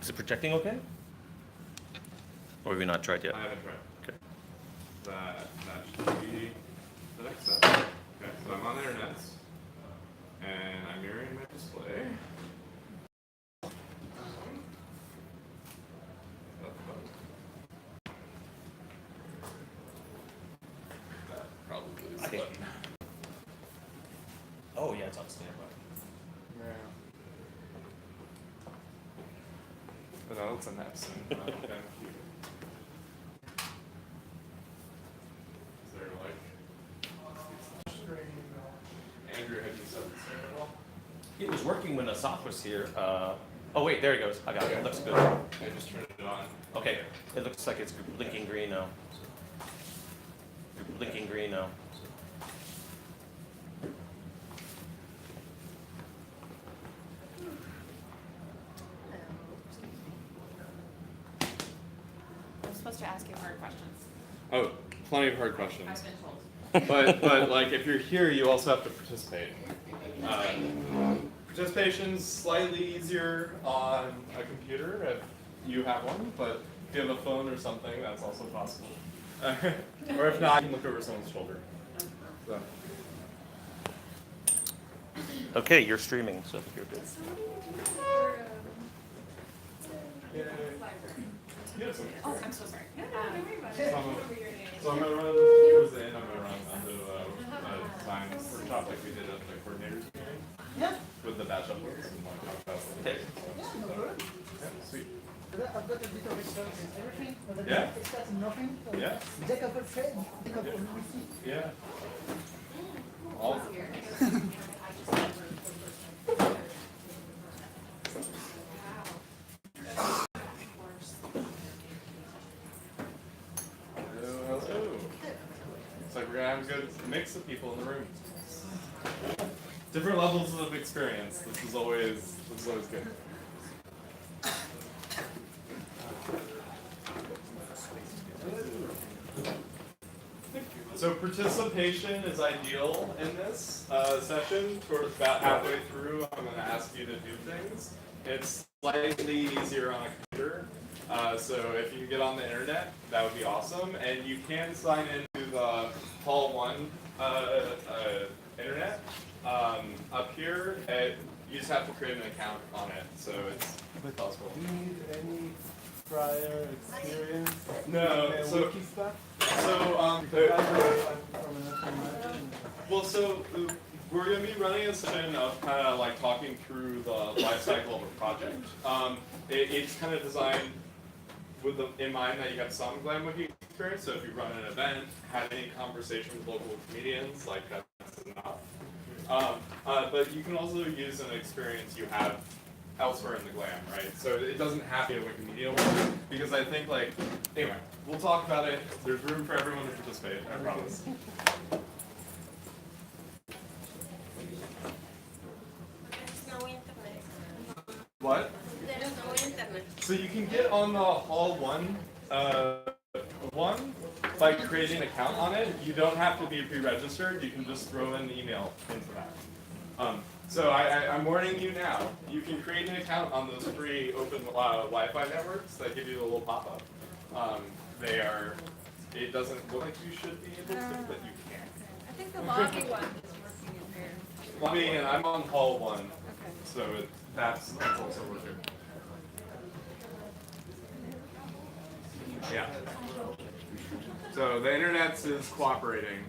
Is it projecting okay? Or have you not tried yet? I haven't tried. Okay. That should be the next step. Okay, so I'm on the internet, and I'm mirroring my display. That probably is the button. Oh yeah, it's on standby. Yeah. But that looks a mess. And, okay. Is there like Andrew, have you set this at all? It was working when Asaf was here. Oh wait, there he goes. I got it. It looks good. I just turned it on. Okay, it looks like it's blinking green now. Blinking green now. I'm supposed to ask you hard questions. Oh, plenty of hard questions. I've been told. but like if you're here, you also have to participate. Participation's slightly easier on a computer if you have one, but if you have a phone or something, that's also possible. Or if not, you can look over someone's shoulder. So. Okay, you're streaming, so you're good. Oh, I'm so sorry. So I'm gonna run towards the end. I'm gonna run under the design workshop like we did at the coordinators meeting. Yeah. With the batch uploads and like talk about Okay. Yeah, no problem. Yeah, sweet. I've got a bit of experience in everything, but I Yeah. don't expert in nothing. So Yeah. jack of all trades, jack of all mercy. Yeah. All Hello. It's like we're gonna have a good mix of people in the room. Different levels of experience. This is always good. So participation is ideal in this session. Towards about halfway through, I'm going to ask you to do things. It's slightly easier on a computer. So if you can get on the internet, that would be awesome. And you can sign into the Hall 1 internet. Up here, you just have to create an account on it. So it's possible. Do you need any prior experience? No, so- wiki stuff? So we're going to be running a session of kind of like talking through the life cycle of a project. It's kind of designed with in mind that you have some GLAM wiki experience. So if you run an event, have any conversation with local comedians, like that's enough. But you can also use an experience you have elsewhere in the GLAM, right? So it doesn't have to be a Wikimedia one, because I think like, anyway, we'll talk about it. There's room for everyone to participate, I promise. There's no internet. What? There is no internet. So you can get on the Hall 1 one by creating an account on it. You don't have to be pre-registered. You can just throw an email into that. So I'm warning you now. You can create an account on those free open Wi-Fi networks that give you a little pop-up. It doesn't look like you should be able to, but you can. I think the lobby one is working in there. Lobby, and I'm on Hall 1, Okay. so that's also working. Yeah. So the internet is cooperating.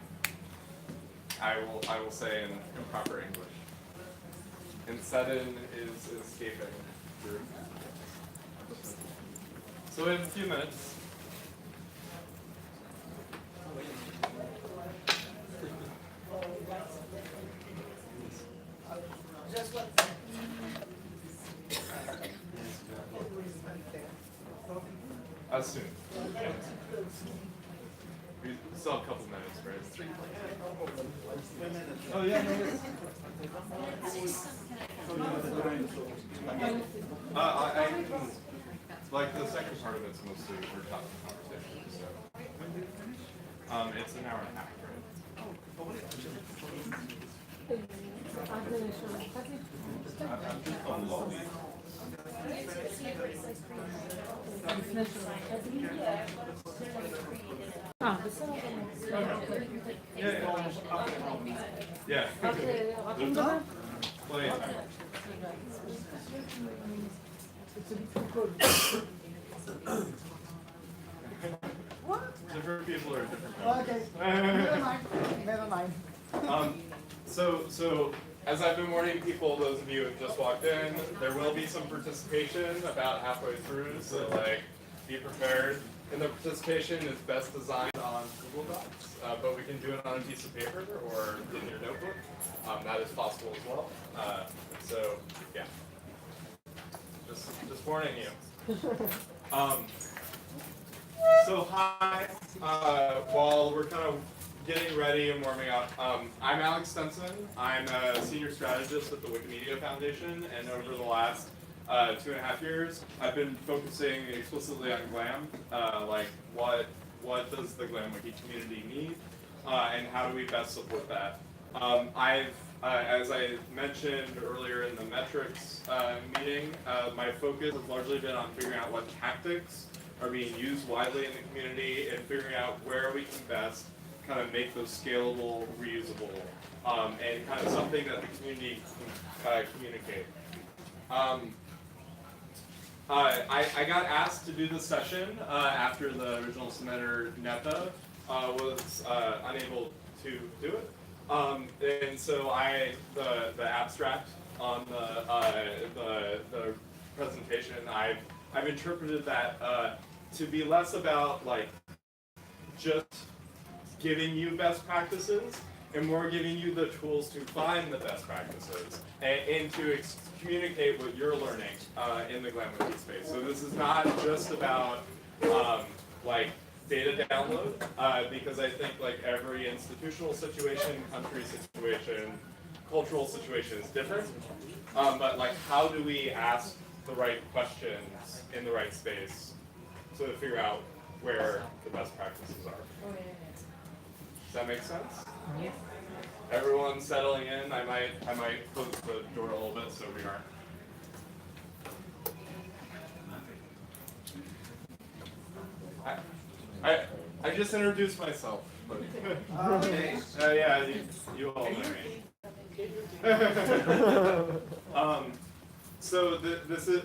I will say in proper English. And Seddon is escaping through. So we have a few minutes. Just what? Soon. Yeah. We still have a couple minutes, right? Oh yeah, no, it's, like the second part of it's mostly we're talking conversation. So it's an hour and a half, right? Yeah. Plenty of time. It's a bit too cold. Different people are different. Okay, never mind, never mind. So as I've been warning people, those of you who have just walked in, there will be some participation about halfway through, so like, be prepared. And the participation is best designed on Google Docs, but we can do it on a piece of paper or in your notebook. That is possible as well. So yeah, just warning you. So hi, while we're kind of getting ready and warming up, I'm Alex Stenson. I'm a senior strategist at the Wikimedia Foundation, and over the last 2.5 years, I've been focusing explicitly on GLAM, like what does the GLAM Wiki community need, and how do we best support that. As I mentioned earlier in the metrics meeting, my focus has largely been on figuring out what tactics are being used widely in the community and figuring out where we can best kind of make those scalable, reusable, and kind of something that the community can communicate. I got asked to do this session after the original submitter, Neta, was unable to do it. And so the abstract on the presentation, I've interpreted that to be less about like just giving you best practices and more giving you the tools to find the best practices and to communicate what you're learning in the GLAM Wiki space. So this is not just about like data download, because I think like every institutional situation, country situation, cultural situation is different. But like, how do we ask the right questions in the right space so to figure out where the best practices are? Does that make sense? Yeah. Everyone settling in. I might close the door a little bit so we aren't. I just introduced myself. But Okay. yeah, you all know me. So this is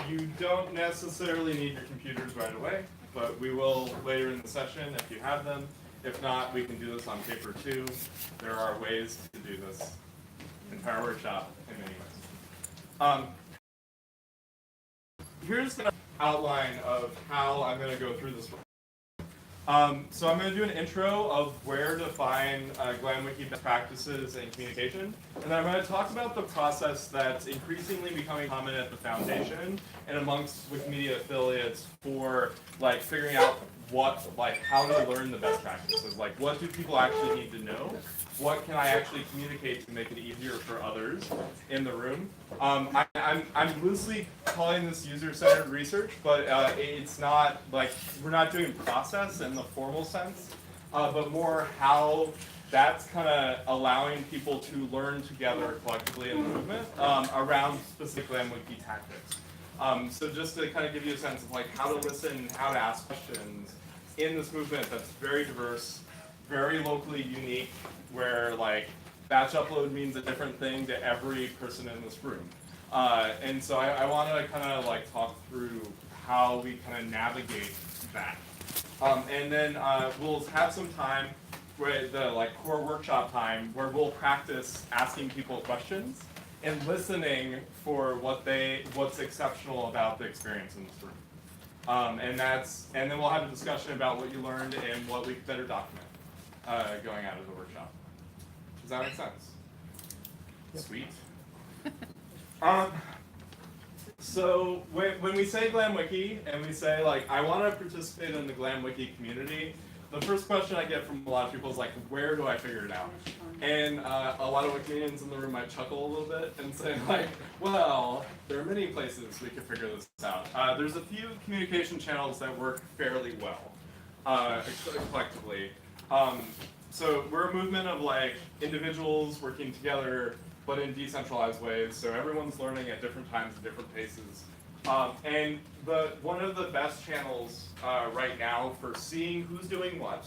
you don't necessarily need your computers right away, but we will later in the session if you have them. If not, we can do this on paper too. There are ways to do this entire workshop in many ways. Here's the outline of how I'm going to go through this. So I'm going to do an intro of where to find GLAM Wiki best practices and communication, and then I'm going to talk about the process that's increasingly becoming common at the foundation and amongst Wikimedia affiliates for like figuring out how to learn the best practices. Like, what do people actually need to know? What can I actually communicate to make it easier for others in the room? I'm loosely calling this user-centered research, but it's not like, we're not doing process in the formal sense, but more how that's kind of allowing people to learn together collectively in the movement around specific GLAM Wiki tactics. So just to kind of give you a sense of like how to listen, how to ask questions in this movement that's very diverse, very locally unique, where like batch upload means a different thing to every person in this room. And so I want to kind of like talk through how we kind of navigate that. And then we'll have some time, where the like core workshop time, where we'll practice asking people questions and listening for what's exceptional about the experience in this room. And then we'll have a discussion about what you learned and what we better document going out of the workshop. Does that make sense? Yep. Sweet. So when we say GLAM Wiki and we say like, I want to participate in the GLAM Wiki community, the first question I get from a lot of people is like, where do I figure it out? And a lot of Wikimedians in the room might chuckle a little bit and say like, well, there are many places we can figure this out. There's a few communication channels that work fairly well, collectively. So we're a movement of like individuals working together but in decentralized ways. So everyone's learning at different times at different paces. And one of the best channels right now for seeing who's doing what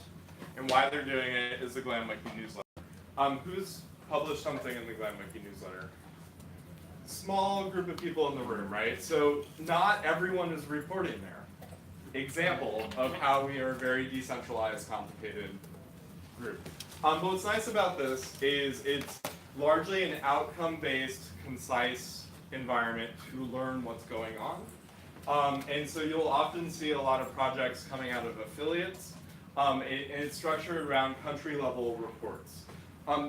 and why they're doing it is the GLAM Wiki newsletter. Who's published something in the GLAM Wiki newsletter? Small group of people in the room, right? So not everyone is reporting there. Example of how we are a very decentralized, complicated group. But what's nice about this is it's largely an outcome-based, concise environment to learn what's going on. And so you'll often see a lot of projects coming out of affiliates, and it's structured around country-level reports.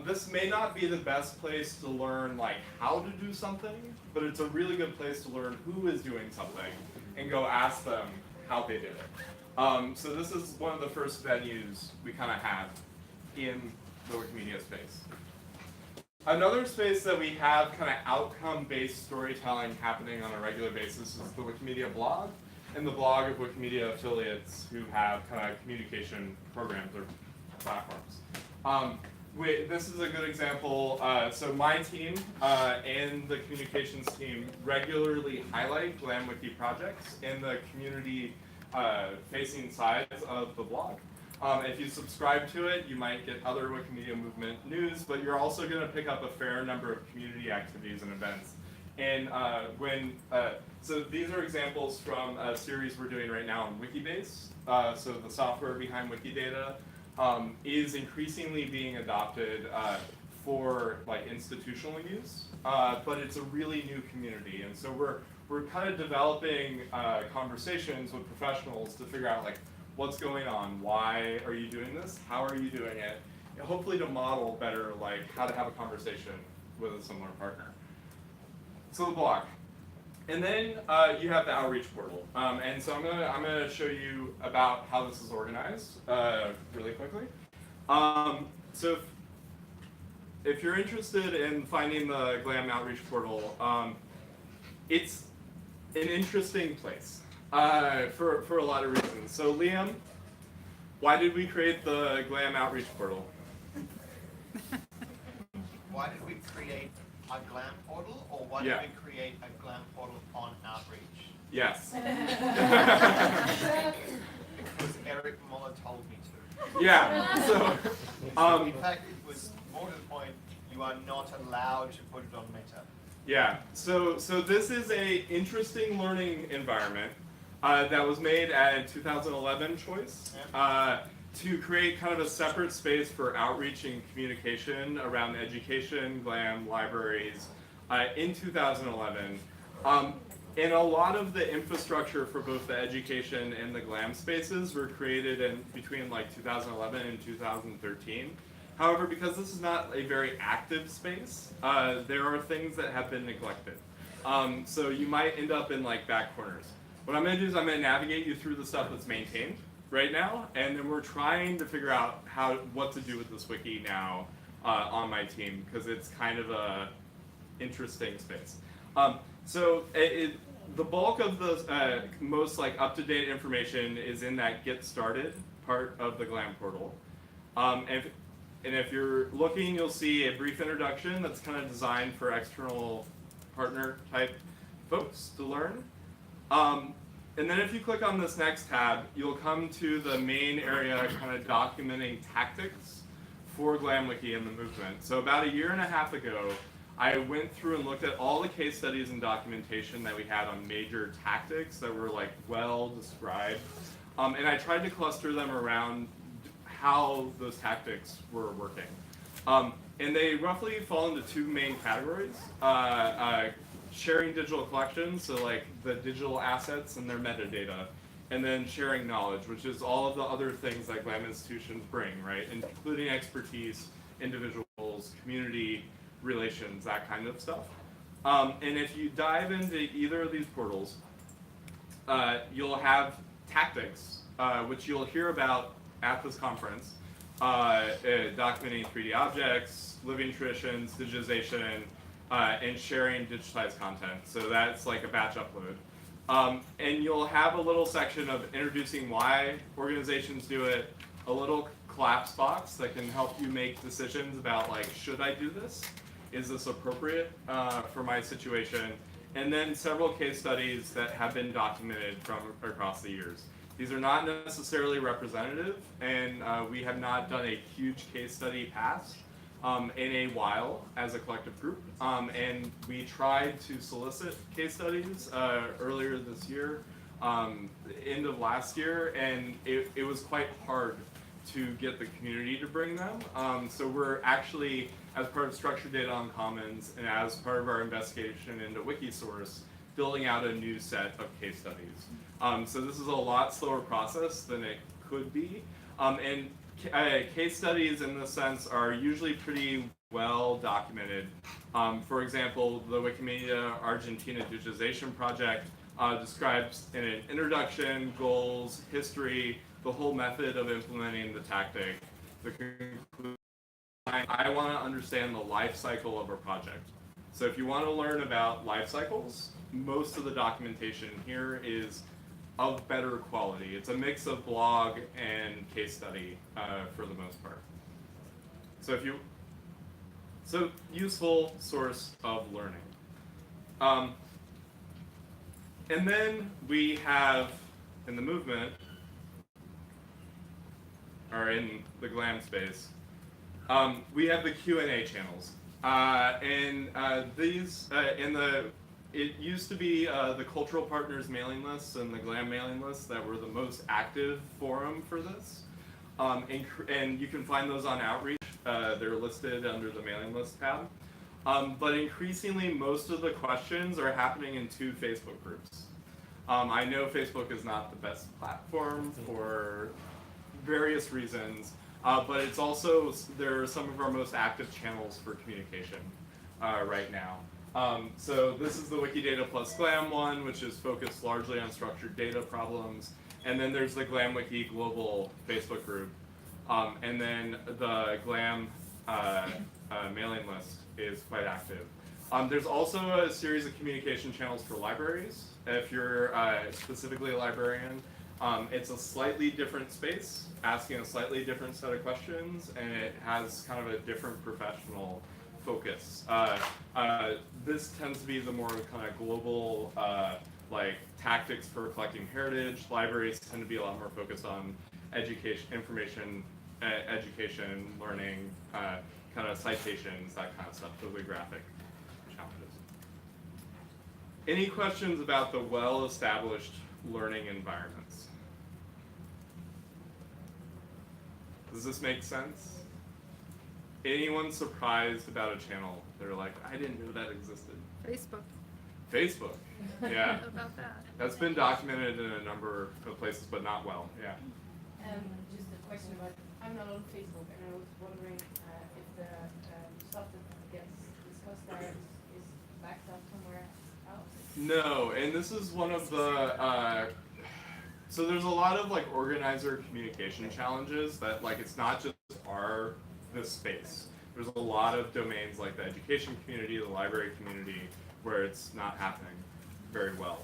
This may not be the best place to learn like how to do something, but it's a really good place to learn who is doing something and go ask them how they did it. So this is one of the first venues we kind of have in the Wikimedia space. Another space that we have kind of outcome-based storytelling happening on a regular basis is the Wikimedia blog and the blog of Wikimedia affiliates who have kind of communication programs or platforms. This is a good example. So my team and the communications team regularly highlight GLAM Wiki projects in the community facing sides of the blog. If you subscribe to it, you might get other Wikimedia movement news, but you're also going to pick up a fair number of community activities and events. And so these are examples from a series we're doing right now on Wikibase. So the software behind Wikidata is increasingly being adopted for like institutional use, but it's a really new community, and so we're kind of developing conversations with professionals to figure out like what's going on, why are you doing this, how are you doing it, and hopefully to model better like how to have a conversation with a similar partner. So the blog. And then you have the outreach portal, and so I'm gonna show you about how this is organized really quickly. So if you're interested in finding the GLAM outreach portal, it's an interesting place for a lot of reasons. So Liam, why did we create the GLAM outreach portal? Why did we create a GLAM portal, or why did we create a GLAM portal on outreach? Yes. Because Eric Muller told me to. Yeah. So, in fact, it was more to the point, you are not allowed to put it on Meta. yeah. So this is a interesting learning environment that was made at 2011 choice. To create kind of a separate space for outreach and communication around education, GLAM, libraries, in 2011. And a lot of the infrastructure for both the education and the GLAM spaces were created in between like 2011 and 2013. However, because this is not a very active space, there are things that have been neglected. So you might end up in like back corners. What I'm going to do is I'm going to navigate you through the stuff that's maintained right now, and then we're trying to figure out what to do with this wiki now on my team, because it's kind of a interesting space. So the bulk of the most like up-to-date information is in that Get Started part of the GLAM portal. And if you're looking, you'll see a brief introduction that's kind of designed for external partner type folks to learn. And then if you click on this next tab, you'll come to the main area kind of documenting tactics for GLAM Wiki and the movement. So about a year and a half ago, I went through and looked at all the case studies and documentation that we had on major tactics that were like well described. And I tried to cluster them around how those tactics were working. And they roughly fall into two main categories. Sharing digital collections, so like the digital assets and their metadata, and then sharing knowledge, which is all of the other things that GLAM institutions bring, right? Including expertise, individuals, community relations, that kind of stuff. And if you dive into either of these portals, you'll have tactics, which you'll hear about at this conference, documenting 3D objects, living traditions, digitization, and sharing digitized content. So that's like a batch upload. And you'll have a little section of introducing why organizations do it, a little collapse box that can help you make decisions about like, should I do this? is this appropriate for my situation? And then several case studies that have been documented from across the years. These are not necessarily representative, and we have not done a huge case study pass in a while as a collective group. And we tried to solicit case studies earlier this year, end of last year, and it was quite hard to get the community to bring them. So we're actually, as part of Structured Data on Commons and as part of our investigation into Wikisource, building out a new set of case studies. So this is a lot slower process than it could be. And case studies in this sense are usually pretty well documented. For example, the Wikimedia Argentina Digitization Project describes in an introduction, goals, history, the whole method of implementing the tactic. The conclusion, I want to understand the life cycle of a project. So if you want to learn about life cycles, most of the documentation here is of better quality. It's a mix of blog and case study for the most part. So useful source of learning. And then we have in the movement, or in the GLAM space, we have the Q&A channels. It used to be the cultural partners mailing lists and the GLAM mailing lists that were the most active forum for this. And you can find those on Outreach. They're listed under the mailing list tab. But increasingly, most of the questions are happening in 2 Facebook groups. I know Facebook is not the best platform for various reasons, but it's also, they're some of our most active channels for communication right now. So this is the Wikidata plus GLAM one, which is focused largely on structured data problems. And then there's the GLAM Wiki global Facebook group. And then the GLAM mailing list is quite active. There's also a series of communication channels for libraries. If you're specifically a librarian, it's a slightly different space, asking a slightly different set of questions, and it has kind of a different professional focus. This tends to be the more kind of global, like tactics for collecting heritage. Libraries tend to be a lot more focused on education, information, education, learning, kind of citations, that kind of stuff, bibliographic challenges. Any questions about the well-established learning environments? Does this make sense? Anyone surprised about a channel? They're like, I didn't know that existed. Facebook. Facebook, yeah. About that. That's been documented in a number of places, but not well, yeah. Just a question about, I'm not on Facebook, and I was wondering if the stuff that gets discussed there is backed up somewhere else? No, and this is one of the, so there's a lot of like organizer communication challenges that like it's not just this space. There's a lot of domains like the education community, the library community, where it's not happening very well.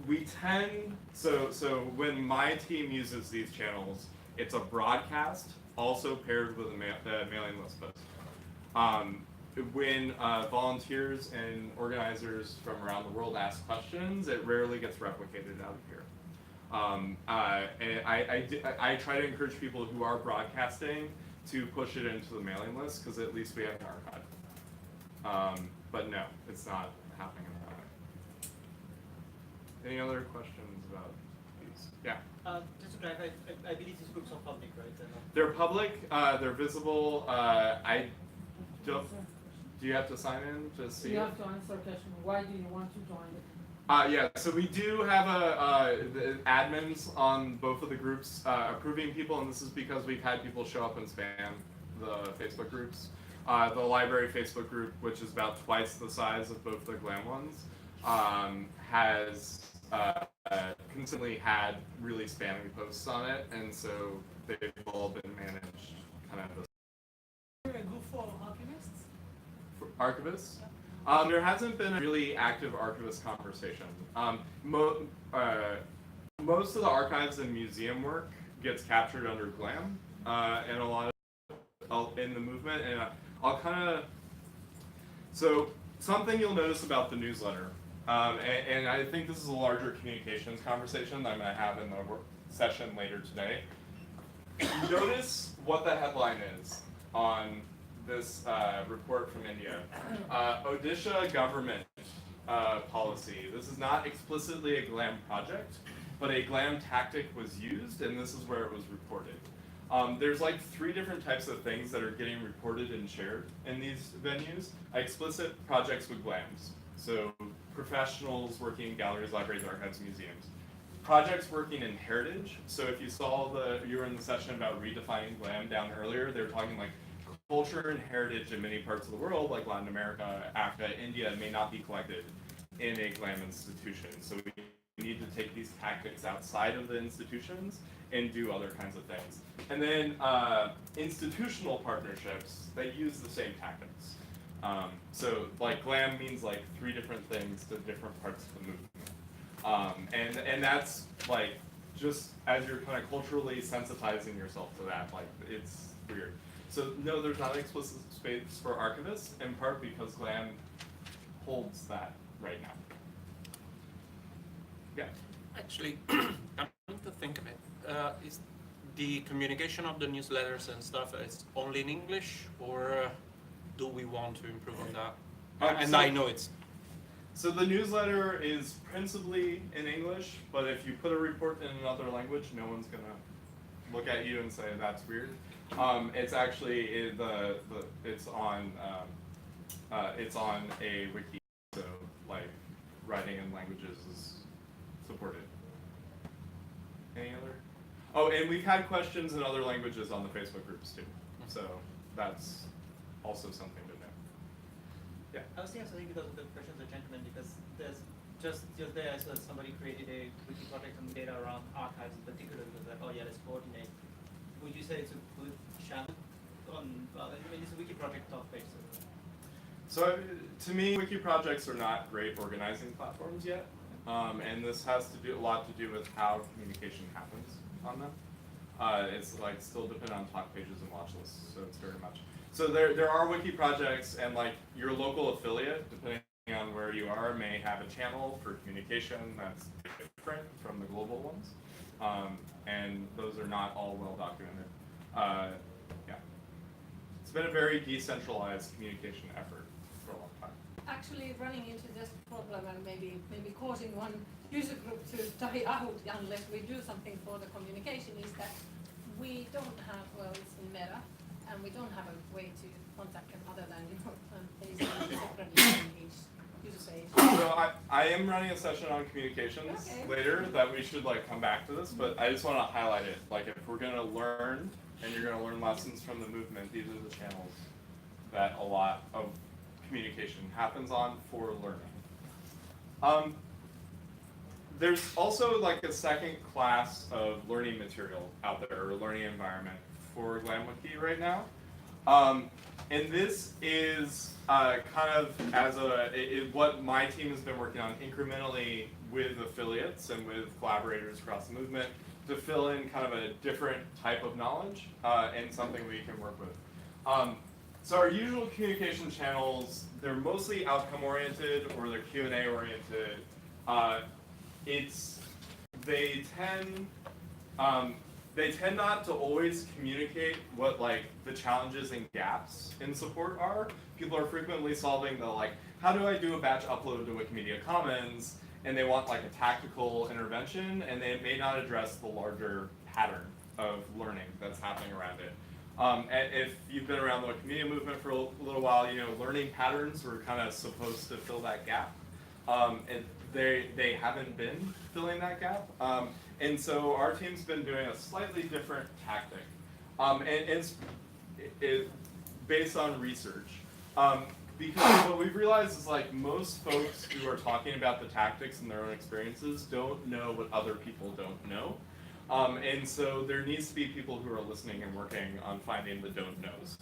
We tend, so when my team uses these channels, it's a broadcast also paired with a mailing list post. When volunteers and organizers from around the world ask questions, it rarely gets replicated out of here. And I try to encourage people who are broadcasting to push it into the mailing list, because at least we have an archive. But no, it's not happening in that way. Any other questions about these? Yeah? Just to clarify, I believe these groups are public, right? They're public, they're visible. Do you have to sign in to see? You have to answer a question. Why do you want to join it? Yeah, so we do have the admins on both of the groups approving people, and this is because we've had people show up and spam the Facebook groups. The library Facebook group, which is about twice the size of both the GLAM ones, has consistently had really spamming posts on it, and so they've all been managed kind of. A group for archivists? For archivists? There hasn't been a really active archivist conversation. Most of the archives and museum work gets captured under GLAM, and a lot of in the movement, and I'll kind of So something you'll notice about the newsletter, and I think this is a larger communications conversation that I'm going to have in the session later today. Notice what the headline is on this report from India. Odisha government policy. This is not explicitly a GLAM project, but a GLAM tactic was used, and this is where it was reported. There's like 3 different types of things that are getting reported and shared in these venues. Explicit projects with GLAMs, so professionals working in galleries, libraries, archives, museums. Projects working in heritage, so if you saw you were in the session about redefining GLAM down earlier, they were talking like culture and heritage in many parts of the world, like Latin America, Africa, India, may not be collected in a GLAM institution. So we need to take these tactics outside of the institutions and do other kinds of things. And then institutional partnerships, they use the same tactics. So like GLAM means like 3 different things to different parts of the movement. And that's like, just as you're kind of culturally sensitizing yourself to that, like it's weird. So no, there's not an explicit space for archivists, in part because GLAM holds that right now. Yeah. Actually, I'm trying to think of it. Is the communication of the newsletters and stuff is only in English, or do we want to improve on that? And I know it's. So the newsletter is principally in English, but if you put a report in another language, no one's gonna look at you and say that's weird. It's actually it's on a wiki, so like writing in languages is supported. Any other? Oh, and we've had questions in other languages on the Facebook groups too, so that's also something to know. Yeah. I was thinking because of the questions of gentlemen, because there's just there I saw somebody created a wiki project on data around archives in particular, because like, oh yeah, let's coordinate. Would you say it's a good channel on, well, I mean, it's a wiki project talk page. So to me, wiki projects are not great organizing platforms yet, and this has to do a lot to do with how communication happens on them. It's like still dependent on talk pages and watch lists, so it's very much. So there are wiki projects, and like your local affiliate, depending on where you are, may have a channel for communication that's different from the global ones, and those are not all well documented. Yeah, it's been a very decentralized communication effort for a long time. Actually running into this problem and maybe causing one user group to die out unless we do something for the communication is that we don't have, well, it's in Meta, and we don't have a way to contact them other than separately on each user page. So I am running a session on communications later that we should like come back to this, but I just want to highlight it. Like if we're going to learn, and you're going to learn lessons from the movement, these are the channels that a lot of communication happens on for learning. There's also like a second class of learning material out there, or learning environment for GLAMWiki right now. And this is kind of as what my team has been working on incrementally with affiliates and with collaborators across the movement to fill in kind of a different type of knowledge and something we can work with. So our usual communication channels, they're mostly outcome oriented or they're Q&A oriented. They tend not to always communicate what like the challenges and gaps in support are. People are frequently solving the like, how do I do a batch upload to Wikimedia Commons? And they want like a tactical intervention, and they may not address the larger pattern of learning that's happening around it. If you've been around the Wikimedia movement for a little while, you know, learning patterns were kind of supposed to fill that gap. And they haven't been filling that gap. And so our team's been doing a slightly different tactic. And it's based on research. Because what we've realized is like most folks who are talking about the tactics and their own experiences don't know what other people don't know. And so there needs to be people who are listening and working on finding the don't knows,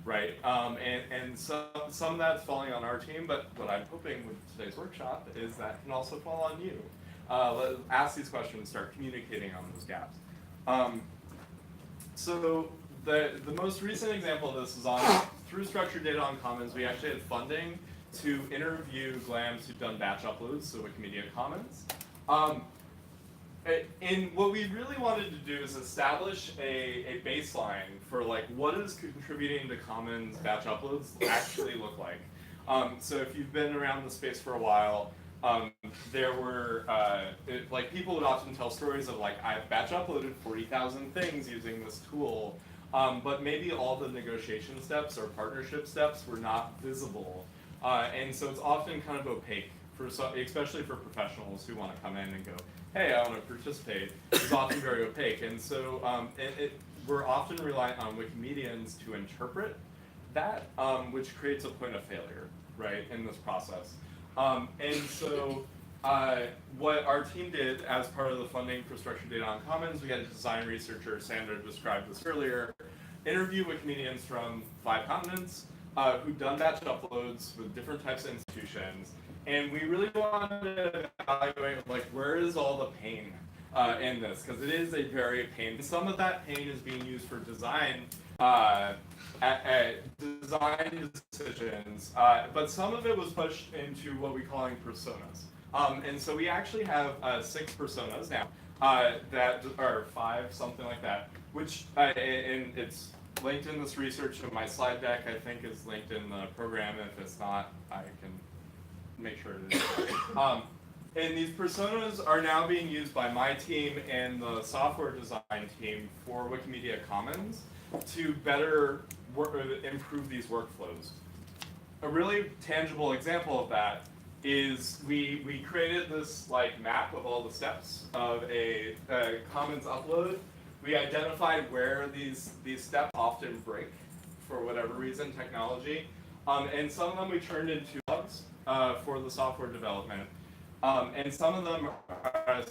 right? And some of that's falling on our team, but what I'm hoping with today's workshop is that can also fall on you. Ask these questions, start communicating on those gaps. So the most recent example of this is through structured data on Commons, we actually had funding to interview GLAMs who've done batch uploads to Wikimedia Commons. And what we really wanted to do is establish a baseline for like what does contributing to Commons batch uploads actually look like. So if you've been around the space for a while, there were like people would often tell stories of like I've batch uploaded 40,000 things using this tool, but maybe all the negotiation steps or partnership steps were not visible, and so it's often kind of opaque for especially for professionals who want to come in and go, hey, I want to participate. It's often very opaque, and so we're often reliant on Wikimedians to interpret that, which creates a point of failure, right, in this process. And so what our team did as part of the funding for Structured Data on Commons, we had a design researcher, Sandra described this earlier, interview Wikimedians from 5 continents who've done batch uploads with different types of institutions. And we really wanted to evaluate, like, where is all the pain in this? Because it is a very pain. Some of that pain is being used for design design decisions, but some of it was pushed into what we're calling personas. And so we actually have 6 personas now, that are 5, something like that, which, and it's linked in this research, and my slide deck, I think, is linked in the program. If it's not, I can make sure it is. And these personas are now being used by my team and the software design team for Wikimedia Commons to better improve these workflows. A really tangible example of that is we created this like map of all the steps of a Commons upload. We identified where these steps often break for whatever reason, technology, and some of them we turned into bugs for the software development, and some of them are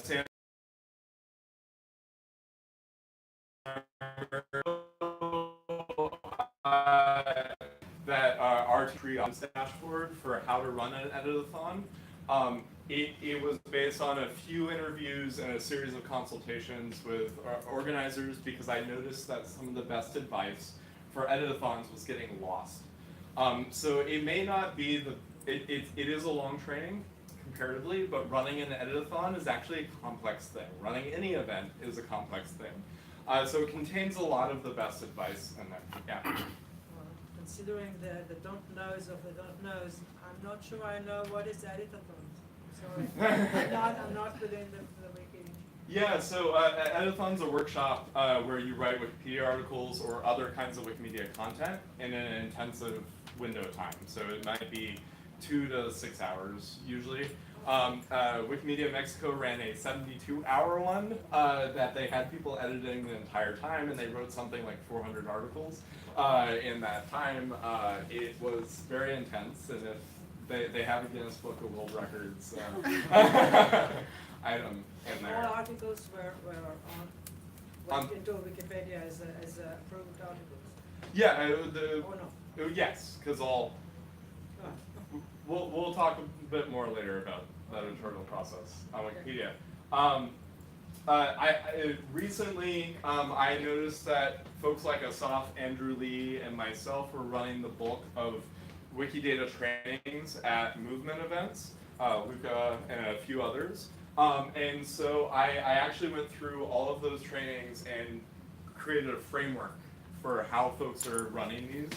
that are free on this dashboard for how to run an editathon. It was based on a few interviews and a series of consultations with organizers because I noticed that some of the best advice for editathons was getting lost. So it may not be it is a long training comparatively, but running an editathon is actually a complex thing. Running any event is a complex thing. So it contains a lot of the best advice in there. Yeah. Considering the don't knows of the don't knows, I'm not sure I know what is editathon. Sorry, I'm not within the wiki. Yeah, so editathon's a workshop where you write Wikipedia articles or other kinds of Wikimedia content in an intensive window of time. So it might be 2 to 6 hours usually. Wikimedia Mexico ran a 72-hour one that they had people editing the entire time, and they wrote something like 400 articles in that time. It was very intense, and if they have a Guinness Book of World Records item in there. All articles were went into Wikipedia as approved articles. Yeah, Or no? Yes, because we'll talk a bit more later about that editorial process on Wikipedia. Recently, I noticed that folks like Asaf, Andrew Lee, and myself were running the bulk of Wikidata trainings at movement events, Luca and a few others. And so I actually went through all of those trainings and created a framework for how folks are running these,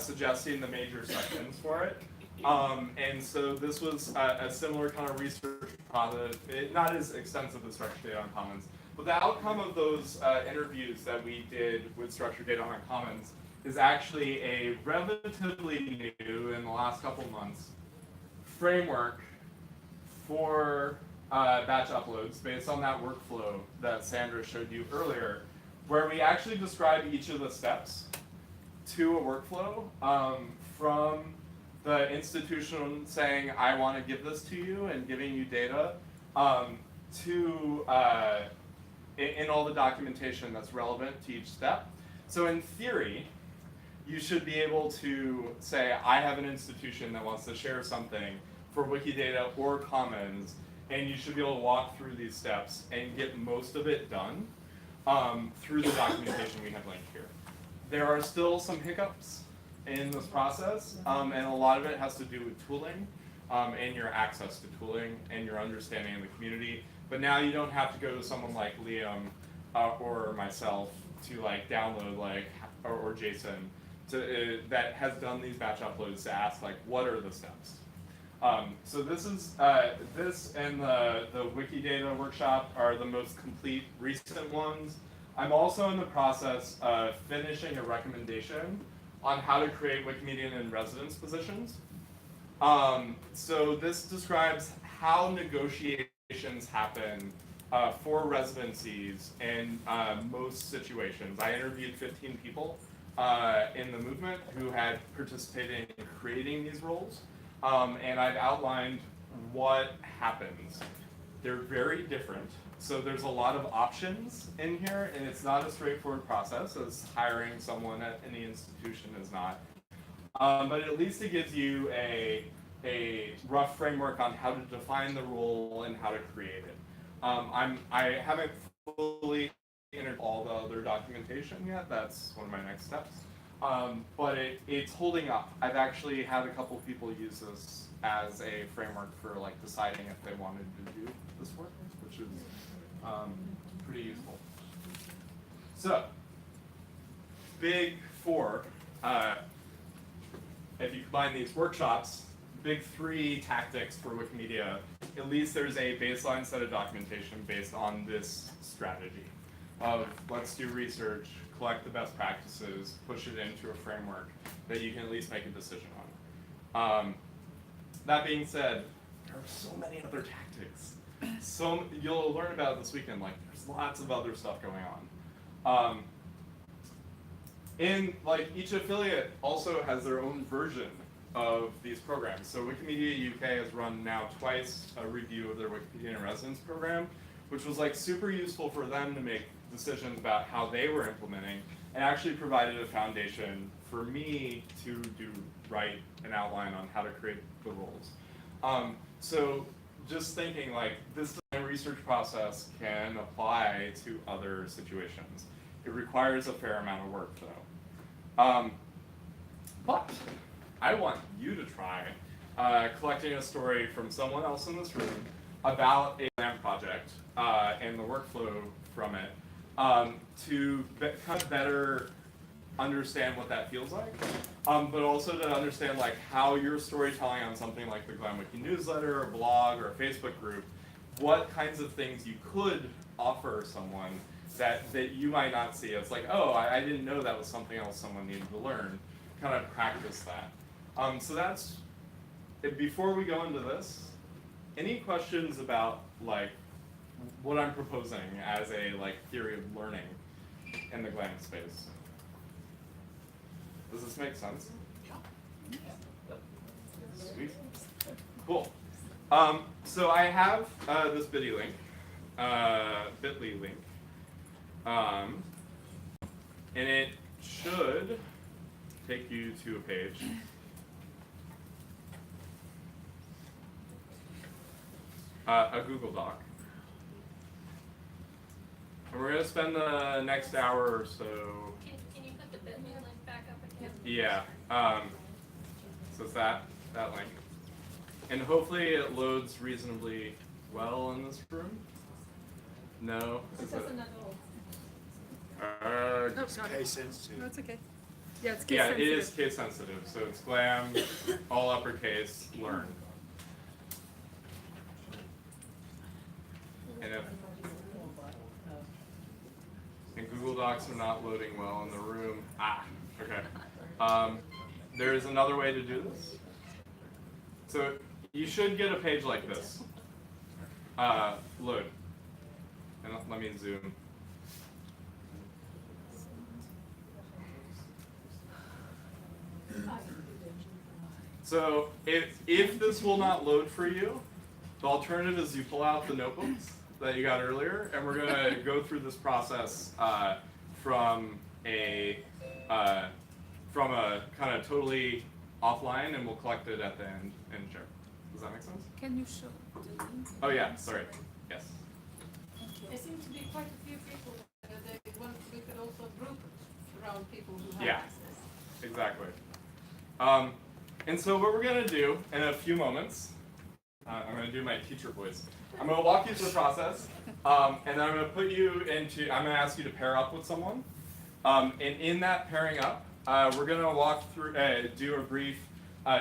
suggesting the major sections for it. And so this was a similar kind of research process, not as extensive as Structured Data on Commons, but the outcome of those interviews that we did with Structured Data on Commons is actually a relatively new, in the last couple months, framework for batch uploads based on that workflow that Sandra showed you earlier, where we actually describe each of the steps to a workflow from the institution saying, I want to give this to you and giving you data, to in all the documentation that's relevant to each step. So in theory, you should be able to say, I have an institution that wants to share something for Wikidata or Commons, and you should be able to walk through these steps and get most of it done through the documentation we have linked here. There are still some hiccups in this process, and a lot of it has to do with tooling, and your access to tooling and your understanding of the community. But now you don't have to go to someone like Liam or myself to like download like or Jason to that has done these batch uploads to ask like what are the steps. So this is this and the Wikidata workshop are the most complete recent ones. I'm also in the process of finishing a recommendation on how to create Wikimedian in residence positions. So this describes how negotiations happen for residencies in most situations. I interviewed 15 people in the movement who had participated in creating these roles, and I've outlined what happens. They're very different. So there's a lot of options in here, and it's not a straightforward process as hiring someone at any institution is not. But at least it gives you a rough framework on how to define the role and how to create it. I haven't fully entered all the other documentation yet. That's one of my next steps. But it's holding up. I've actually had a couple people use this as a framework for like deciding if they wanted to do this work, which is pretty useful. So, big four, if you combine these workshops, big three tactics for Wikimedia, at least there's a baseline set of documentation based on this strategy of let's do research, collect the best practices, push it into a framework that you can at least make a decision on. That being said, there are so many other tactics. So you'll learn about it this weekend, like there's lots of other stuff going on. And like each affiliate also has their own version of these programs. So Wikimedia UK has run now twice a review of their Wikipedia in Residence program, which was like super useful for them to make decisions about how they were implementing, and actually provided a foundation for me to write an outline on how to create the roles. So just thinking like this design research process can apply to other situations. It requires a fair amount of work though. But I want you to try collecting a story from someone else in this room about a GLAM project and the workflow from it to kind of better understand what that feels like, but also to understand like how your storytelling on something like the GLAM Wiki newsletter or blog or a Facebook group, what kinds of things you could offer someone that you might not see. It's like, oh, I didn't know that was something else someone needed to learn. Kind of practice that. So that's, before we go into this, any questions about like what I'm proposing as a like theory of learning in the GLAM space? Does this make sense? Yeah. Sweet. Cool. So I have this bit.ly link, and it should take you to a page. A Google Doc. And we're going to spend the next hour or so. Can you put the bit.ly link back up again? Yeah. So it's that link. And hopefully it loads reasonably well in this room. No? It doesn't at all. It's case sensitive. No, it's okay. Yeah, it's Yeah, it is case sensitive. So it's GLAM, all uppercase, learn. And Google Docs are not loading well in the room. Okay. There's another way to do this. So you should get a page like this. Load. And let me zoom. So if this will not load for you, the alternative is you pull out the notebooks that you got earlier, and we're gonna go through this process from a kind of totally offline, and we'll collect it at the end and share. Does that make sense? Can you show the link? Oh yeah, sorry. Yes. There seem to be quite a few people that we could also group around people who have Yeah. access. Exactly. And so what we're going to do in a few moments, I'm going to do my teacher voice. I'm going to walk you through the process, and then I'm going to put you into, I'm going to ask you to pair up with someone. And in that pairing up, we're going to walk through, do a brief,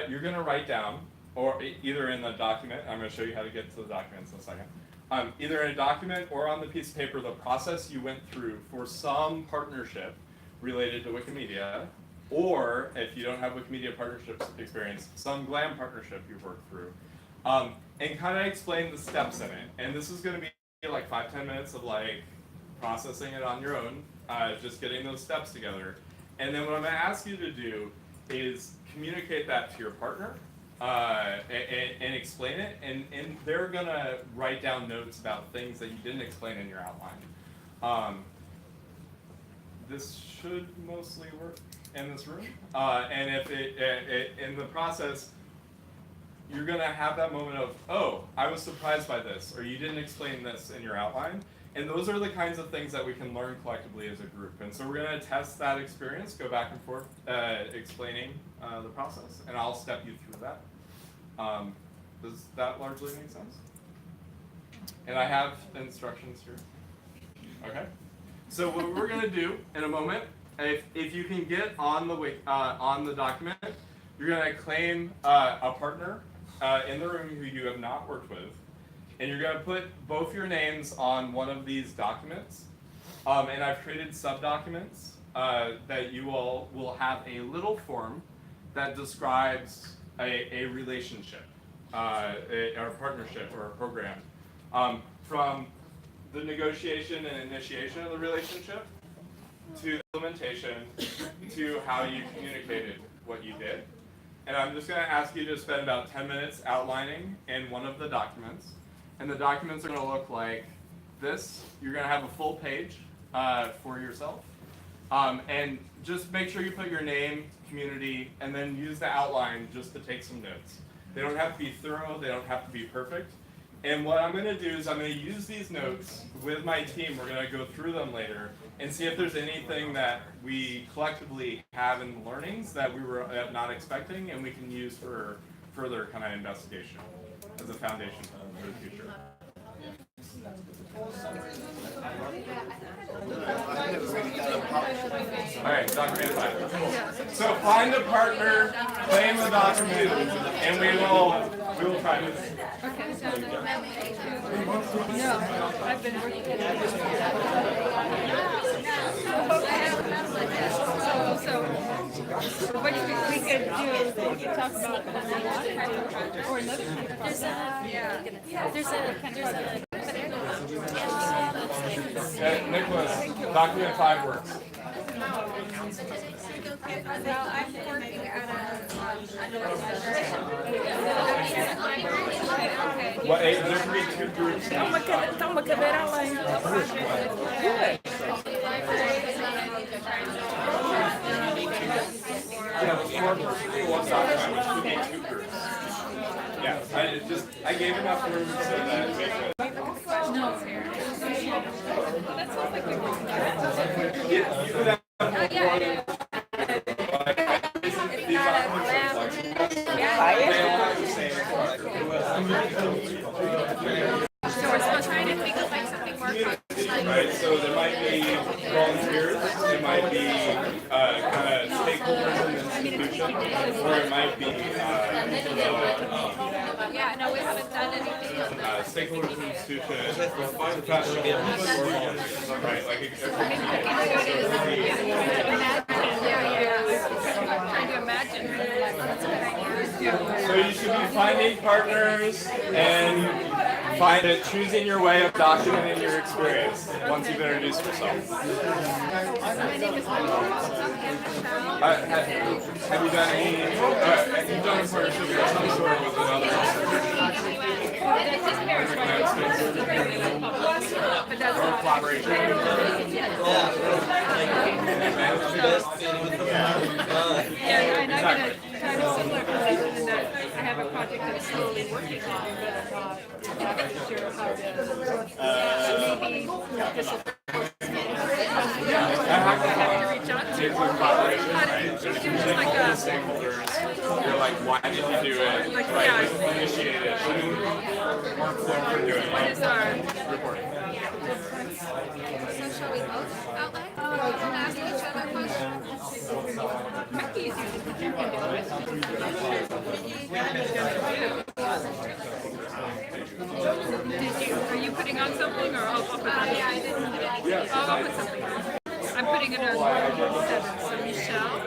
you're going to write down, or either in the document, I'm going to show you how to get to the documents in a second, either in a document or on the piece of paper, the process you went through for some partnership related to Wikimedia, or if you don't have Wikimedia partnerships experience, some GLAM partnership you've worked through, and kind of explain the steps in it. And this is going to be like 5-10 minutes of like processing it on your own, just getting those steps together. And then what I'm going to ask you to do is communicate that to your partner and explain it. And they're going to write down notes about things that you didn't explain in your outline. This should mostly work in this room. And if in the process, you're going to have that moment of, oh, I was surprised by this, or you didn't explain this in your outline. And those are the kinds of things that we can learn collectively as a group. And so we're going to test that experience, go back and forth explaining the process, and I'll step you through that. Does that largely make sense? And I have instructions here. Okay. So what we're going to do in a moment, if you can get on the document, you're going to claim a partner in the room who you have not worked with, and you're going to put both your names on one of these documents. And I've created sub-documents that you all will have a little form that describes a relationship, or a partnership, or a program, from the negotiation and initiation of the relationship to the implementation to how you communicated what you did. And I'm just going to ask you to spend about 10 minutes outlining in one of the documents. And the documents are going to look like this. You're going to have a full page for yourself. And just make sure you put your name, community, and then use the outline just to take some notes. They don't have to be thorough. They don't have to be perfect. And what I'm going to do is I'm going to use these notes with my team. We're going to go through them later and see if there's anything that we collectively have in the learnings that we were not expecting, and we can use for further kind of investigation as a foundation for the future. All right, document 5. So find a partner, claim the document, and we will try this. No, I've been working at it. So what we could do, we could talk about or another. Nicholas, document 5 works. Well, I'm working at Well, there can be 2 groups. Toma cadeira lá em I gave enough room so that it makes it. No. That sounds like a You could have So we're still trying to think of like something more fun. Right, so there might be volunteers, there might be kind of stakeholders in the institution, or it might be Yeah, no, we haven't done anything on that. stakeholders in the institution, professional organizations, right? Like it could Trying to imagine. So you should be finding partners and choosing your way of documenting your experience once you've introduced yourself. My name is Have you done any? You've done a partnership of some sort with another or collaboration. Yeah, and I'm gonna kind of similar position in that I have a project that's slowly working on, but I'm not sure how to maybe just Hackathon is a collaboration, right? There's usually all the stakeholders like, why did you do it? Like, Right, yeah. just initiate it. Workflow for doing What it. is our, Reporting. So shall we both out loud? And ask each other questions? might be easier to do Are you putting on something, or I'll put on? Yeah, I didn't put it. I'll put something on. I'm putting it on 7, so Michelle.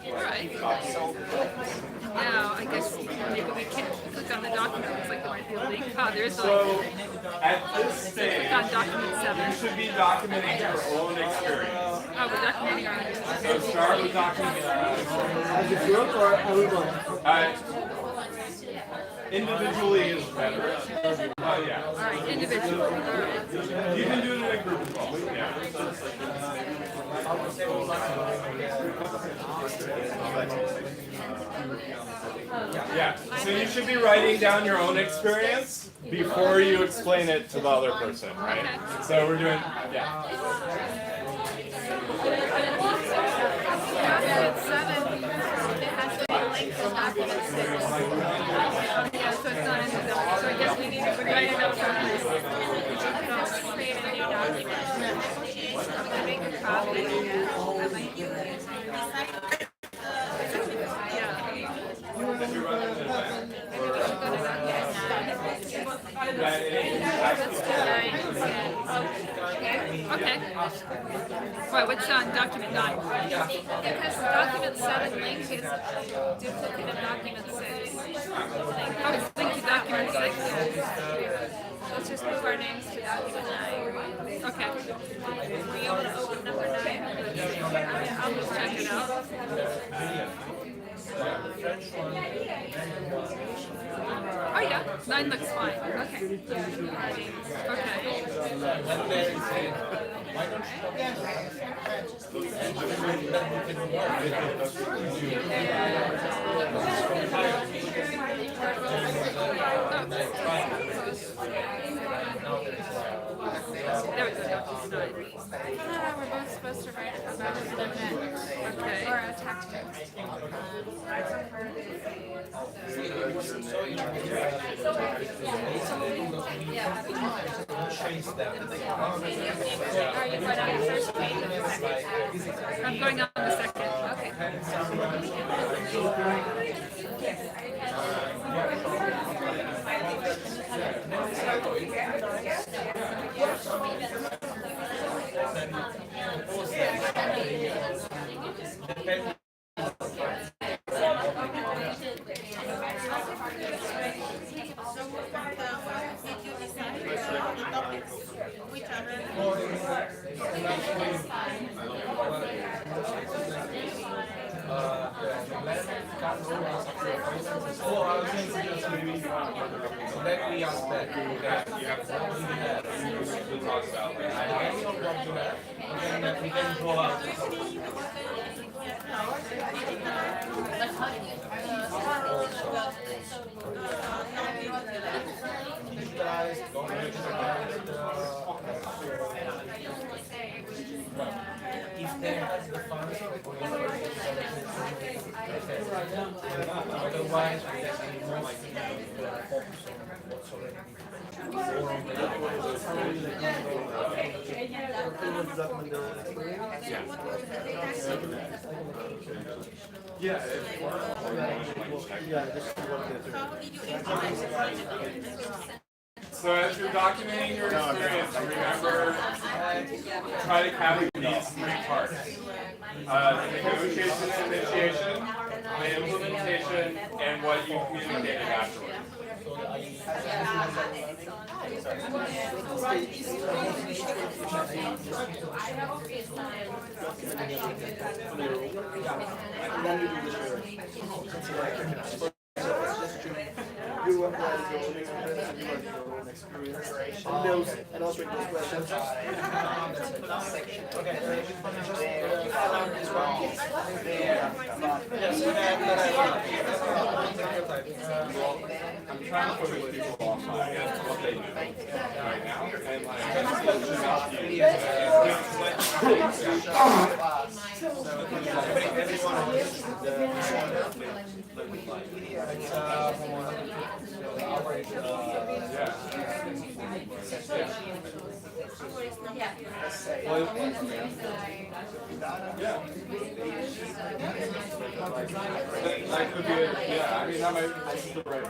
Alright. Now, I guess maybe we can click on the document. Looks like there might be a link. Oh, there's a So, link. at this stage, Click on document 7. you should be documenting your own experience. Oh, we're documenting our own. So start with document. As a group or everyone? Individually is better. Yeah. Alright, individual. Alright. You can do it in a group as well. Yeah. Yeah. So you should be writing down your own experience before you explain it to the other person, right? So we're doing, yeah. Document 7, it has to be linked to document 6. Yeah, so it's not in the document. So I guess we need to write it up someplace. Create a new document. I'm gonna make a copy of my Okay. Right, what's on document 9? Because document 7 link is duplicate of document 6. Oh, it's linked to document 6. Let's just move our names to document 9. Okay. Were you able to open number 9? I'll just check it out. Oh yeah, 9 looks fine. Okay. There we go. We're both supposed to write about an event or a text. Are you going on the first page of the second? I'm going on the second. Okay. So as you're documenting your experience, remember, try to capture these 3 parts. The negotiation and initiation, the implementation, and what you communicated afterwards. You want to write your own experience, and you write your own experience. And also in those questions. I'm trying to focus people off what they do. and like that could be yeah, I mean that might be the right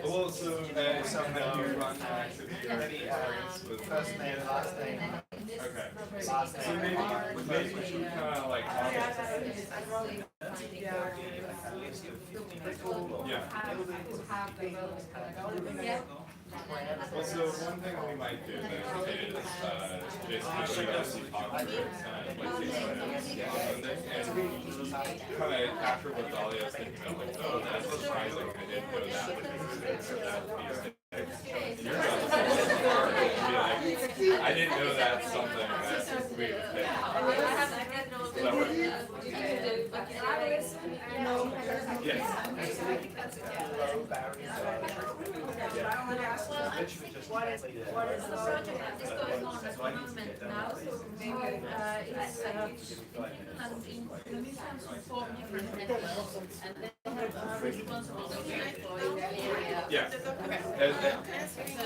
well, so now you run activity with First name, last name. okay. So maybe we should kind of like well, so one thing we might do then is basically talk through kind of like these and kind of after what Dahlia was thinking of, like, oh, that's surprising, I didn't know that piece. Your job is to be like, I didn't know that's something that we would pick. Does that work? What is the project that is going on at the moment now? So it's and in museums we form different networks, and they have responsible for the area. Yeah. So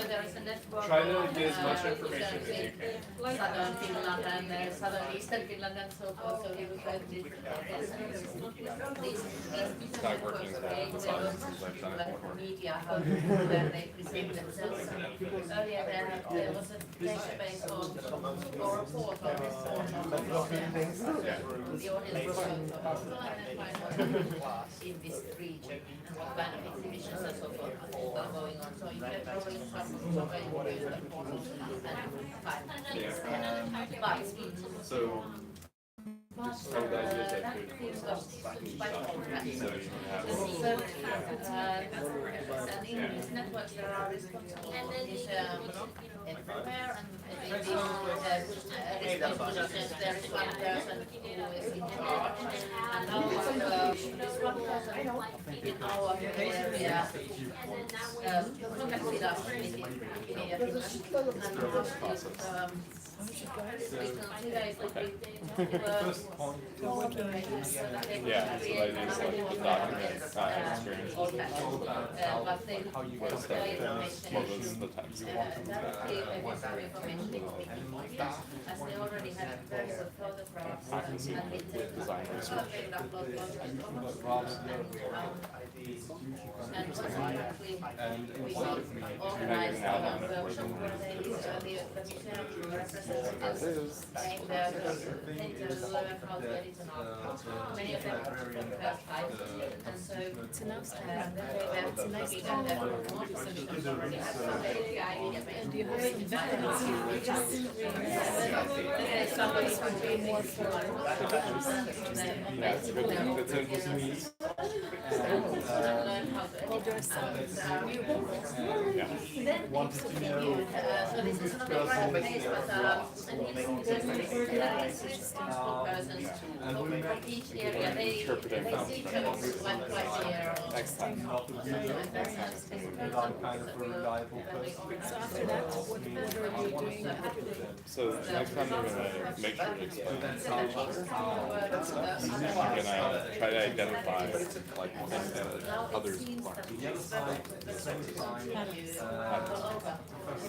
there is a network. Try to get as much information as you can. Southern Finland and southern Eastern Finland and so forth. So we will try to these networks create media how they present themselves. Earlier there was a database called or a portal the audience was in this region and what kind of exhibitions and so forth are going on. So you can probably some way to use the portal and find things. So But that feels quite complex. And in these networks there are responsible everywhere, and in these positions there is one person who is in charge, and now this one person in our area contacted us in yeah, so I use like the document experience. But they What is that? What was the text? as they already had very good photographs and Designers. and we organized a workshop where the museum representatives came there to learn how to edit an art. Many of them were first time, and so they were making and there were more positions already had some idea. And you have somebody would be more for Yeah, it's a good thing. It's interesting. learn how to edit wanted to know. So this is not a private place, but persons from each area. They see those like twice a year. Next time. So after that, what are you doing after that? So next time we're gonna make sure to explain we're gonna try to identify like things that others learn.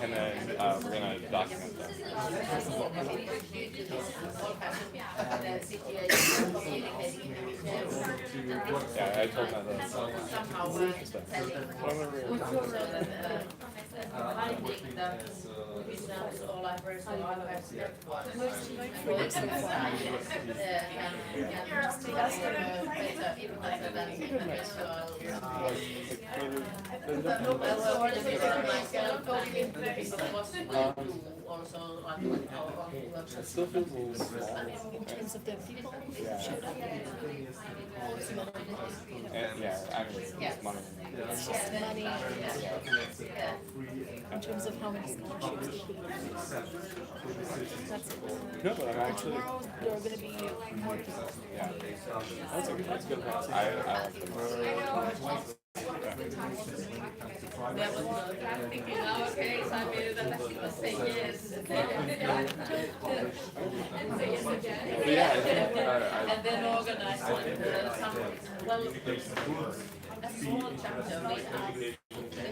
And then we're gonna document them. Yeah, I told them that. In terms of the people who showed up? And yeah, I mean, it's money. It's just money in terms of how many scholarships they could have. That's it. No, but I'm actually. Tomorrow, there are gonna be more people. Yeah. That's good. I like it. That was I'm thinking, oh, okay, so I mean, that he must say yes. And say yes again. And then organize some, well, a small chapter, we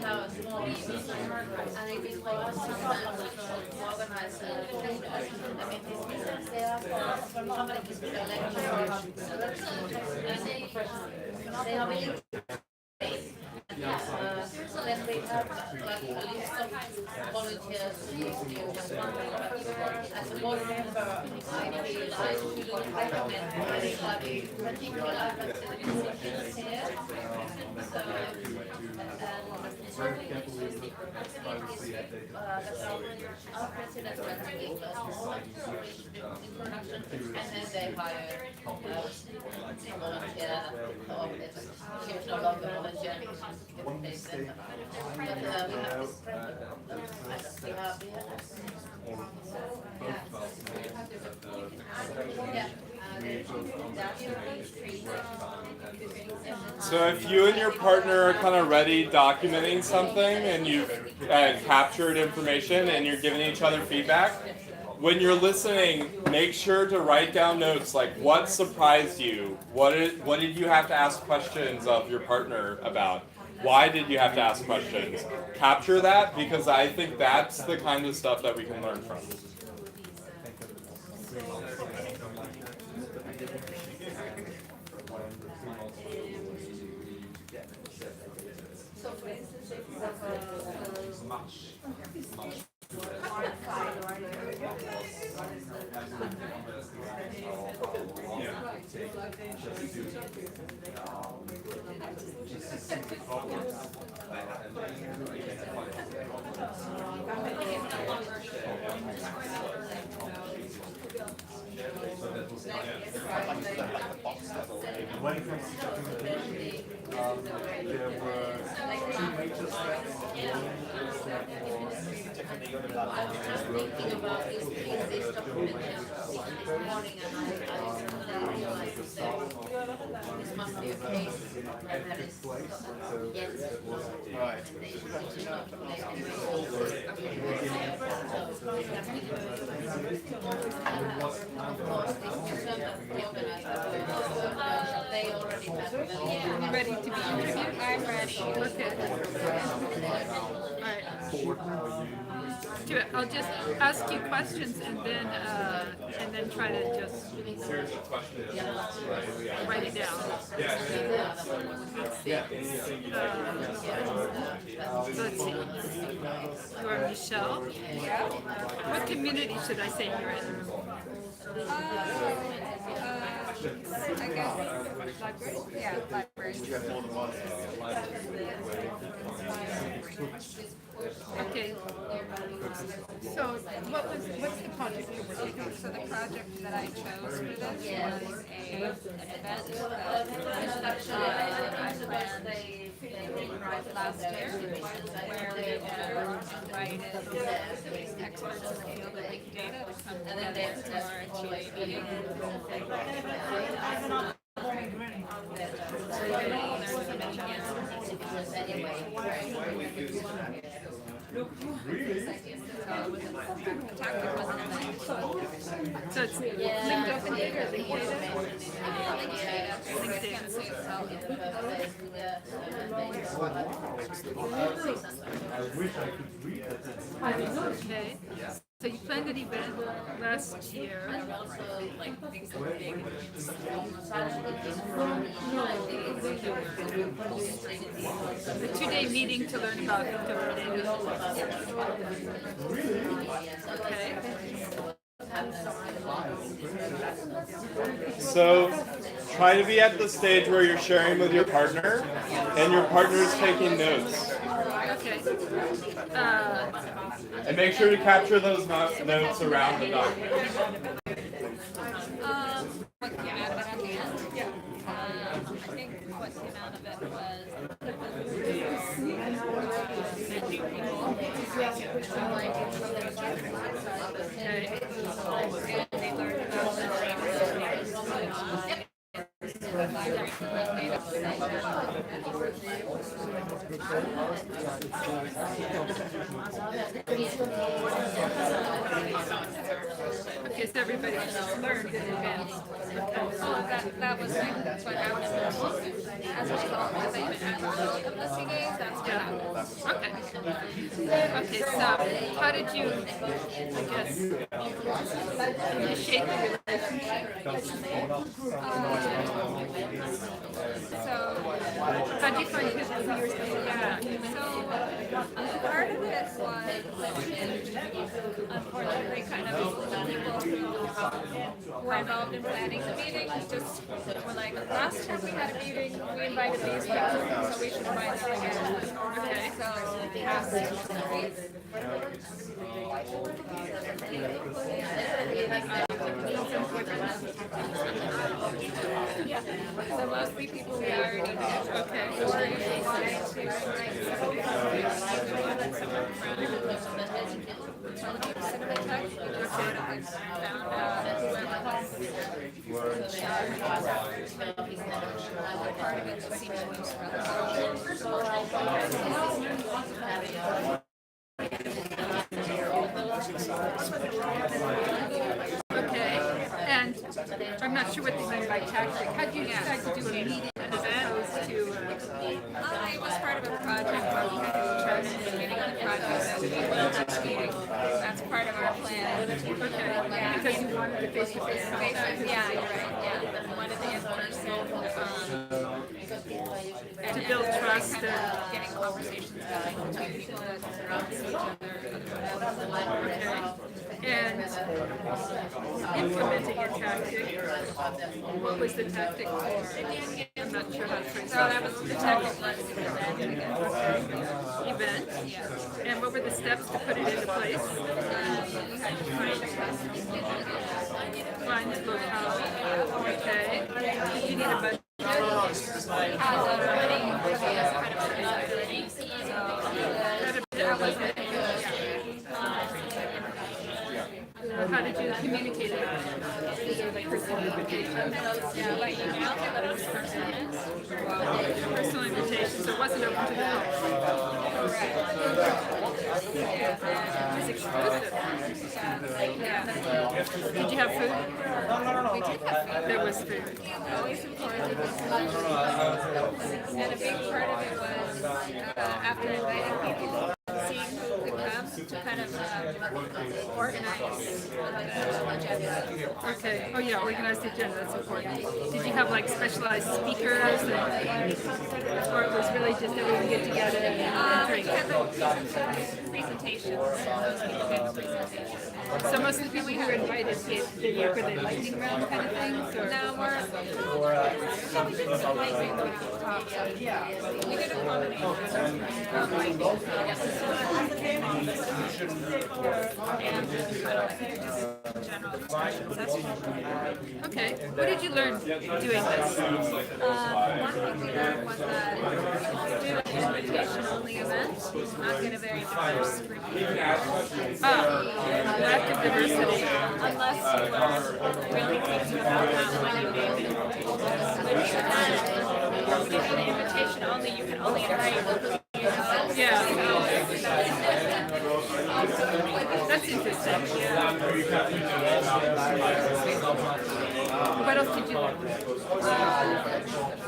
have a small meeting, and it is for us sometimes to organize I mean, these meetings, they are for somebody who's been elected, and they are willing to so then we have like a list of volunteers as a board member. I feel I should recommend anybody particular facilities here. So our president went to England introduction, and then they hired a volunteer. She was no longer volunteering. So if you and your partner are kind of ready documenting something and you've captured information and you're giving each other feedback, when you're listening, make sure to write down notes like what surprised you, what did you have to ask questions of your partner about, why did you have to ask questions. Capture that, because I think that's the kind of stuff that we can learn from. So for instance, if you have there were two major steps. I was just thinking about this document this morning, and I realized that this must be a case where there is yes, Right. of course, this they already have Are you ready to be interviewed? I'm ready. Okay. I'll just ask you questions and then try to just write it down. Let's see. You are Michelle. Yeah. What community should I say you're in? I guess library. Yeah, library. Okay. So what's the project you're working on? So the project that I chose for this was an event last year where we invited experts in the field of big data to come together to our GLAM meeting. So it's linked open data, linked Okay. So you planned an event last year. A 2-day meeting to learn about linked Okay. So try to be at the stage where you're sharing with your partner and your partner's taking notes. Okay. And make sure to capture those notes around the document. what the amount of it was. And new people. Okay. And they learned about the Yep. Okay, so everybody just learned in advance. That was that's what happened. As a result, as I even had publicity days, that's what happened. Okay. Okay, so how did you, I guess, initiate the relationship? So, How do you find who you were supposed to yeah, so part of it was, unfortunately, kind of people who were involved in planning the meeting just were like, last time we had a meeting, we invited these people, so we should invite them again. Okay, so yeah, so mostly people we already knew. Okay. Or if they wanted to invite somebody from Cinematech, we just sort of found out part of it just seemed Okay, and I'm not sure what they mean by tactic. How do you decide to do a meeting as opposed to? it was part of a project where we had to trust the beginning of the project that we will have a meeting. That's part of our plan. Okay, because you wanted the face-to-face contact. Yeah, you're right, yeah. We wanted the in-person, To build trust kind of getting conversations going between people that don't see each other. Okay. And implementing a tactic. What was the tactic for? I'm not sure how to phrase So that. that was the tactic was Event. Yeah. And what were the steps to put it into place? We had to find a customer. Find the locale. Okay. Did you need a budget? We had that already, because we had kind of organized already. So That was it. How did you communicate about it? Is there like personal invitation? yeah, by email, but it was personal. Personal invitation, so it wasn't open to the public. It was exclusive. Yeah. Did you have food? We did have food. There was food. Always important. And a big part of it was after inviting people, seeing who could come to kind of organize the agenda. Okay. Oh yeah, organize the agenda. That's important. Did you have like specialized speakers, or it was really just everyone get together and We drink? had like presentations. Those people gave presentations. So most of the people who were invited did work with the lightning round kind of things, or? No, yeah, we did some lightning round. We did a combination of lightning round and general discussions. That's Okay. What did you learn doing this? one thing we learned was that if you do an invitation-only event, it's not going to very diverse group of people. Lack of diversity. Unless you are really thinking about that when you make it. When you do an invitation only, you can only invite people you know. Yeah. That's interesting. What else did you learn?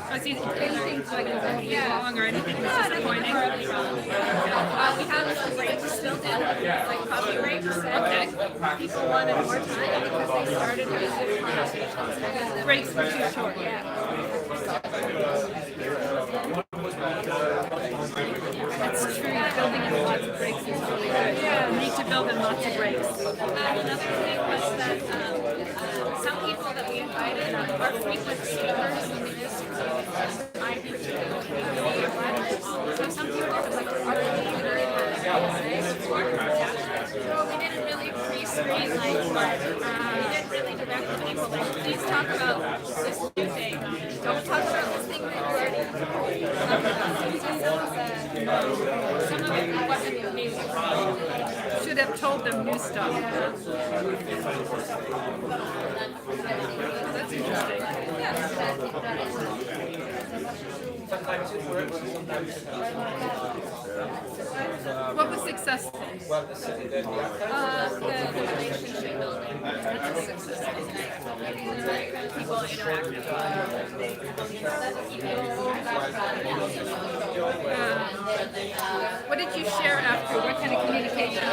Was anything like wrong or anything that's disappointing? We have some breaks still do, like coffee breaks. Okay. People wanted more time because they started with good conversations. Breaks were too short. Yeah. That's true. Building in lots of breaks is really good. You need to build in lots of breaks. Another thing was that some people that we invited are frequent speakers in the industry. I particularly invited. So some people have like already heard so we didn't really pre-screen like we didn't really direct people like please talk about this new thing. Don't talk about this thing that you're told them new stuff. That's interesting. Sometimes it works, sometimes it doesn't. What was successful? Well, the The relationship building. That's a success. People interact with What did you share after? What kind of communication?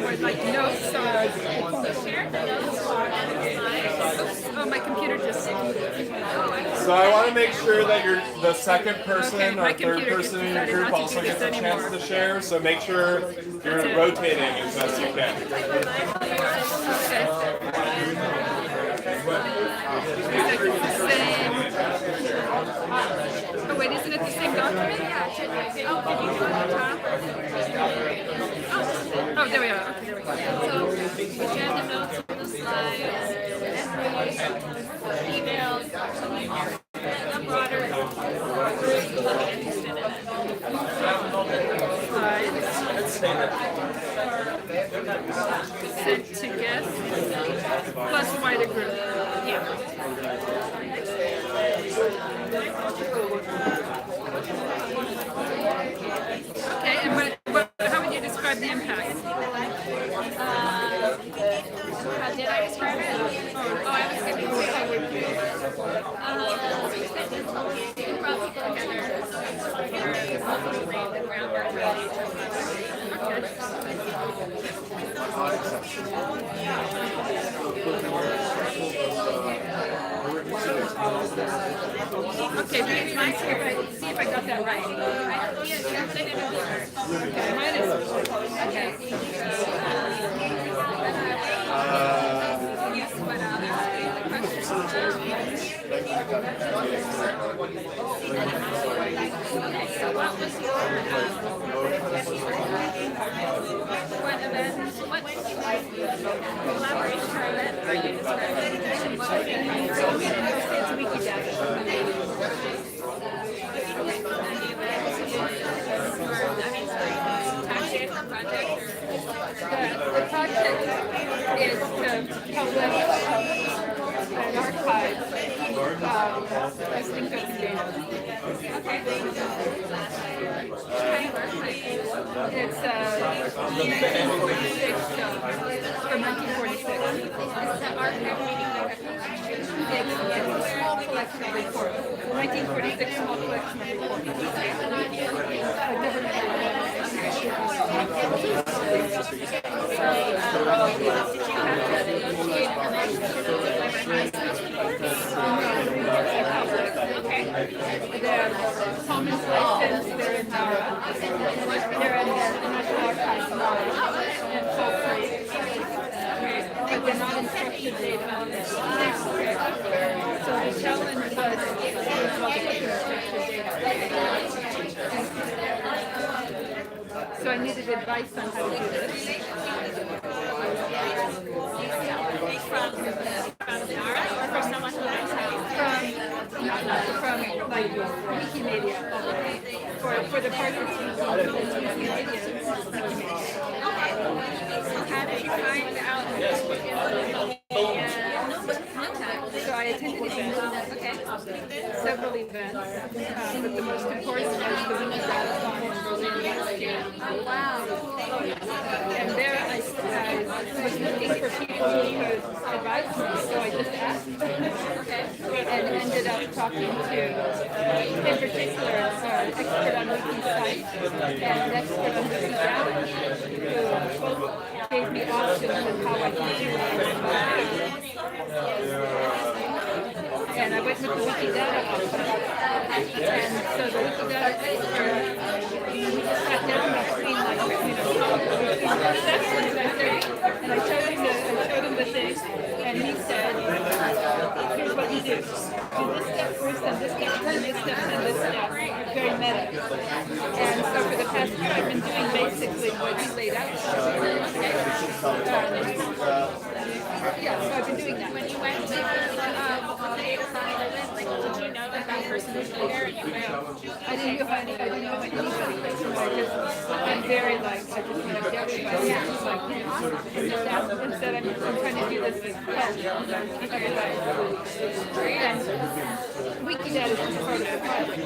Or like notes or? Share the notes or Oops, oh, my computer just. So I want to make sure that you're the second person Okay, my or third computer person in your decided group not to also do gets this a chance anymore. to share. So make sure you're That's it. rotating as best you can. Okay. Is it the same? Oh wait, isn't it the same document? Oh, did you go to the top? Oh, there we are. Okay, there we go. So, share the notes on the slides, emails, the broader group interested in it. Sent to guests plus wider group. Yeah. Okay, and how would you describe the impact? How did I describe it? Oh, I was giving you how would you. It brought people together. Laid the groundwork for each Okay, maybe see if I got that right. Okay, mine is okay. So what was your what event? What collaboration or event would you describe it? What would you It's Wikidata. tactic or project or The project is to publish an archive as linguistic data. okay. It's from 1946. Is the archive meaning like a It's a small collection of reports. 1946 small collection of reports. They're commons license, they're in National Archives and hopefully, but they're not instructed data. So the challenge was so I needed advice on how to do this. from Nara or from someone who knows how? From like Wikimedia for the part that's Wikimedia. How did you find out So I attended events, several events, but the most important was the Wikidata in Berlin last year. Oh, wow. And there I was looking for people who could advise me, so I just asked. And ended up talking to, in particular, an expert on Wiki site and an expert on Wikidata, who gave me options of how I could do it. And I went with the Wikidata option. And so the Wikidata expert, we sat down between like, between sections, and I showed him the thing, and he said, here's what you do. Do this step first, and this step, and this step, and this step. Very meta. And so for the past year, I've been doing basically what he laid out. Yeah, so I've been doing that. When you went to the data side of it, like, did you know that that person was there? And you went, I didn't know anybody personally. I'm very like, I just want to get everybody, like, instead I'm trying to do this with help, everybody. And Wikidata is just part of the project.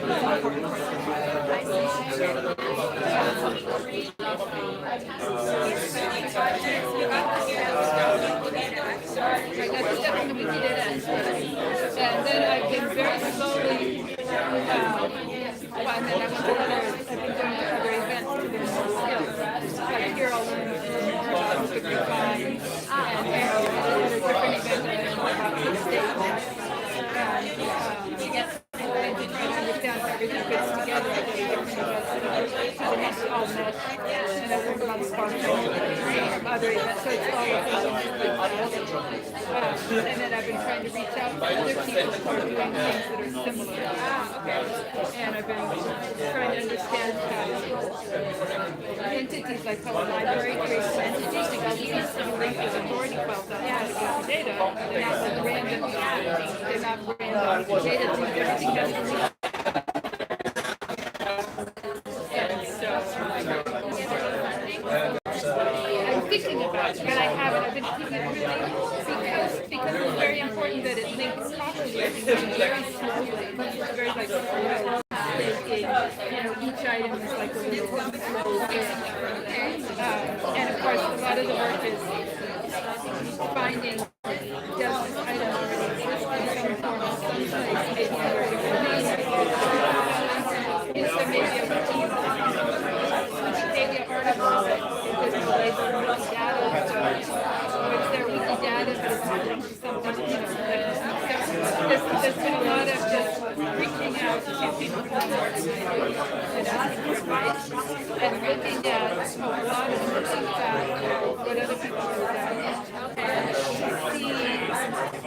I got stuck in the Wikidata and then I've been very slowly, well, and then I went to other, I've been going to other events to learn more skills. Like here I'll learn about conflict design, and there are different events that I know about the state. And to try to understand how everything fits together, I get different events that are not all met. And I learned about sponsoring other events, so it's all of those things like that. And then I've been trying to reach out to other people who are doing things that are similar. And I've been trying to understand how entities like how a library creates entities, like how these link with authority files that have data. They're not like random, they're not random data to everything that's I'm thinking about it, but I haven't. I've been thinking really because it's very important that it links properly. It's very slowly. It's very like slow. Each item is like a little slow thing. And of course, a lot of the work is finding does this item already exist in some form of someplace, maybe where you can name it. Is there maybe a Wikipedia article that is labeled Wikidata, or is there Wikidata that is linked to something, there's been a lot of just reaching out to people who are organizing and asking for advice, and looking at a lot of looking back what other people have done, and see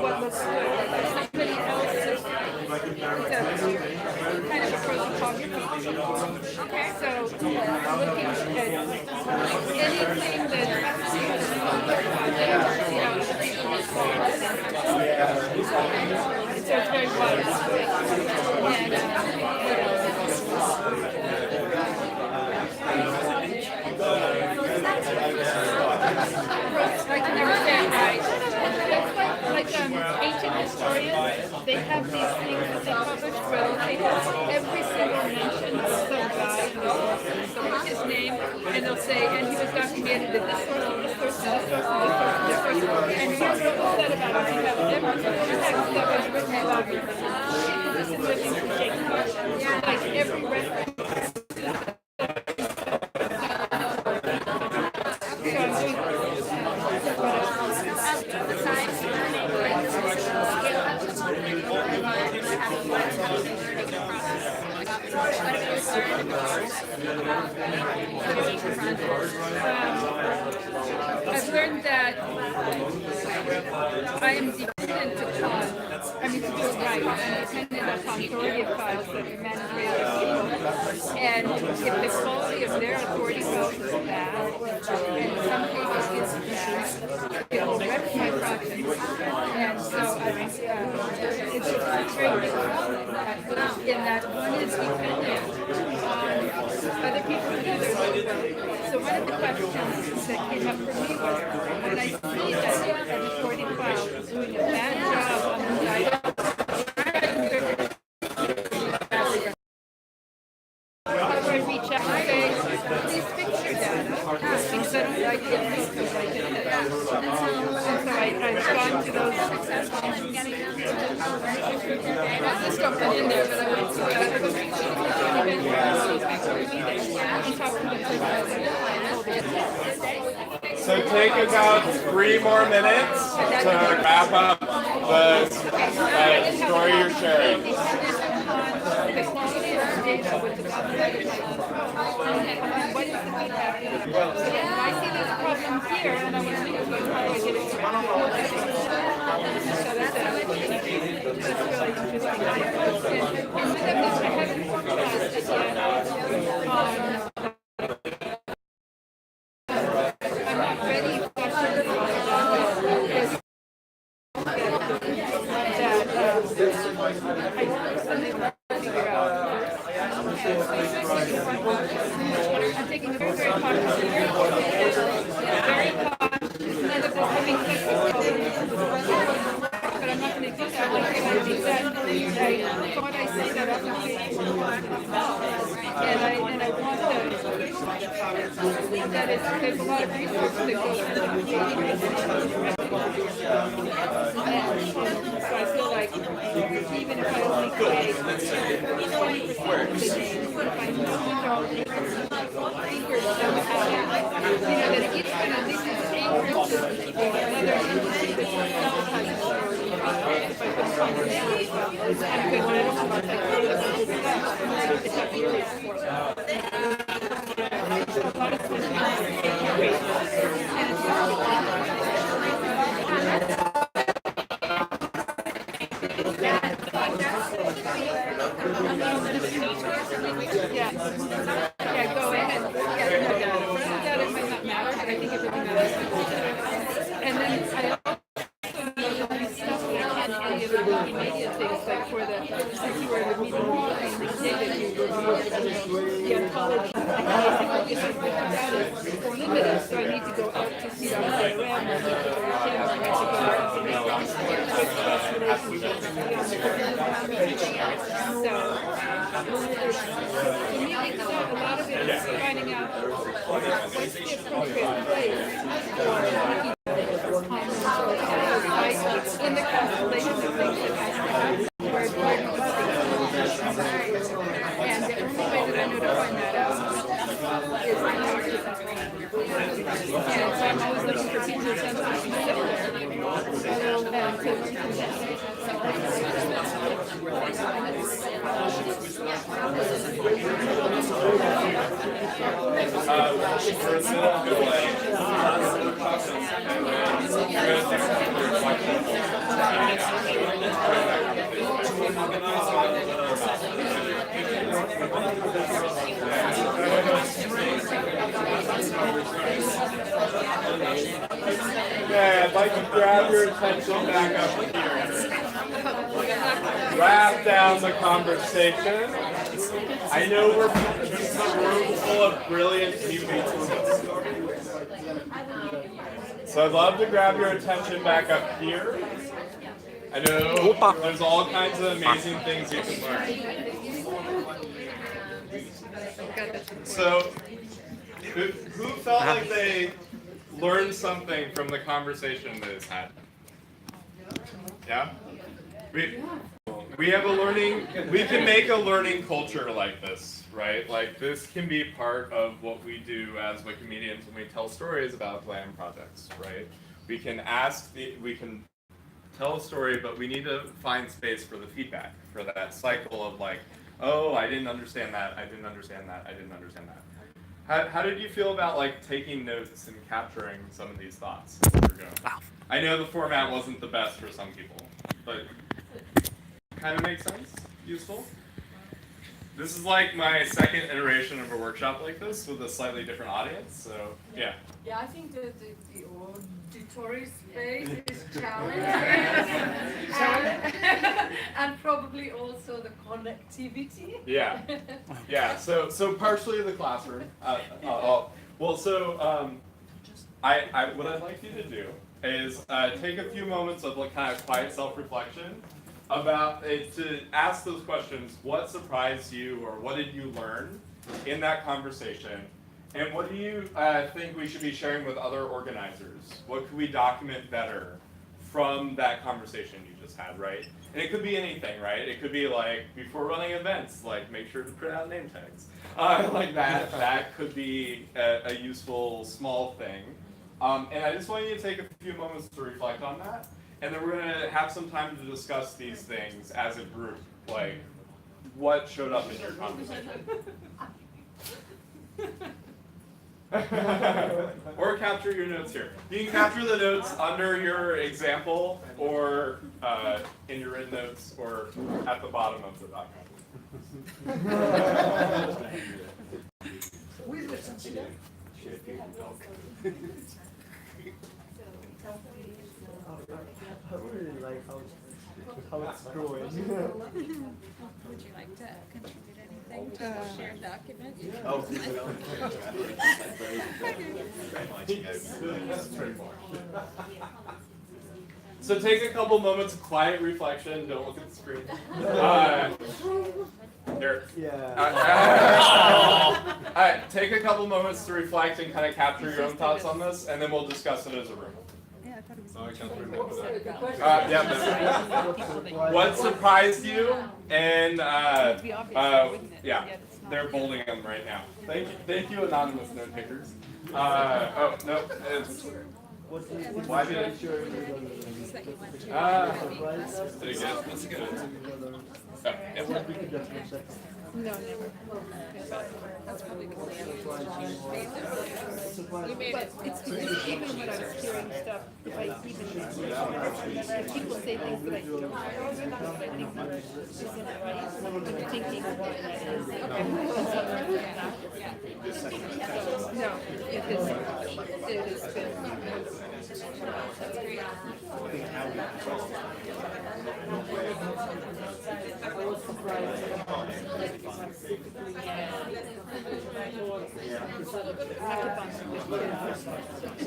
what looks good. Like somebody else is kind of a photography. Okay. So looking at anything that so it's very wide. I can never say it right. It's like ancient historians, they have these things that they publish where they have every single mention of some guy in the source. So what's his name? And they'll say, and he was documented in this source, and this source, and this source, and this source, and this source. And here's what was said about him. We have every text that was written about him. This is living to Shakespeare. Like every reference. I've learned that I am dependent upon, to do it right, I'm dependent upon authority files that are managed by other people. And if the quality of their authority files is bad, and in some cases it's bad, it will wreck my project. And so it's very difficult in that one is dependent on other people to do their work. So one of the questions that came up for me was, when I see that an authority file is doing a bad job on the item, how do I reach out and say, please fix your data, because I don't like it, because I did it. And so I've gone to those successful in getting them. This stuff went in there, but I went to and talked to them. So take about 3 more minutes to wrap up the story you're sharing. The quality of the data with the population. What is the feedback? I see this problem here, and I want to think about how do I get it correct. So that's really interesting. And with this, I haven't forecasted yet. I'm not ready for that. I figure out. I'm taking a very, very cautious view. Very cautious. Instead of just having but I'm not going to do that. Like, I think that I thought I say that up and I want that there's a lot of research that goes into creating this. So I feel like even if I only create 20% of the games, if I know all the fingers that we have, that each one of these is anchored to another industry that itself has a story. If I can find it, I'm good. But I don't know if I create a bunch of stuff. It's not really important. So a lot of times yeah, go ahead. Yeah, no doubt. That it might not matter, but I think it really matters. And then I also know that there's stuff that I can't any of the multimedia things, like for the, like you were the meeting and the data you were the ontology. I can't that is limited, so I need to go out to see the IRM, I need to go to Kim, I need to go out to make relationships beyond the so, to me, it's not, a lot of it is finding out what's the appropriate place for in the constellation of things that has to happen, where do you and the only way that I know to find that out is to talk to them. And so I'm always looking for people who tend to be similar and to Okay, I'd like to grab your attention back up here. Wrap down the conversation. I know we're in a room full of brilliant humans. So I'd love to grab your attention back up here. I know there's all kinds of amazing things you can learn. So, who felt like they learned something from the conversation that is had? Yeah? We have a learning, we can make a learning culture like this, right? Like this can be part of what we do as Wikimedians when we tell stories about GLAM projects, right? We can we can tell a story, but we need to find space for the feedback, for that cycle of like, oh, I didn't understand that, I didn't understand that, I didn't understand that. How did you feel about like taking notes and capturing some of these thoughts as you're going? I know the format wasn't the best for some people, but kind of makes sense? Useful? This is like my second iteration of a workshop like this with a slightly different audience, so yeah. Yeah, I think the auditory space is challenging. And probably also the connectivity. Yeah, yeah. So partially the classroom. Well, so what I'd like you to do is take a few moments of like kind of quiet self-reflection about it, to ask those questions. What surprised you, or what did you learn in that conversation? And what do you think we should be sharing with other organizers? What could we document better from that conversation you just had, right? And it could be anything, right? It could be like, before running events, like make sure to print out name tags. Like that could be a useful small thing. And I just want you to take a few moments to reflect on that. And then we're gonna have some time to discuss these things as a group, like what showed up in your conversation. Or capture your notes here. You can capture the notes under your example, or in your written notes, or at the bottom of the document. I really like how it's growing. Would you like to contribute anything? Shared document. Oh. So take a couple moments of quiet reflection. Don't look at the screen. Here. Yeah. Alright, take a couple moments to reflect and kind of capture your own thoughts on this, and then we'll discuss it as a room. Yeah, I thought it was. Oh, I can't remember that. What surprised you? And yeah, they're bolding them right now. Thank you, anonymous note takers. Oh no, it's. Why did I? That's good. And what we could definitely check. No, never. That's probably because they haven't. You made it. It's because even when I'm hearing stuff, if I even people say things that I don't know, I think that isn't right. I'm thinking of what that is. No, it has been.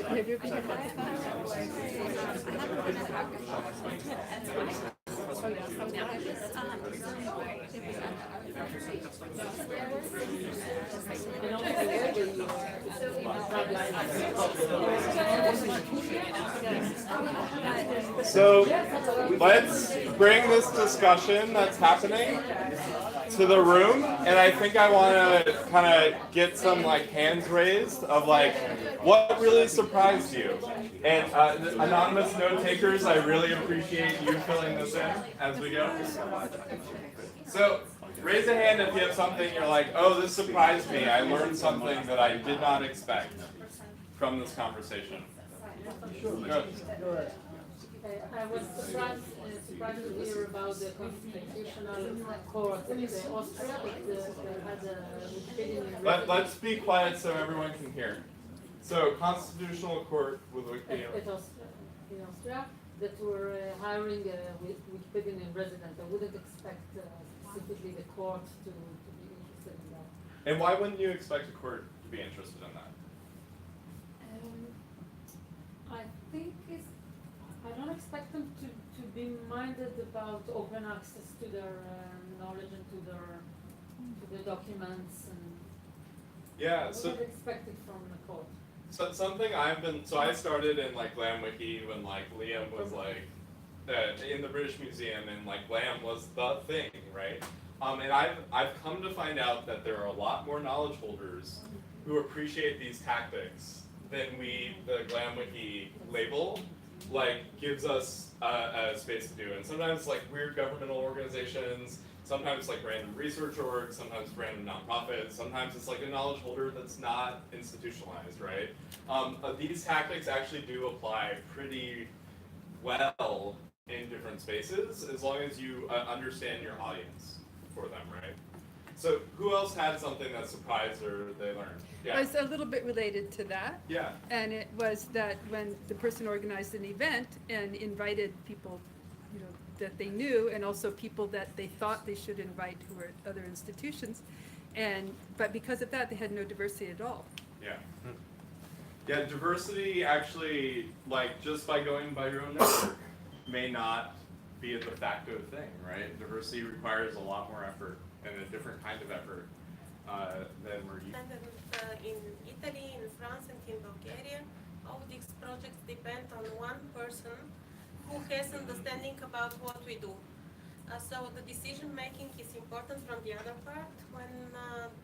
Have you ever been to So let's bring this discussion that's happening to the room, and I think I want to kind of get some like hands raised of like what really surprised you. And anonymous note takers, I really appreciate you filling this in as we go. So raise a hand if you have something you're like, oh, this surprised me. I learned something that I did not expect from this conversation. Good. I was surprised to hear about the constitutional court in Austria that had a Wikipedia. Let's be quiet so everyone can hear. So, constitutional court with Wikipedia. In Austria, that were hiring a Wikipedian resident. I wouldn't expect specifically the court to be interested in that. And why wouldn't you expect a court to be interested in that? I think I don't expect them to be minded about open access to their knowledge and to their documents and. Yeah. I wouldn't expect it from the court. So something I started in like GLAM Wiki when like Liam was like in the British Museum, and like GLAM was the thing, right? And I've come to find out that there are a lot more knowledge holders who appreciate these tactics than the GLAM Wiki label like gives us a space to do. And sometimes like weird governmental organizations, sometimes like random research orgs, sometimes random nonprofits, sometimes it's like a knowledge holder that's not institutionalized, right? These tactics actually do apply pretty well in different spaces as long as you understand your audience for them, right? So who else had something that surprised or they learned? Yeah. It was a little bit related to that. Yeah. And it was that when the person organized an event and invited people, you know, that they knew, and also people that they thought they should invite who were at other institutions, but because of that, they had no diversity at all. Yeah. Yeah, diversity actually, like, just by going by your own network may not be a de facto thing, right? Diversity requires a lot more effort and a different kind of effort than we're used to. And in Italy, in France, and in Bulgaria, all these projects depend on one person who has understanding about what we do. So the decision making is important from the other part when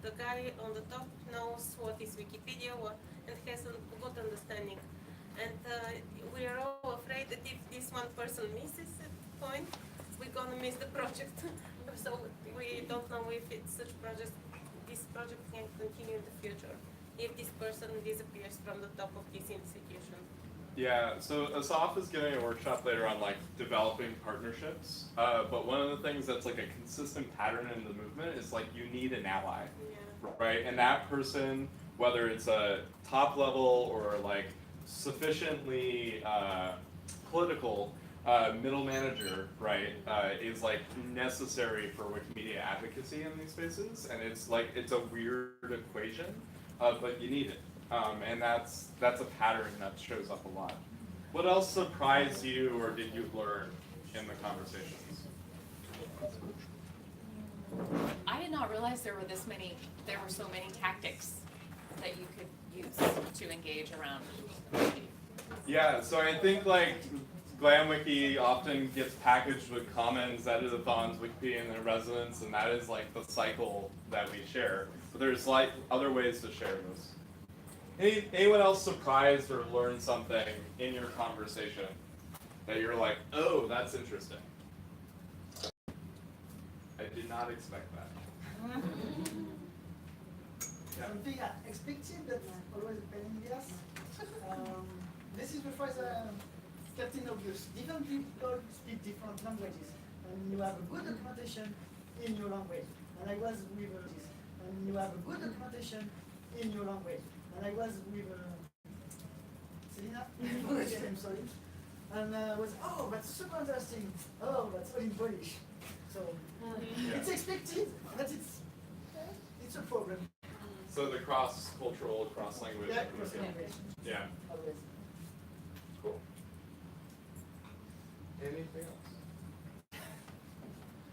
the guy on the top knows what is Wikipedia and has a good understanding. And we are all afraid that if this one person misses at point, we're gonna miss the project. So we don't know if this project can continue in the future, if this person disappears from the top of this institution. Yeah, so Asaf is giving a workshop later on like developing partnerships, but one of the things that's like a consistent pattern in the movement is like you need an ally, right? And that person, whether it's a top level or like sufficiently political, middle manager, right, is like necessary for Wikimedia advocacy in these spaces, and it's like, it's a weird equation, but you need it. And that's a pattern that shows up a lot. What else surprised you or did you learn in the conversations? I did not realize there were so many tactics that you could use to engage around. Yeah, so I think like GlamWiki often gets packaged with commons, editathons, Wikipedia in their residence, and that is like the cycle that we share. But there's like other ways to share this. Anyone else surprised or learned something in your conversation that you're like, oh, that's interesting? I did not expect that. Something I expected, but always a pain in the ass. This is the phrase Captain Obvious. Different people speak different languages, and you have a good documentation in your language. And I was with this, and you have a good documentation in your language. And I was with Selina, I'm sorry, and was, oh, that's super interesting. Oh, that's all in Polish. So it's expected, but it's a problem. So the cross-cultural, cross-language. Yeah, cross-language. Yeah. Always. Cool. Anything else?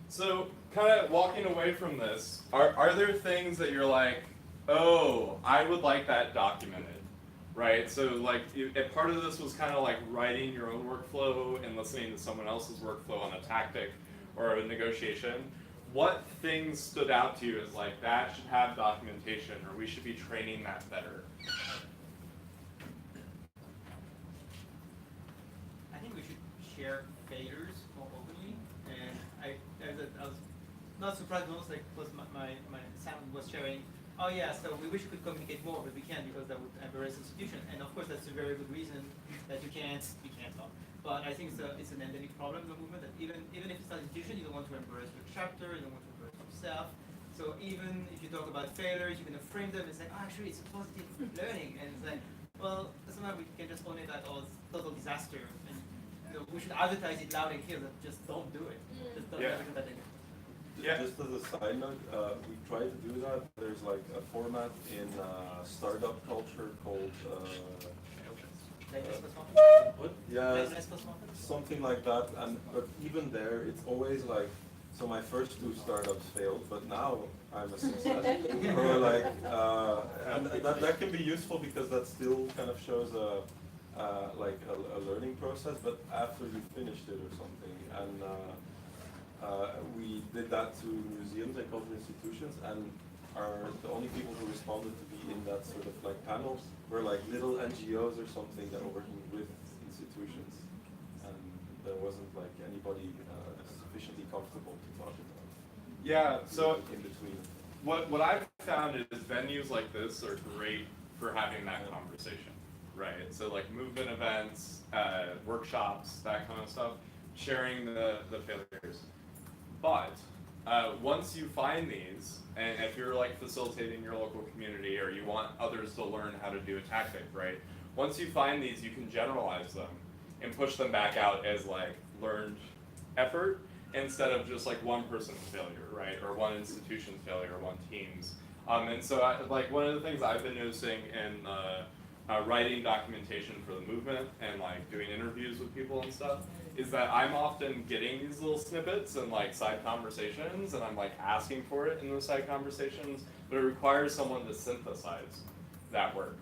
So, kind of walking away from this, are there things that you're like, oh, I would like that documented, right? So, like, if part of this was kind of like writing your own workflow and listening to someone else's workflow on a tactic or a negotiation, what things stood out to you as like, that should have documentation, or we should be training that better? I think we should share failures more openly, and I was not surprised most, like, because my sound was sharing, oh yeah, so we wish we could communicate more, but we can't because that would embarrass the institution, and of course that's a very good reason that we can't talk. But I think it's an endemic problem in the movement that even if it's not an institution, you don't want to embarrass your chapter, you don't want to embarrass yourself. So even if you talk about failures, you're going to frame them as like, oh, actually it's a positive learning, and it's like, well, sometimes we can just own it as oh, it's total disaster, and we should advertise it loud and clear that just don't do it. Just don't do that again. Yeah. Just as a side note, we try to do that. There's like a format in startup culture called What? Yeah, something like that. And but even there, it's always like, so my first 2 startups failed, but now I'm a success. Or like, and that can be useful because that still kind of shows like a learning process. But after you finished it or something, and we did that to museums and cultural institutions, and the only people who responded to be in that sort of like panels were like little NGOs or something that were working with institutions, and there wasn't like anybody sufficiently comfortable to talk about. Yeah, so in between. What I've found is venues like this are great for having that conversation, right? So like movement events, workshops, that kind of stuff, sharing the failures. But once you find these, and if you're like facilitating your local community or you want others to learn how to do a tactic, right? Once you find these, you can generalize them and push them back out as like learned effort instead of just like one person's failure, right? Or one institution's failure, or one team's. And so like one of the things I've been noticing in writing documentation for the movement and like doing interviews with people and stuff is that I'm often getting these little snippets and like side conversations, and I'm like asking for it in those side conversations, but it requires someone to synthesize that work.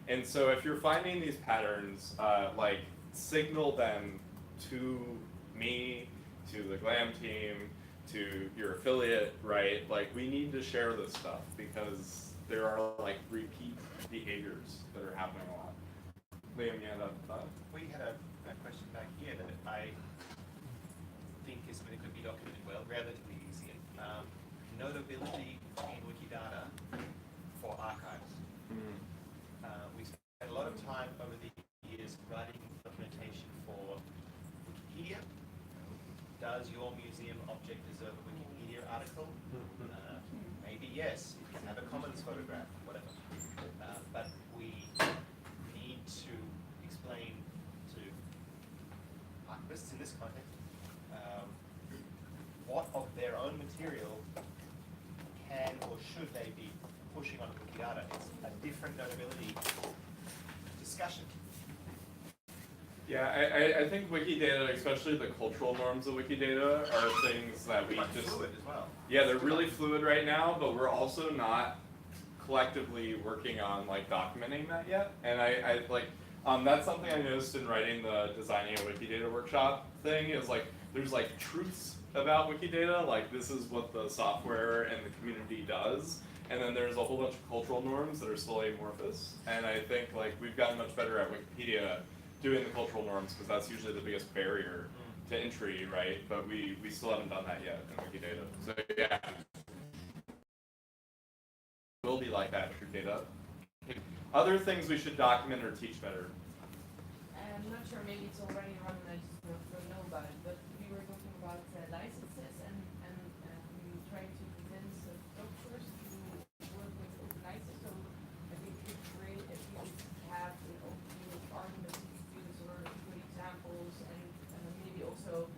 And so if you're finding these patterns, like signal them to me, to the GLAM team, to your affiliate, right? Like we need to share this stuff because there are like repeat behaviors that are happening a lot. Liam, you had a thought? We had a question back here that I think is something that could be documented well, relatively easily. Notability in Wikidata for archives. We spent a lot of time over the years writing documentation for Wikipedia. Does your museum object deserve a Wikipedia article? Maybe yes, it can have a commons photograph, whatever. But we need to explain to archivists material can or should they be pushing on Wikidata? It's a different notability discussion. Yeah, I think Wikidata, especially the cultural norms of Wikidata, are things that we Quite just fluid as well. Yeah, they're really fluid right now, but we're also not collectively working on like documenting that yet. And I like that's something I noticed in writing the designing a Wikidata workshop thing is like there's like truths about Wikidata, like this is what the software and the community does. And then there's a whole bunch of cultural norms that are still amorphous. And I think like we've gotten much better at Wikipedia doing the cultural norms because that's usually the biggest barrier to entry, right? But we still haven't done that yet in Wikidata. So yeah, it will be like that for data. Other things we should document or teach better. I'm not sure, maybe it's already run and I just don't know about it, but we were talking about licenses and we were trying to convince doctors to work with open license. So I think it's great if you have open arguments, interviews or good examples and maybe also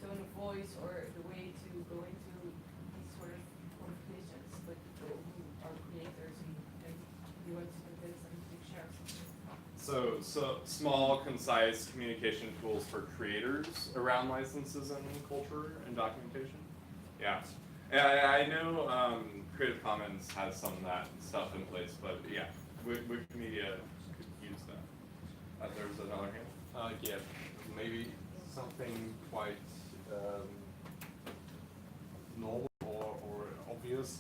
tone of voice or the way to go into these sort of conversations with people who are creators and you want to convince them to share something. So small, concise communication tools for creators around licenses and culture and documentation. Yeah, and I know Creative Commons has some of that stuff in place, but yeah, Wikimedia could use that. There's another hand. Yeah, maybe something quite normal or obvious,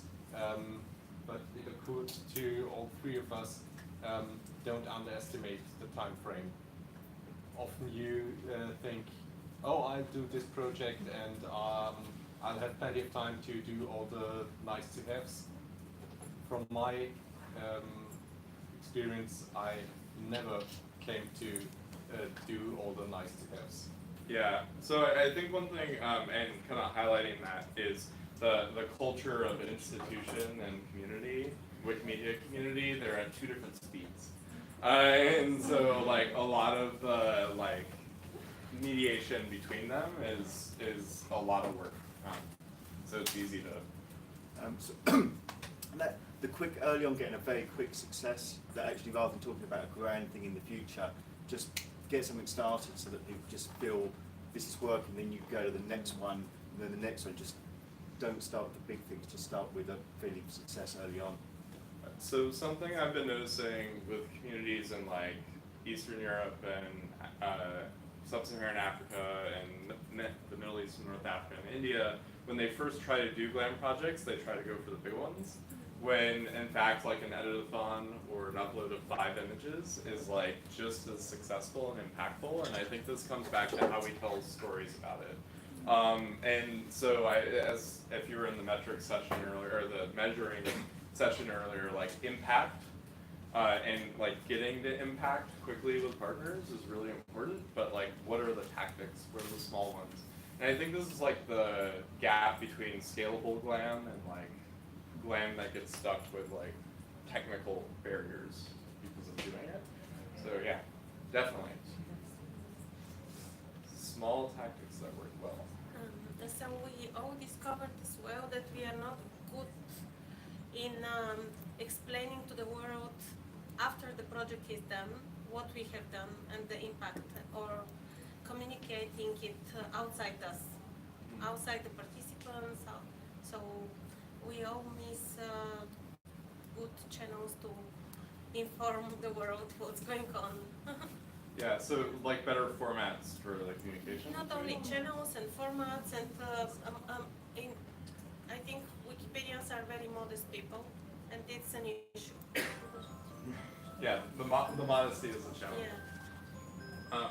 but it occurred to all three of us. Don't underestimate the time frame. Often you think, oh, I'll do this project and I'll have plenty of time to do all the nice to haves. From my experience, I never came to do all the nice to haves. Yeah, so I think one thing, and kind of highlighting that, is the culture of an institution and community, Wikimedia community, they're at two different speeds. And so like a lot of the like mediation between them is a lot of work. So it's easy to the quick early on getting a very quick success, that actually rather than talking about a grand thing in the future, just get something started so that people just feel this is working, then you go to the next one, and then the next one. Just don't start with the big things, just start with a feeling of success early on. So something I've been noticing with communities in like Eastern Europe and Sub-Saharan Africa and the Middle East and North Africa and India, when they first try to do GLAM projects, they try to go for the big ones. When in fact like an edit-a-thon or an upload of 5 images is like just as successful and impactful, and I think this comes back to how we tell stories about it. And so as if you were in the metric session earlier, or the measuring session earlier, like impact and like getting to impact quickly with partners is really important, but like what are the tactics, what are the small ones? And I think this is like the gap between scalable GLAM and like GLAM that gets stuck with like technical barriers because of doing it. So yeah, definitely. Small tactics that work well. So we all discovered as well that we are not good in explaining to the world after the project is done what we have done and the impact, or communicating it outside us, outside the participants. So we all miss good channels to inform the world what's going on. Yeah, so like better formats for like communication? Not only channels and formats, and I think Wikipedians are very modest people, and it's an issue. Yeah, the modesty is a challenge. Yeah.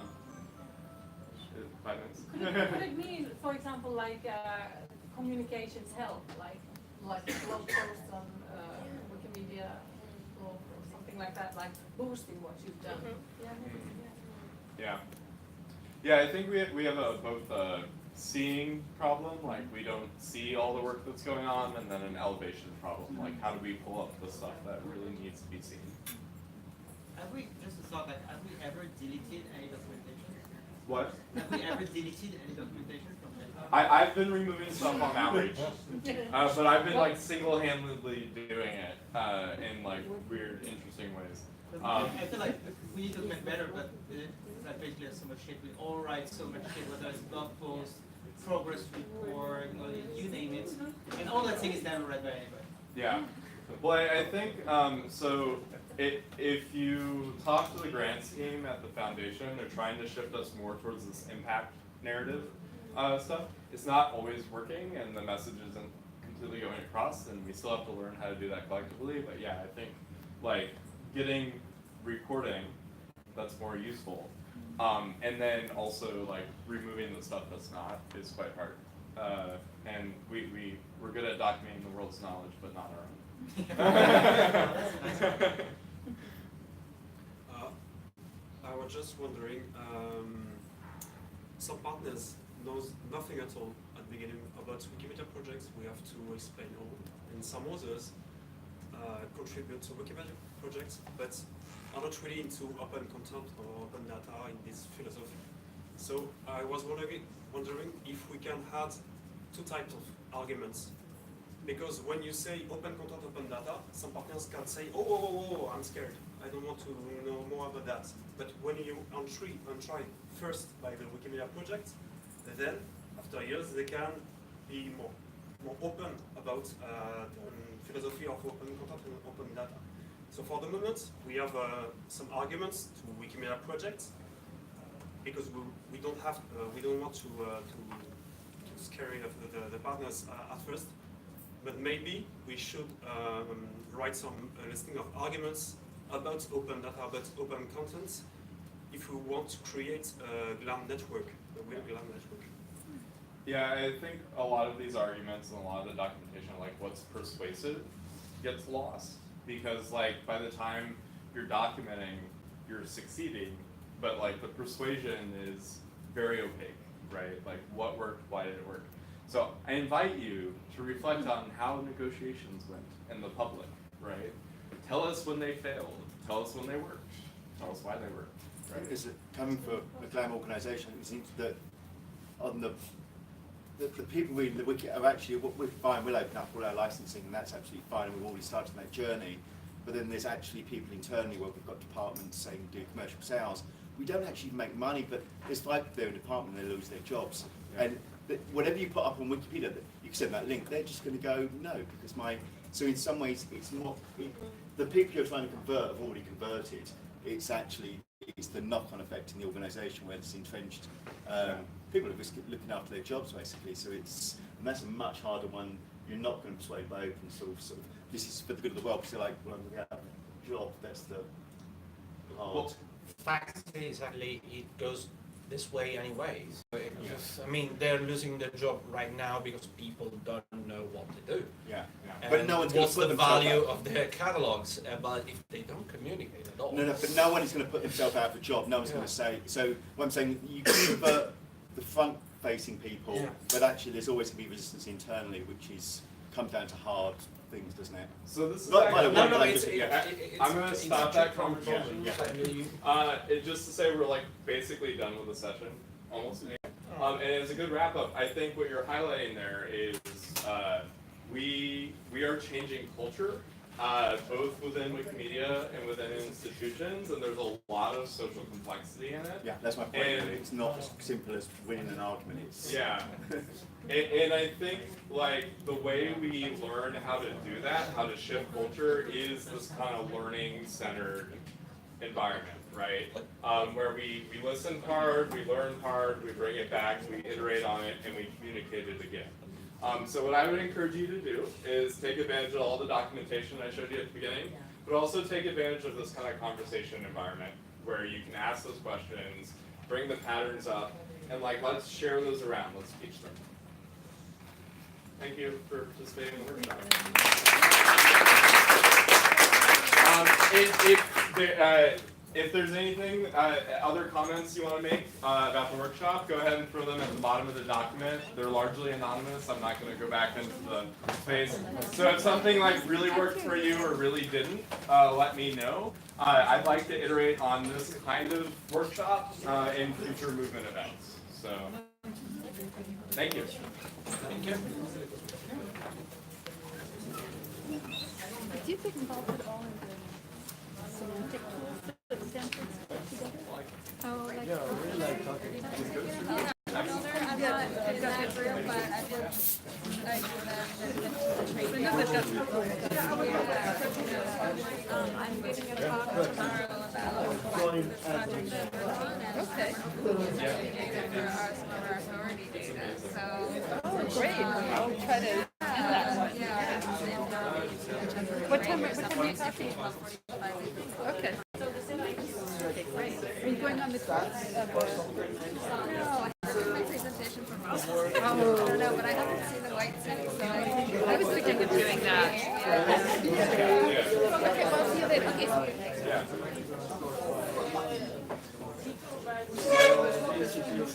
5 minutes. Could it mean, for example, like communications help, like blog posts on Wikimedia or something like that, like boosting what you've done? Yeah. Yeah, I think we have both a seeing problem, like we don't see all the work that's going on, and then an elevation problem, like how do we pull up the stuff that really needs to be seen? Have we, just a thought, like, have we ever deleted any documentation? What? Have we ever deleted any documentation from that? I've been removing stuff on outreach, but I've been like single-handedly doing it in like weird, interesting ways. I feel like we need to make better, but like basically so much shit. We all write so much shit, whether it's blog posts, progress report, you name it, and all that thing is never read by anybody. Yeah. Well, I think so. If you talk to the grants team at the foundation, they're trying to shift us more towards this impact narrative stuff. It's not always working, and the message isn't completely going across, and we still have to learn how to do that collectively. But yeah, I think like getting reporting that's more useful, and then also like removing the stuff that's not is quite hard. And we're good at documenting the world's knowledge, but not our own. I was just wondering, some partners knows nothing at all at the beginning about Wikimedia projects. We have to explain all, and some others contribute to Wikimedia projects, but are not really into open content or open data in this philosophy. So I was wondering if we can add two types of arguments. Because when you say open content, open data, some partners can say, oh, I'm scared. I don't want to know more about that. But when you try first by the Wikimedia project, then after years they can be more open about the philosophy of open content and open data. So for the moment, we have some arguments to Wikimedia projects because we don't want to scare the partners at first. But maybe we should write some listing of arguments about open data, about open content, if we want to create a GLAM network, a real GLAM network. Yeah, I think a lot of these arguments and a lot of the documentation, like what's persuasive, gets lost. Because like by the time you're documenting, you're succeeding, but like the persuasion is very opaque, right? Like what worked, why did it work? So I invite you to reflect on how negotiations went in the public, right? Tell us when they failed. Tell us when they worked. Tell us why they worked. Right? Is it coming from a GLAM organisation? It seems that on the people reading the wiki are actually we're fine. We'll open up all our licensing, and that's absolutely fine. And we've already started that journey. But then there's actually people internally where we've got departments saying do commercial sales. We don't actually make money, but there's 5 people there in the department, they lose their jobs. Yeah. And whatever you put up on Wikipedia, you can send that link, they're just going to go, no, because so in some ways it's not, the people you're trying to convert have already converted, it's the knock-on effect in the organisation where it's entrenched, people are just looking after their jobs basically, so and that's a much harder one, you're not going to persuade by open source, this is for the good of the world, because they're like, well, we have a job, that's the hard. Well, fact is actually it goes this way anyway. So I mean, they're losing their job right now because people don't know what to do. Yeah. And but no one's going to what's put the value of their catalogs? But if they don't communicate at all. No, but no one is going to put themselves out of a job. No one's going to say. So what I'm saying, you can convert the front-facing people, but actually there's always going to be resistance internally, which comes down to hard things, doesn't it? So this is I'm going to stop that conversation. Just to say we're like basically done with the session, almost. And as a good wrap up, I think what you're highlighting there is we are changing culture, both within Wikimedia and within institutions, and there's a lot of social complexity in it. Yeah, that's my point. And it's not as simple as winning an argument. And I think like the way we learn how to do that, how to shift culture, is this kind of learning-centered environment, right? Where we listen hard, we learn hard, we bring it back, we iterate on it, and we communicate it again. So what I would encourage you to do is take advantage of all the documentation I showed you at the beginning, but also take advantage of this kind of conversation environment where you can ask those questions, bring the patterns up, and like let's share those around, let's teach them. Thank you for participating in the workshop. If there's anything, other comments you want to make about the workshop, go ahead and throw them at the bottom of the document. They're largely anonymous. I'm not going to go back into the space. So if something like really worked for you or really didn't, let me know. I'd like to iterate on this kind of workshop in future movement events. So. Thank you. Thank you. Do you get involved at all in the semantic tools that Stanford's put together? Oh, like. Yeah, I really like talking. I'm not in that group, but I did I'm giving a talk tomorrow about this project that we're on and Okay. for some of our authority data. So Great. I'll try to do that one. What time are you talking? Okay. Okay, great. Are you going on the class? No, I have my presentation from Ross. I don't know, but I haven't seen the white set, so I was thinking of doing that. Okay, well, I'll see you later. Okay, see you.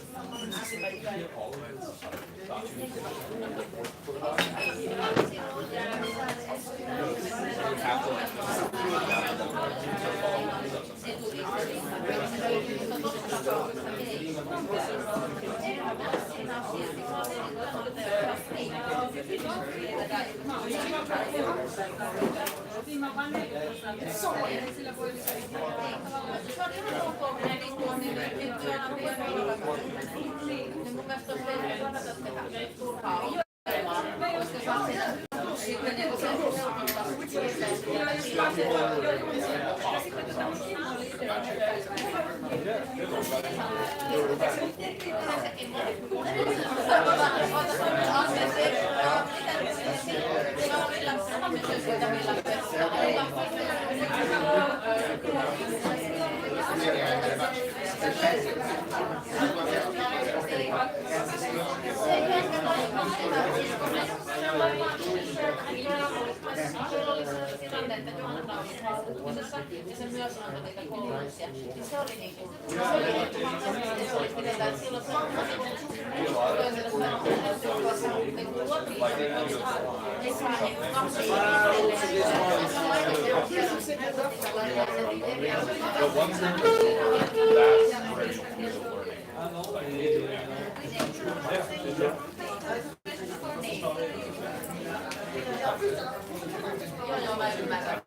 Ja se myös antoi niitä koulutuksia. Niin se oli niinku, se oli pidetään silloin Joo, mä ymmärrän.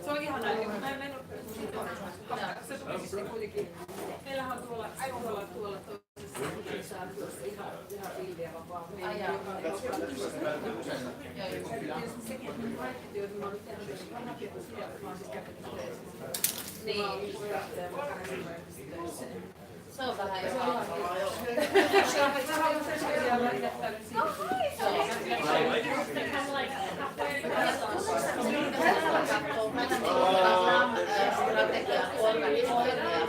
Se on ihanaa, että mä en mennyt kuitenkin. Meillähän on tuolla toisessa ihan villiä vapaa. Sekin on kaikki, joita mä oon tehnyt, on näkynyt sitä, että mä oon siis käynyt niin. Se on vähän jo jos me voidaan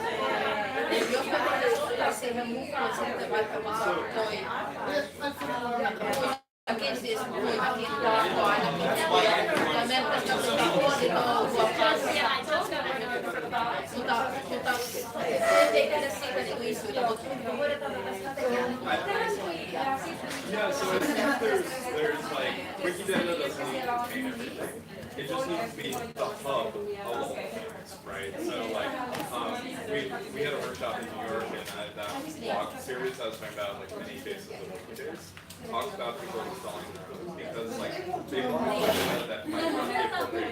ottaa siihen mukaan sitten vaikkapa toi muitakin siis muitakin tahtoa ainakin ja meidän pitäisi ottaa koordinoitua mutta ei tehdä siitä niinku issuita, mutta me hoidetaan tätä strategiaa. Yeah, so there's like Wikidata doesn't need to contain everything. It just needs to be the hub of all things, right? So like we had a workshop in New York and that blog series I was talking about like many cases of Wikidata talks about people installing their own because like they want that might not be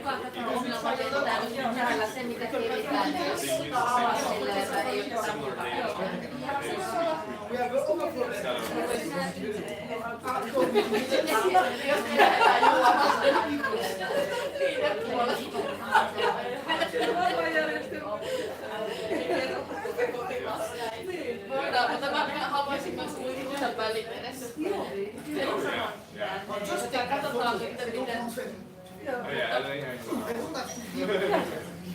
Mutta mä haluaisin myös uuden välineessä. Katsotaan sitten miten.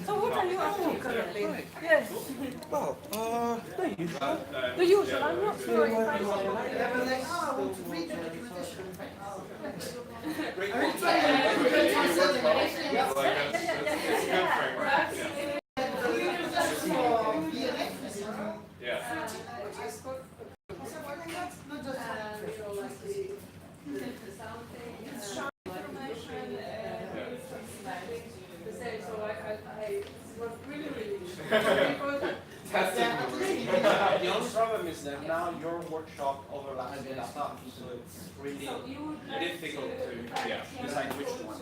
So what are you up to currently? Yes. Well, the usual. The usual. I'm not sure if I Yeah. The only problem is that now your workshop overlaps with stuff, so it's really difficult to decide which one.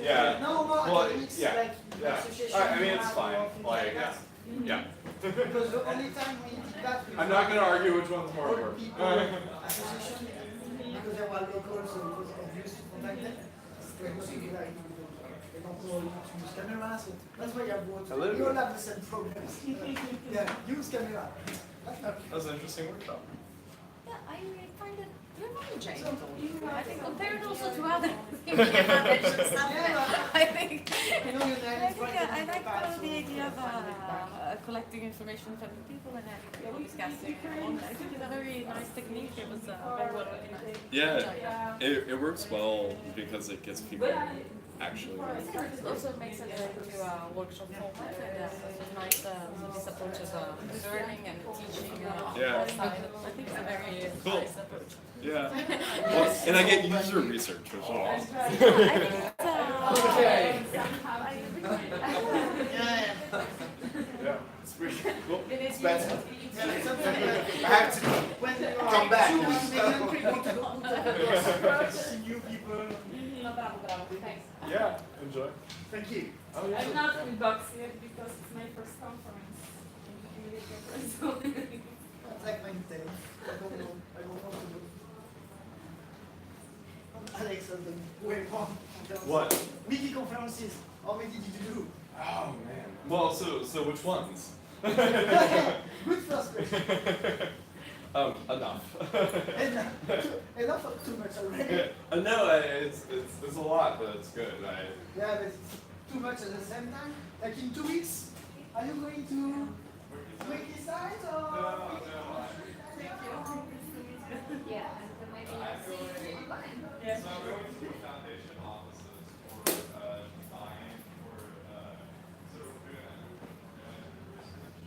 Yeah. No, Well, academics, yeah. like Yeah. association. I mean, it's have fine. or things Like, that. yeah. Because the only time we did that with I'm not going to argue which one's more all important. people association, because they were local, so it was obvious to contact them. They also do like, they don't know how to use camera, so that's why I brought. Hello. We all have the same problems. Yeah, use camera. That was an interesting workshop. Yeah, I find it challenging. I think compared also to other managed stuff, I think I like the idea of collecting information from the people and having people discussing. I think it's a very nice technique. It was very well organized. Yeah, it works well because it gets people actually. It also makes it into a workshop format, and it's nice this approach of learning and teaching. Yeah. I think it's a very Cool. nice approach. Yeah. Well, and I get user research, which is awesome. Yeah, it's pretty cool. It's better. I have to come back now. See new people. Yeah, enjoy. Thank you. Oh, yeah. I'm not in box yet because it's my first conference. It's like my day. I don't know. I don't know what to do. Alex has done way more. What? Wiki conferences. How many did you do? Oh man. Well, so which ones? Good first question. Enough. Enough or too much already? No, it's a lot, but it's good. Yeah, but it's too much at the same time. Like in 2 weeks, are you going to wiki site or? Yeah, and maybe see online. So I'm going to the foundation offices for design, for sort of doing research.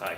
Aye.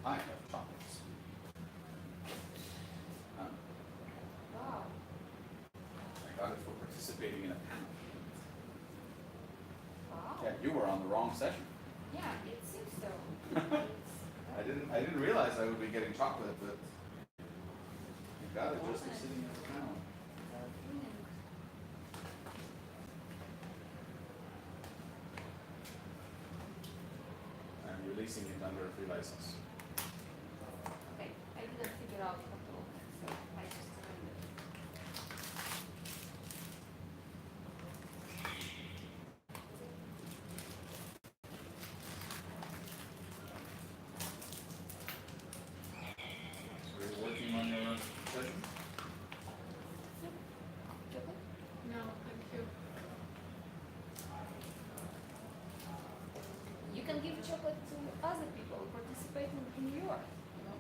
I have chocolates. Wow. I got it for participating in a panel. Wow. Yeah, you were on the wrong session. Yeah, it seems so. I didn't realize I would be getting chocolate, but you got it just for sitting at the panel. I'm releasing it under a free license. Okay, I didn't figure out how to open it, so I just turned it. So you're working on your session? No, thank you. You can give chocolate to other people participating in yours, you know?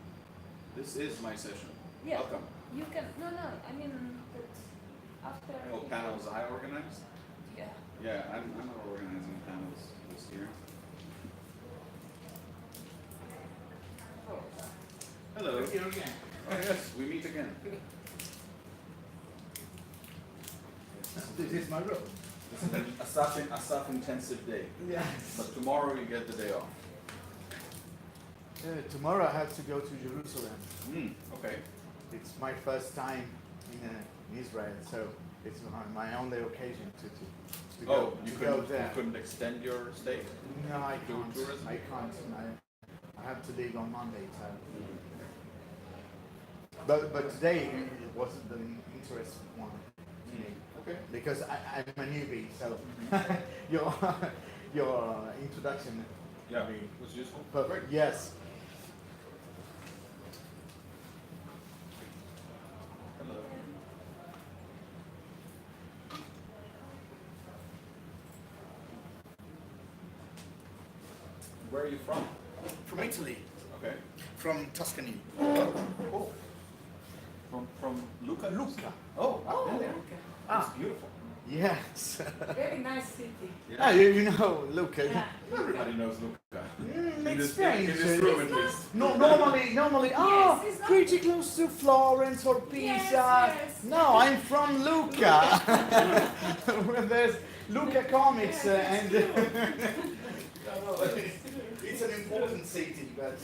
This is my session. Yeah. Welcome. You can, no, I mean, that after. Oh, panels I organized? Yeah. Yeah, I'm not organizing panels this year. Hello. We're here again. Oh yes, we meet again. This is my room. This is a staff-intensive day. Yes. But tomorrow you get the day off. Tomorrow I have to go to Jerusalem. Okay. It's my first time in Israel, so it's my only occasion to go, You to go there. You couldn't extend your stay? No, I Do can't. tourism? I can't. I have to leave on Monday. So. But today it wasn't the interesting one to me. Okay. Because I'm a newbie, so your introduction. Yeah, was useful. Perfect. Yes. Hello. Where are you from? From Italy. Okay. From Tuscany. Cool. From Lucca? Lucca. Oh, I've been there. Ah. It's beautiful. Yes. Very nice city. Yeah. Ah, you know Lucca. Yeah. Everybody knows Lucca. In this room at least. No, normally, Yes, it's pretty close to Florence or Pisa. Yes. No, I'm from Lucca. Where there's Lucca Comics and. It's an important city, but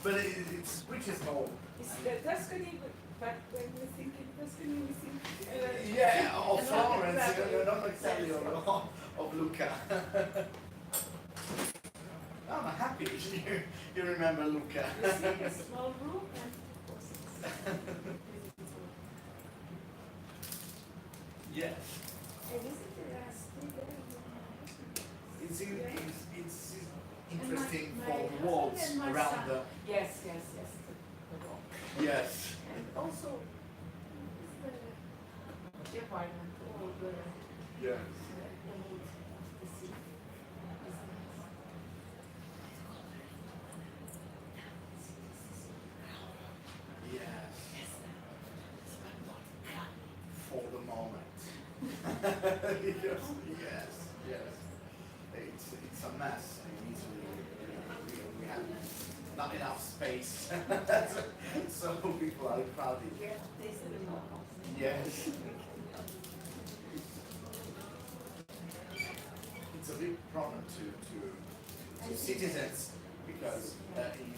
but it's pretty small. It's the Tuscany, but when we think in Tuscany, we think. Yeah, of Florence, not exactly of Lucca. I'm happy you remember Lucca. You see a small room and. Yes. I visited last week. It's interesting for the walls around the. Yes, the wall. Yes. And also, the apartment, all the. Yes. The sea. Yes. For the moment. yes. It's a mess. We have not enough space. So people are crowded. Yes. It's a big problem to citizens because in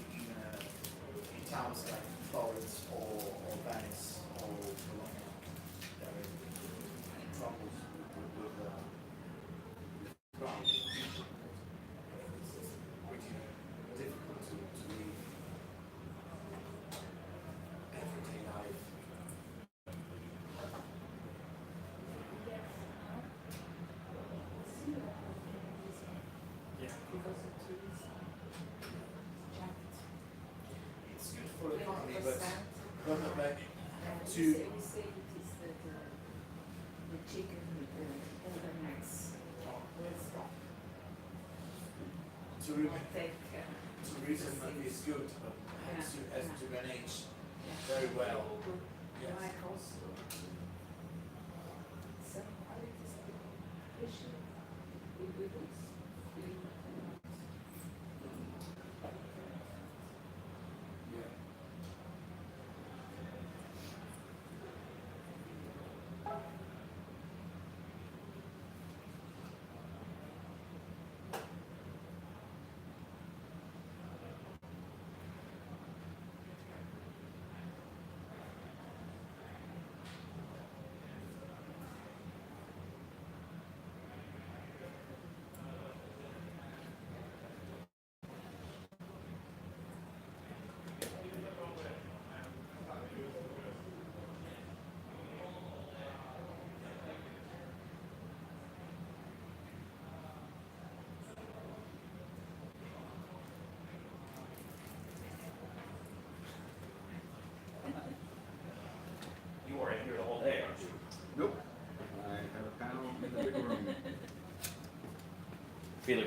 towns like Florence or Venice or Bologna, there are troubles with crowd. It's pretty difficult to live everyday life. Yeah. It's good for the economy, but to We say it is the chicken overnights. tourism is good, but has to manage very well. Yes. Like also some qualities of education we lose.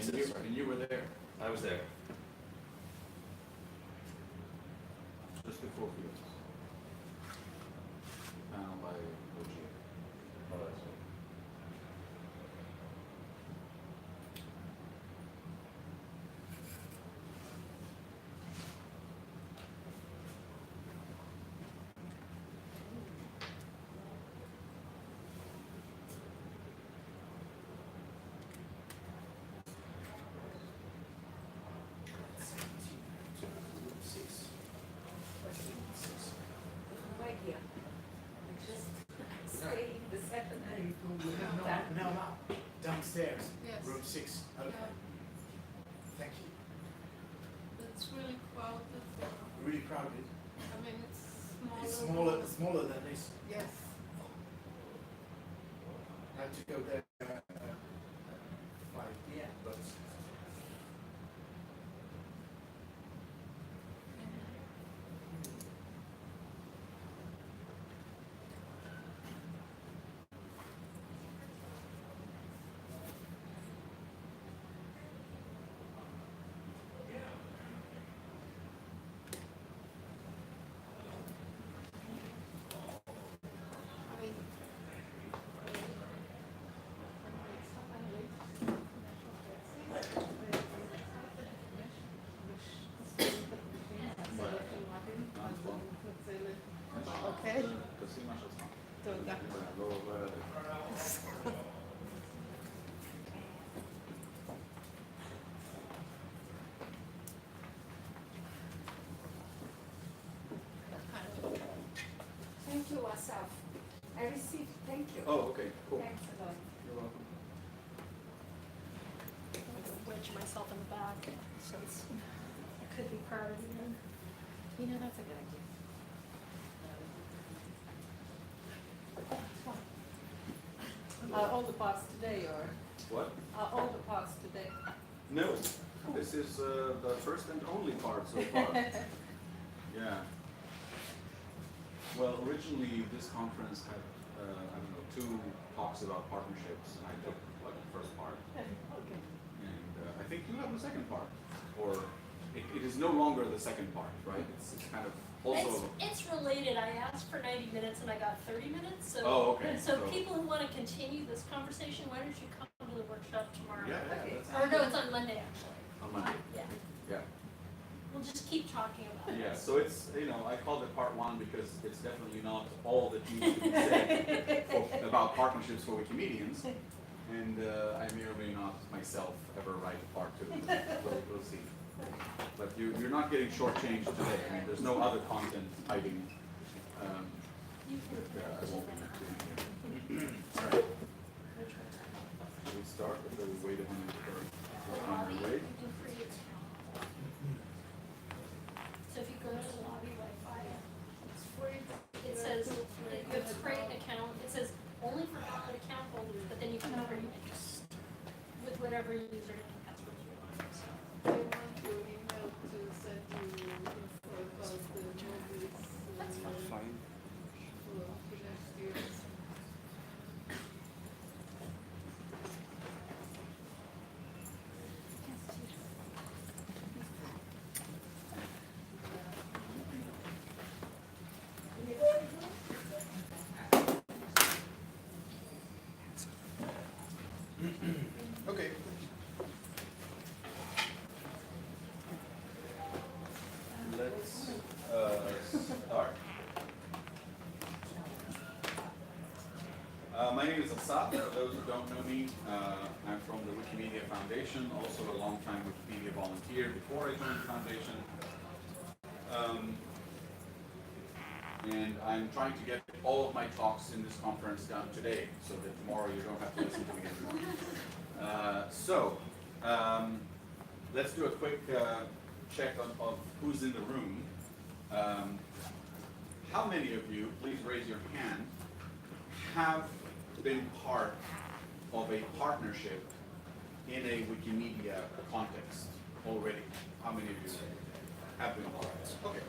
And you were there. I was there. Just before Fields. Panel by OG. Oh, that's right. Right here. Just stay the second and No, downstairs, Yes. room 6. Okay. Thank you. It's really crowded. Really crowded. I mean, it's It's smaller. smaller than this. Yes. I had to go there 5 p.m. But I mean, אוקיי. תעשי מה שאת צריכה. תודה. Thank you, Asaf. I received, thank you. Oh, okay, cool. Thanks a lot. You're welcome. I'm gonna wedge myself in the back since I could be part of it. You know, that's a good idea. All the parts today, or What? all the parts today? No, this is the first and only part so far. Yeah. Well, originally this conference had, I don't know, 2 talks about partnerships, and I took like the first part. Okay. And I think you have the second part, or it is no longer the second part, right? It's kind of also. It's related. I asked for 90 minutes and I got 30 minutes. So, Oh, okay. So people who want to continue this conversation, why don't you come to the workshop tomorrow? Yeah, that's Or no, it's on Monday actually. on Monday. Yeah. Yeah. We'll just keep talking about it. Yeah, so it's, you know, I called it part 1 because it's definitely not all that needs to be said about partnerships for Wikimedians. And I may or may not myself ever write part 2. We'll see. But you're not getting shortchanged today. I mean, there's no other content hiding. I won't be doing it. All right. Shall we start with the wait a minute for on your way? So if you go to the lobby Wi-Fi, it's free. It says you have to create an account. It says only for valid account holders, but then you can create it with whatever username and password you want. So. I want your email to send you info about the movies. That's fine. For next year. Okay. Let's start. My name is Asaf. For those who don't know me, I'm from the Wikimedia Foundation, also a long-time Wikipedia volunteer before I joined the foundation. And I'm trying to get all of my talks in this conference done today, so that tomorrow you don't have to listen to me anymore. Let's do a quick check of who's in the room. How many of you, please raise your hand, have been part of a partnership in a Wikimedia context already? How many of you have been part? Okay.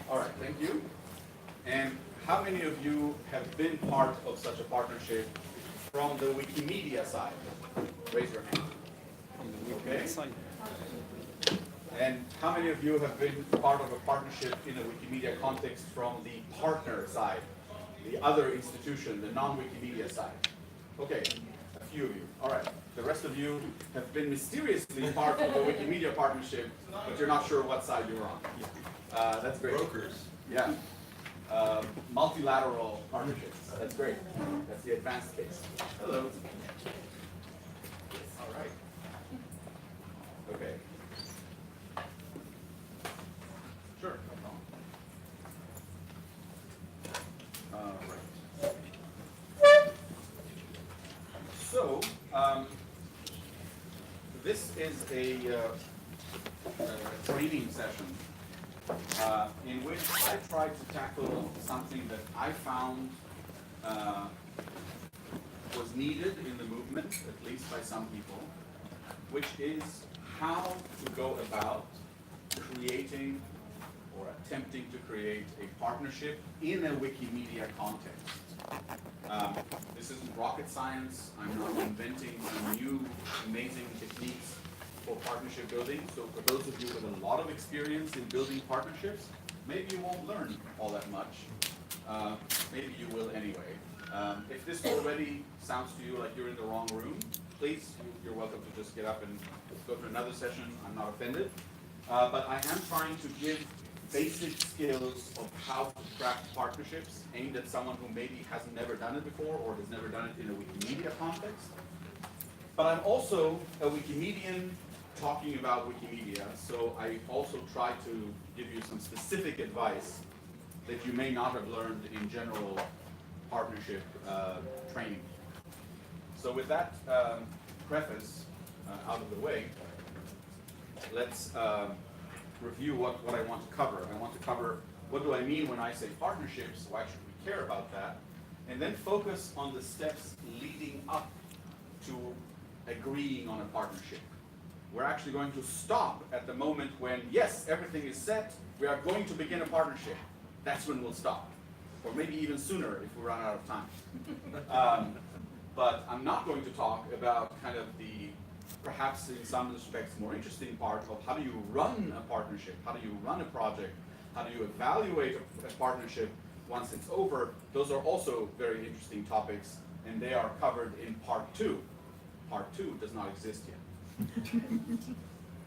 All right, thank you. And how many of you have been part of such a partnership from the Wikimedia side? Raise your hand. Okay. And how many of you have been part of a partnership in a Wikimedia context from the partner side, the other institution, the non-Wikimedia side? Okay, a few of you. All right. The rest of you have been mysteriously part of a Wikimedia partnership, but you're not sure what side you're on. That's great. Brokers. Yeah. Multilateral partnerships. That's great. That's the advanced case. Hello. All right. Okay. Sure. All right. So, this is a training session in which I tried to tackle something that I found was needed in the movement, at least by some people, which is how to go about creating or attempting to create a partnership in a Wikimedia context. This isn't rocket science. I'm not inventing some new amazing techniques for partnership building. So for those of you with a lot of experience in building partnerships, maybe you won't learn all that much. Maybe you will anyway. If this already sounds to you like you're in the wrong room, please, you're welcome to just get up and go to another session. I'm not offended. But I am trying to give basic skills of how to craft partnerships aimed at someone who maybe has never done it before or has never done it in a Wikimedia context. But I'm also a Wikimedian talking about Wikimedia, so I also try to give you some specific advice that you may not have learned in general partnership training. So with that preface out of the way, let's review what I want to cover. I want to cover what do I mean when I say partnerships, why should we care about that, and then focus on the steps leading up to agreeing on a partnership. We're actually going to stop at the moment when, yes, everything is set, we are going to begin a partnership. That's when we'll stop. Or maybe even sooner if we run out of time. But I'm not going to talk about kind of the, perhaps in some respects, more interesting part of how do you run a partnership, how do you run a project, how do you evaluate a partnership once it's over. Those are also very interesting topics, and they are covered in part 2. Part 2 does not exist yet.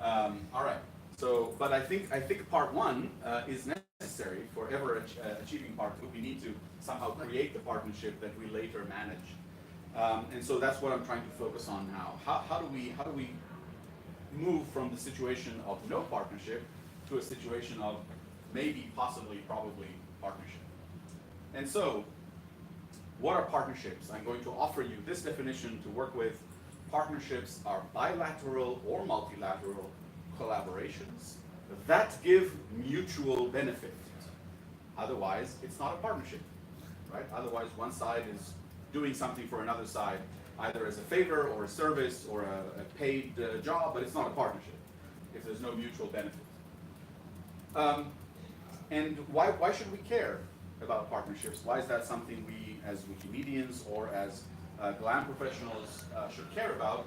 All right. So, but I think part 1 is necessary for ever achieving part 2. We need to somehow create the partnership that we later manage, and so that's what I'm trying to focus on now. How do we move from the situation of no partnership to a situation of maybe, possibly, probably partnership? And so, what are partnerships? I'm going to offer you this definition to work with. Partnerships are bilateral or multilateral collaborations that give mutual benefit. Otherwise, it's not a partnership, right? Otherwise, one side is doing something for another side, either as a favor or a service or a paid job, but it's not a partnership if there's no mutual benefit. And why should we care about partnerships? Why is that something we, as Wikimedians or as GLAM professionals, should care about?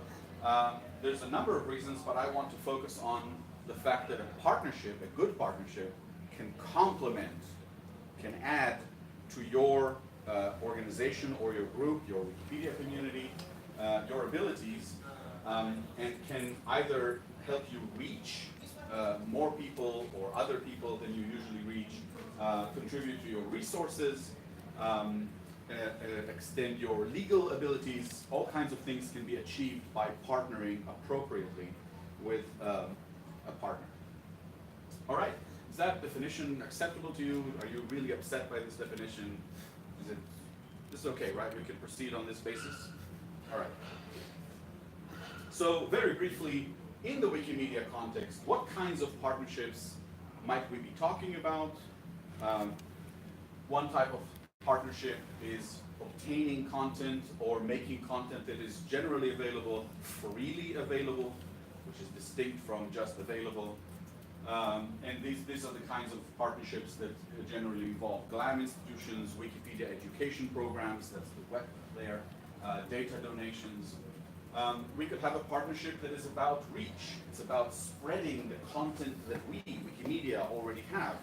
There's a number of reasons, but I want to focus on the fact that a partnership, a good partnership, can complement, can add to your organization or your group, your Wikipedia community, your abilities, and can either help you reach more people or other people than you usually reach, contribute to your resources, extend your legal abilities. All kinds of things can be achieved by partnering appropriately with a partner. All right, is that definition acceptable to you? Are you really upset by this definition? This is okay, right? We can proceed on this basis? All right. So very briefly, in the Wikimedia context, what kinds of partnerships might we be talking about? One type of partnership is obtaining content or making content that is generally available, freely available, which is distinct from just available. And these are the kinds of partnerships that generally involve GLAM institutions, Wikipedia education programs, that's the web layer, data donations. We could have a partnership that is about reach. It's about spreading the content that we, Wikimedia, already have,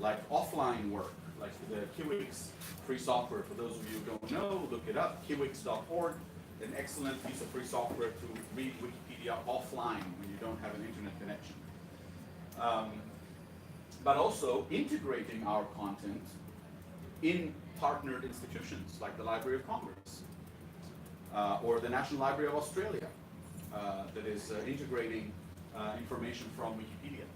like offline work, like the Kiwix free software. For those of you who don't know, look it up, kiwix.org, an excellent piece of free software to read Wikipedia offline when you don't have an internet connection. But also integrating our content in partnered institutions like the Library of Congress or the National Library of Australia that is integrating information from Wikipedia.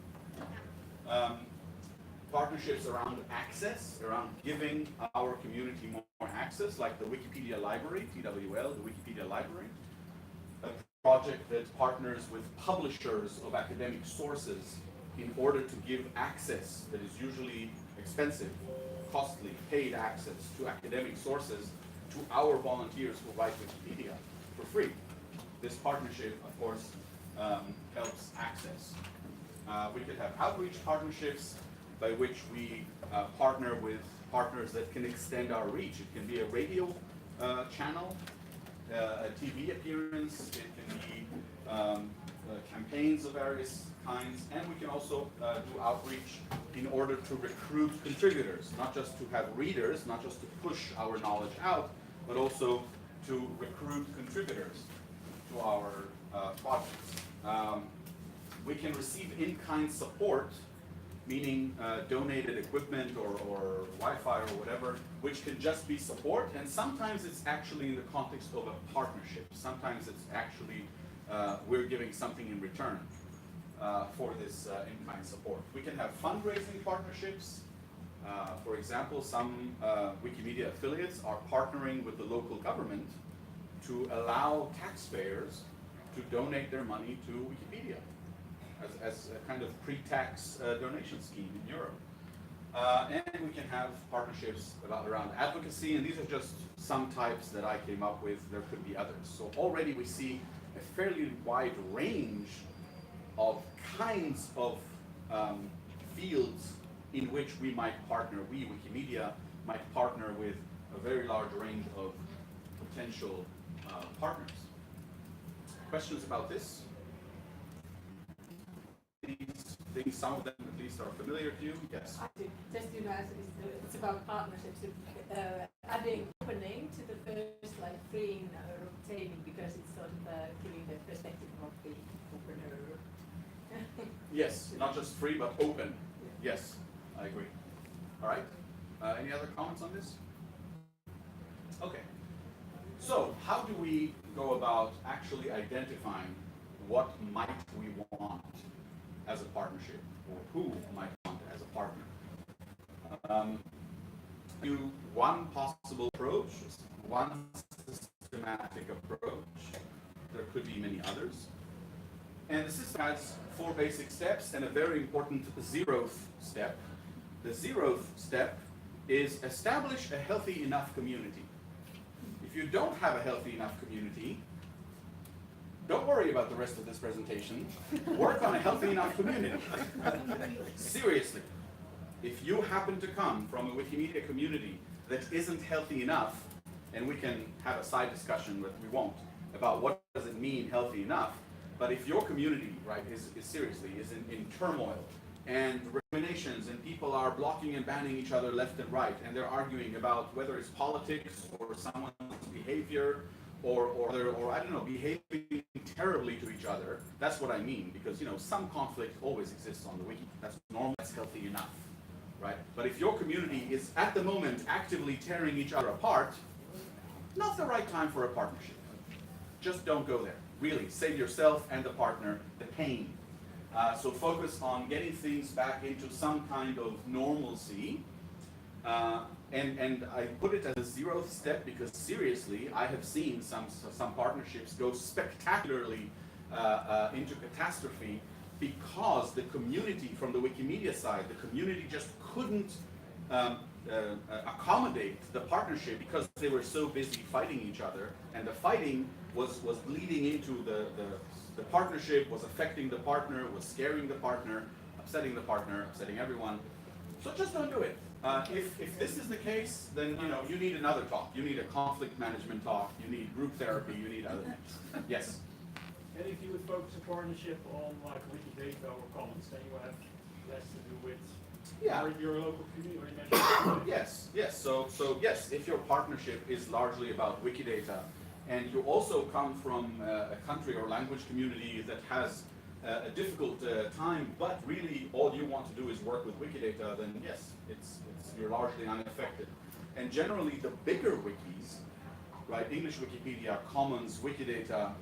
Partnerships around access, around giving our community more access, like the Wikipedia Library, TWL, the Wikipedia Library, a project that partners with publishers of academic sources in order to give access that is usually expensive, costly, paid access to academic sources to our volunteers who write Wikipedia for free. This partnership, of course, helps access. We could have outreach partnerships by which we partner with partners that can extend our reach. It can be a radio channel, a TV appearance, it can be campaigns of various kinds, and we can also do outreach in order to recruit contributors, not just to have readers, not just to push our knowledge out, but also to recruit contributors to our projects. We can receive in-kind support, meaning donated equipment or Wi-Fi or whatever, which can just be support, and sometimes it's actually in the context of a partnership. Sometimes it's actually we're giving something in return for this in-kind support. We can have fundraising partnerships. For example, some Wikimedia affiliates are partnering with the local government to allow taxpayers to donate their money to Wikipedia as a kind of pre-tax donation scheme in Europe. And we can have partnerships around advocacy, and these are just some types that I came up with. There could be others. So already we see a fairly wide range of kinds of fields in which we might partner, we, Wikimedia, might partner with a very large range of potential partners. Questions about this? These things, some of them at least are familiar to you? Yes. Just it's about partnerships. Adding opening to the first, like freeing or obtaining, because it's sort of giving the perspective of the opener. Yes, not just free, but open. Yes, I agree. All right. Any other comments on this? Okay. So, how do we go about actually identifying what might we want as a partnership, or who might want as a partner? One possible approach, one systematic approach. There could be many others. And the system has 4 basic steps and a very important 0th step. The 0th step is establish a healthy enough community. If you don't have a healthy enough community, don't worry about the rest of this presentation. Work on a healthy enough community. Seriously. If you happen to come from a Wikimedia community that isn't healthy enough, and we can have a side discussion, but we won't, about what does it mean healthy enough, but if your community, right, is seriously in turmoil, and recriminations, and people are blocking and banning each other left and right, and they're arguing about whether it's politics or someone's behavior, or I don't know, behaving terribly to each other, that's what I mean, because, you know, some conflict always exists on the wiki. That's normal, that's healthy enough, right? But if your community is, at the moment, actively tearing each other apart, not the right time for a partnership. Just don't go there. Really, save yourself and the partner the pain. So focus on getting things back into some kind of normalcy. And I put it as a 0th step because seriously, I have seen some partnerships go spectacularly into catastrophe because the community, from the Wikimedia side, the community just couldn't accommodate the partnership because they were so busy fighting each other, and the fighting was bleeding into the partnership, was affecting the partner, was scaring the partner, upsetting everyone. So just don't do it. If this is the case, then you need another talk. You need a conflict management talk. You need group therapy. You need other things. Yes. And if you would focus a partnership on like Wikidata or Commons, then you will have less to do with your local community or national community. Yes, yes. So yes, if your partnership is largely about Wikidata, and you also come from a country or language community that has a difficult time, but really all you want to do is work with Wikidata, then yes, you're largely unaffected. And generally the bigger wikis, right, English Wikipedia, Commons, Wikidata,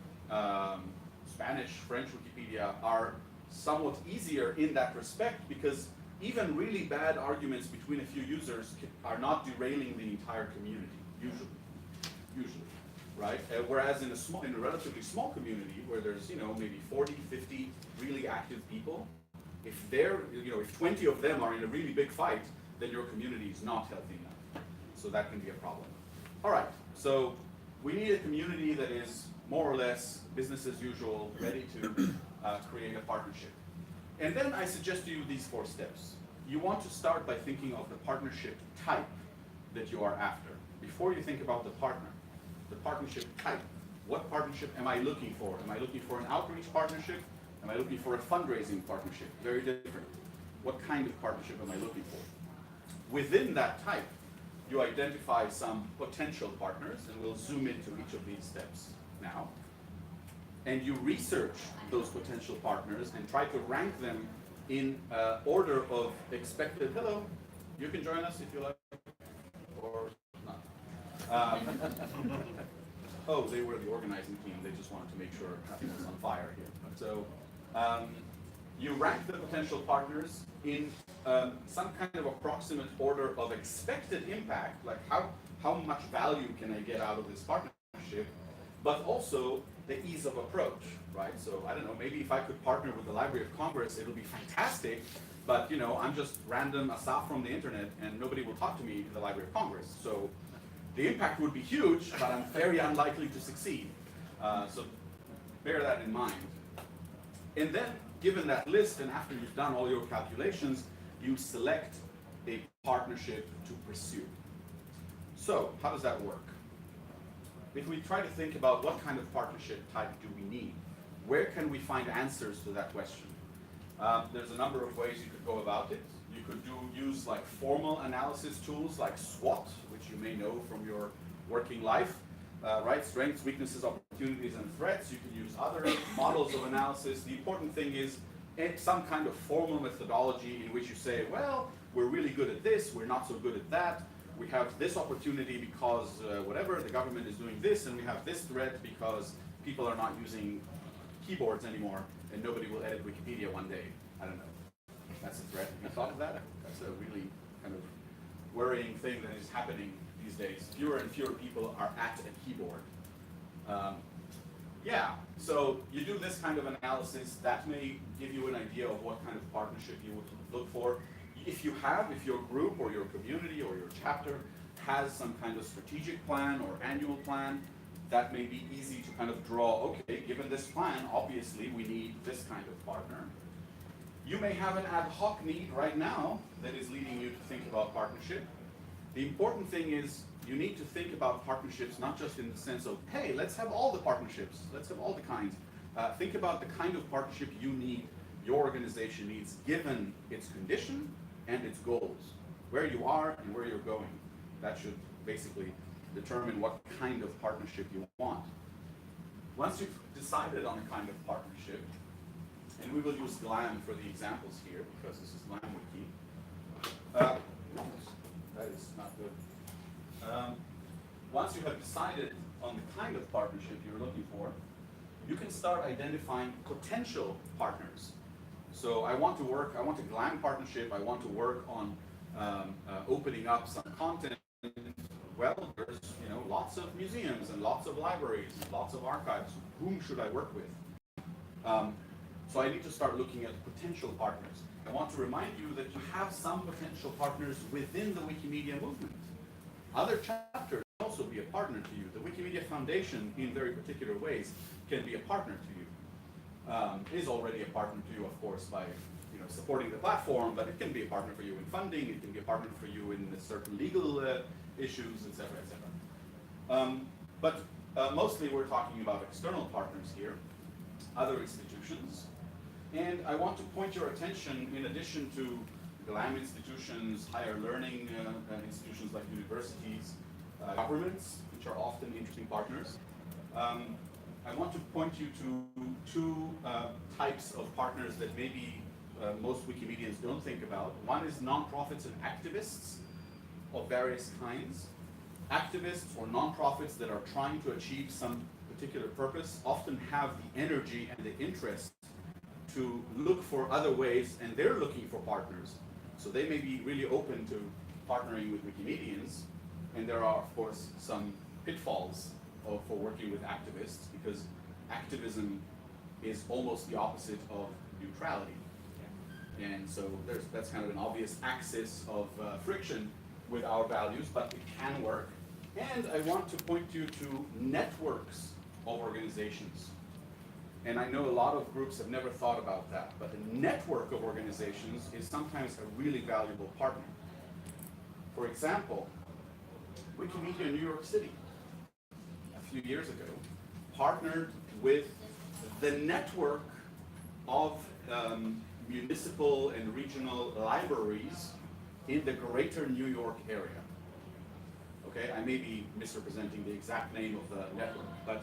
Spanish, French Wikipedia are somewhat easier in that respect, because even really bad arguments between a few users are not derailing the entire community, usually, right? Whereas in a relatively small community where there's maybe 40, 50 really active people, if if 20 of them are in a really big fight, then your community is not healthy enough. So that can be a problem. All right, so we need a community that is more or less business as usual, ready to create a partnership. And then I suggest to you these 4 steps. You want to start by thinking of the partnership type that you are after. Before you think about the partner, the partnership type. What partnership am I looking for? Am I looking for an outreach partnership? Am I looking for a fundraising partnership? Very different. What kind of partnership am I looking for? Within that type, you identify some potential partners, and we'll zoom into each of these steps now. And you research those potential partners and try to rank them in order of expected. Hello, you can join us if you like, or not. Oh, they were the organizing team. They just wanted to make sure nothing was on fire here. So you rank the potential partners in some kind of approximate order of expected impact, like how much value can I get out of this partnership, but also the ease of approach, right? So I don't know, maybe if I could partner with the Library of Congress, it'll be fantastic, but I'm just random Asaf from the internet and nobody will talk to me in the Library of Congress. So the impact would be huge, but I'm very unlikely to succeed. So bear that in mind. And then, given that list, and after you've done all your calculations, you select a partnership to pursue. So, how does that work? If we try to think about what kind of partnership type do we need, where can we find answers to that question? There's a number of ways you could go about it. You could use like formal analysis tools like SWOT, which you may know from your working life, right? Strengths, weaknesses, opportunities, and threats. You can use other models of analysis. The important thing is some kind of formal methodology in which you say, well, we're really good at this, we're not so good at that. We have this opportunity because whatever, the government is doing this, and we have this threat because people are not using keyboards anymore, and nobody will edit Wikipedia one day. I don't know. That's a threat. Have you thought of that? That's a really kind of worrying thing that is happening these days. Fewer and fewer people are at a keyboard. Yeah, so you do this kind of analysis. That may give you an idea of what kind of partnership you would look for. If your group or your community or your chapter has some kind of strategic plan or annual plan, that may be easy to kind of draw, okay, given this plan, obviously we need this kind of partner. You may have an ad hoc need right now that is leading you to think about partnership. The important thing is you need to think about partnerships not just in the sense of, hey, let's have all the partnerships, let's have all the kinds. Think about the kind of partnership you need, your organization needs, given its condition and its goals, where you are and where you're going. That should basically determine what kind of partnership you want. Once you've decided on a kind of partnership, and we will use GLAM for the examples here because this is GLAM Wiki. That is not good. Once you have decided on the kind of partnership you're looking for, you can start identifying potential partners. So I want a GLAM partnership, I want to work on opening up some content. Well, there's lots of museums and lots of libraries and lots of archives. Whom should I work with? So I need to start looking at potential partners. I want to remind you that you have some potential partners within the Wikimedia movement. Other chapters can also be a partner to you. The Wikimedia Foundation, in very particular ways, can be a partner to you. Is already a partner to you, of course, by supporting the platform, but it can be a partner for you in funding, it can be a partner for you in certain legal issues, etc., etc. But mostly we're talking about external partners here, other institutions. And I want to point your attention, in addition to GLAM institutions, higher learning institutions like universities, governments, which are often interesting partners. I want to point you to two types of partners that maybe most Wikimedians don't think about. One is nonprofits and activists of various kinds. Activists or nonprofits that are trying to achieve some particular purpose often have the energy and the interest to look for other ways, and they're looking for partners. So they may be really open to partnering with Wikimedians, and there are, of course, some pitfalls for working with activists, because activism is almost the opposite of neutrality. And so that's kind of an obvious axis of friction with our values, but it can work. And I want to point you to networks of organizations. And I know a lot of groups have never thought about that, but a network of organizations is sometimes a really valuable partner. For example, Wikimedia New York City, a few years ago, partnered with the network of municipal and regional libraries in the greater New York area. Okay, I may be misrepresenting the exact name of the network, but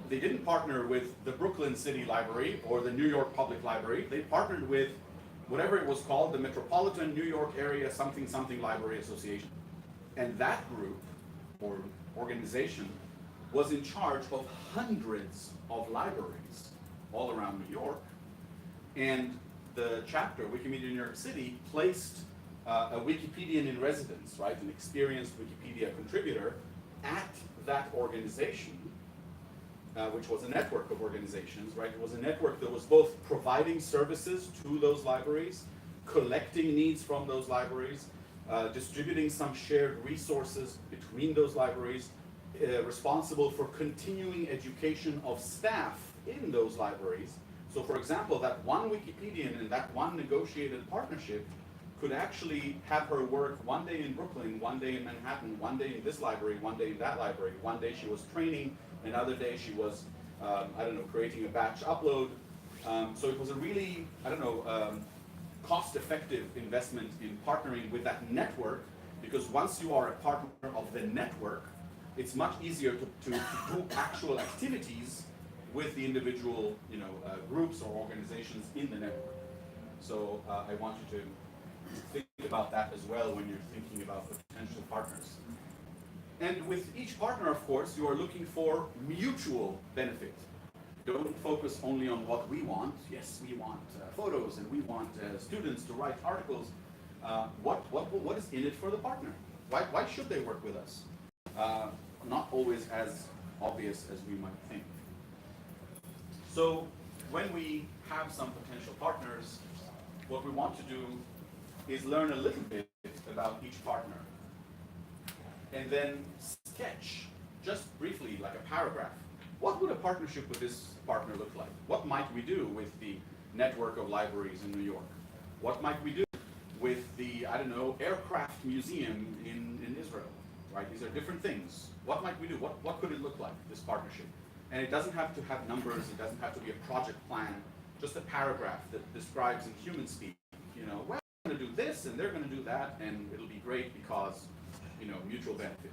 they didn't partner with the Brooklyn City Library or the New York Public Library. They partnered with whatever it was called, the Metropolitan New York Area something something Library Association. And that group or organization was in charge of hundreds of libraries all around New York. And the chapter, Wikimedia New York City, placed a Wikipedian in residence, right, an experienced Wikipedia contributor, at that organization, which was a network of organizations, right? It was a network that was both providing services to those libraries, collecting needs from those libraries, distributing some shared resources between those libraries, responsible for continuing education of staff in those libraries. So for example, that one Wikipedian and that one negotiated partnership could actually have her work one day in Brooklyn, one day in Manhattan, one day in this library, one day in that library. One day she was training, another day she was, creating a batch upload. So it was a really, cost-effective investment in partnering with that network, because once you are a partner of the network, it's much easier to do actual activities with the individual, groups or organizations in the network. So I want you to think about that as well when you're thinking about potential partners. And with each partner, of course, you are looking for mutual benefit. Don't focus only on what we want. Yes, we want photos, and we want students to write articles. What is in it for the partner? Why should they work with us? Not always as obvious as we might think. So when we have some potential partners, what we want to do is learn a little bit about each partner, and then sketch, just briefly, like a paragraph, what would a partnership with this partner look like? What might we do with the network of libraries in New York? What might we do with the, aircraft museum in Israel, right? These are different things. What might we do? What could it look like, this partnership? And it doesn't have to have numbers, it doesn't have to be a project plan, just a paragraph that describes in human speak, well, we're going to do this and they're going to do that, and it'll be great because, mutual benefit.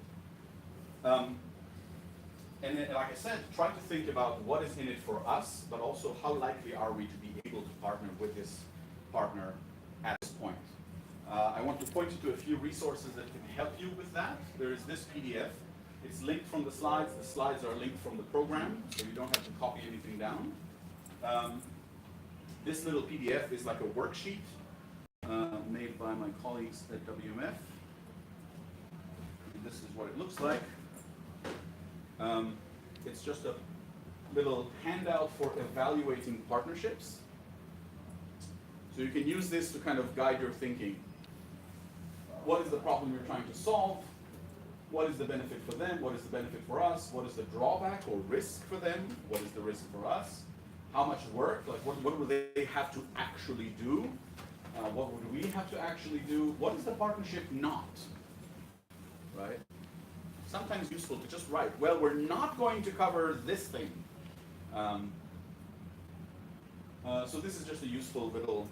And then, like I said, try to think about what is in it for us, but also how likely are we to be able to partner with this partner at this point. I want to point you to a few resources that can help you with that. There is this PDF. It's linked from the slides. The slides are linked from the program, so you don't have to copy anything down. This little PDF is like a worksheet made by my colleagues at WMF. And this is what it looks like. It's just a little handout for evaluating partnerships. So you can use this to kind of guide your thinking. What is the problem you're trying to solve? What is the benefit for them? What is the benefit for us? What is the drawback or risk for them? What is the risk for us? how much work, like what would they have to actually do? What would we have to actually do? What is the partnership not? Right? Sometimes useful to just write, well, we're not going to cover this thing. So this is just a useful little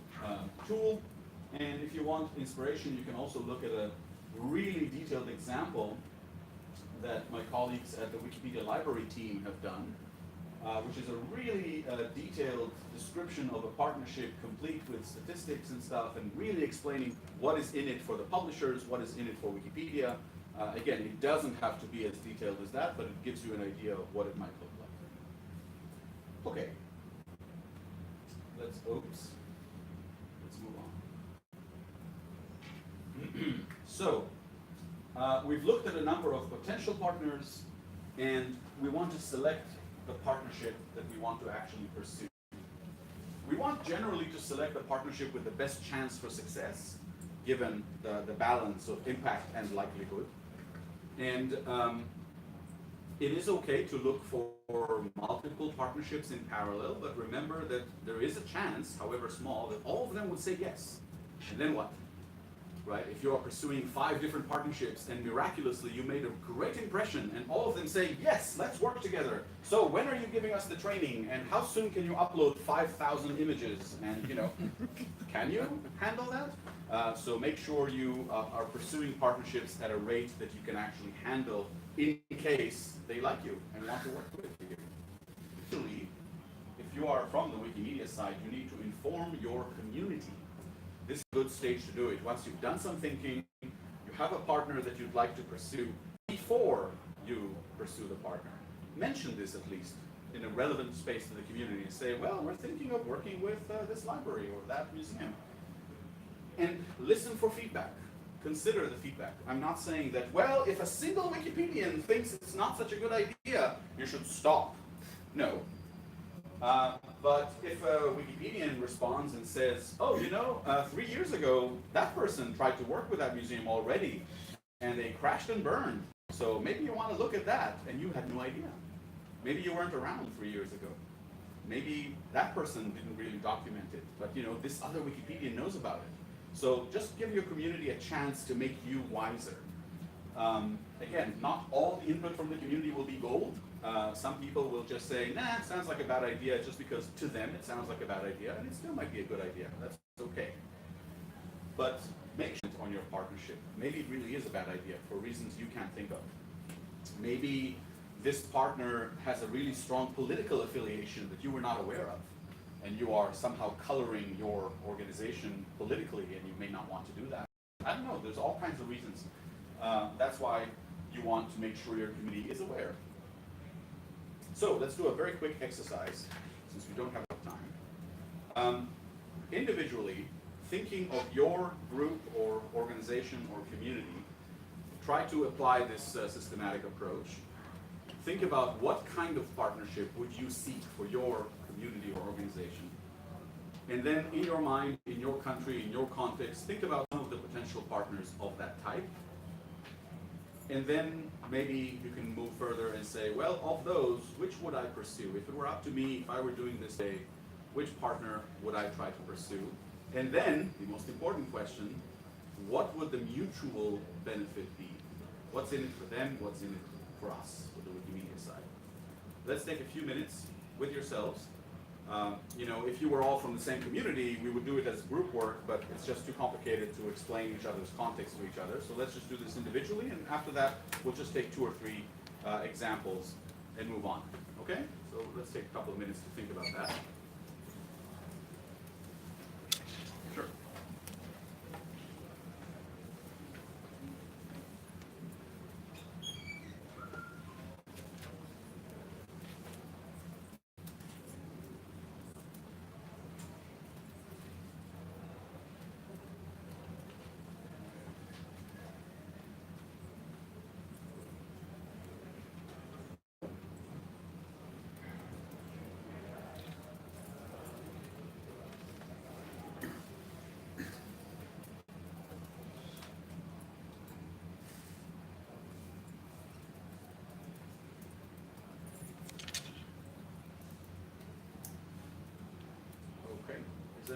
tool. And if you want inspiration, you can also look at a really detailed example that my colleagues at the Wikipedia library team have done, which is a really detailed description of a partnership complete with statistics and stuff, and really explaining what is in it for the publishers, what is in it for Wikipedia. Again, it doesn't have to be as detailed as that, but it gives you an idea of what it might look like. Okay. Let's move on. So, we've looked at a number of potential partners, and we want to select the partnership that we want to actually pursue. We want generally to select the partnership with the best chance for success, given the balance of impact and likelihood. And it is okay to look for multiple partnerships in parallel, but remember that there is a chance, however small, that all of them would say yes. And then what? Right? If you are pursuing 5 different partnerships and miraculously you made a great impression and all of them say, yes, let's work together. So when are you giving us the training, and how soon can you upload 5,000 images? And can you handle that? So make sure you are pursuing partnerships at a rate that you can actually handle in case they like you and want to work with you. Usually, if you are from the Wikimedia side, you need to inform your community. This is a good stage to do it. Once you've done some thinking, you have a partner that you'd like to pursue before you pursue the partner. Mention this at least in a relevant space to the community and say, well, we're thinking of working with this library or that museum. And listen for feedback. Consider the feedback. I'm not saying that, well, if a single Wikipedian thinks it's not such a good idea, you should stop. No. But if a Wikipedian responds and says, oh, 3 years ago, that person tried to work with that museum already, and they crashed and burned. So maybe you want to look at that, and you had no idea. Maybe you weren't around 3 years ago. Maybe that person didn't really document it, but this other Wikipedian knows about it. So just give your community a chance to make you wiser. Again, not all the input from the community will be gold. Some people will just say, nah, it sounds like a bad idea, just because to them it sounds like a bad idea, and it still might be a good idea. That's okay. But make sure on your partnership. Maybe it really is a bad idea for reasons you can't think of. Maybe this partner has a really strong political affiliation that you were not aware of, and you are somehow coloring your organization politically, and you may not want to do that. I don't know, there's all kinds of reasons. That's why you want to make sure your community is aware. So let's do a very quick exercise, since we don't have enough time. Individually, thinking of your group or organization or community, try to apply this systematic approach. Think about what kind of partnership would you seek for your community or organization. And then in your mind, in your country, in your context, think about some of the potential partners of that type. And then maybe you can move further and say, well, of those, which would I pursue? If it were up to me, if I were doing this day, which partner would I try to pursue? And then, the most important question, what would the mutual benefit be? What's in it for them? What's in it for us, for the Wikimedia side? Let's take a few minutes with yourselves. If you were all from the same community, we would do it as group work, but it's just too complicated to explain each other's context to each other. So let's just do this individually, and after that, we'll just take 2 or 3 examples and move on. Okay? So let's take a couple of minutes to think about that. Sure.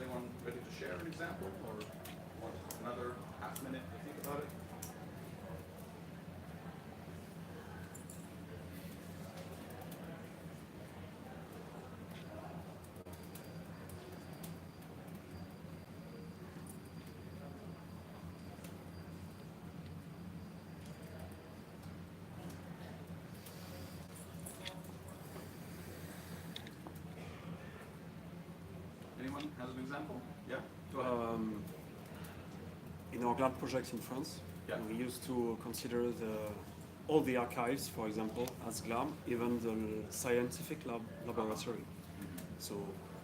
anyone ready to share an example or want another half minute to think about it? Anyone has an example? Yeah, go ahead. In our GLAM project in France, we used to consider all the archives, for example, as GLAM, even the scientific laboratory. So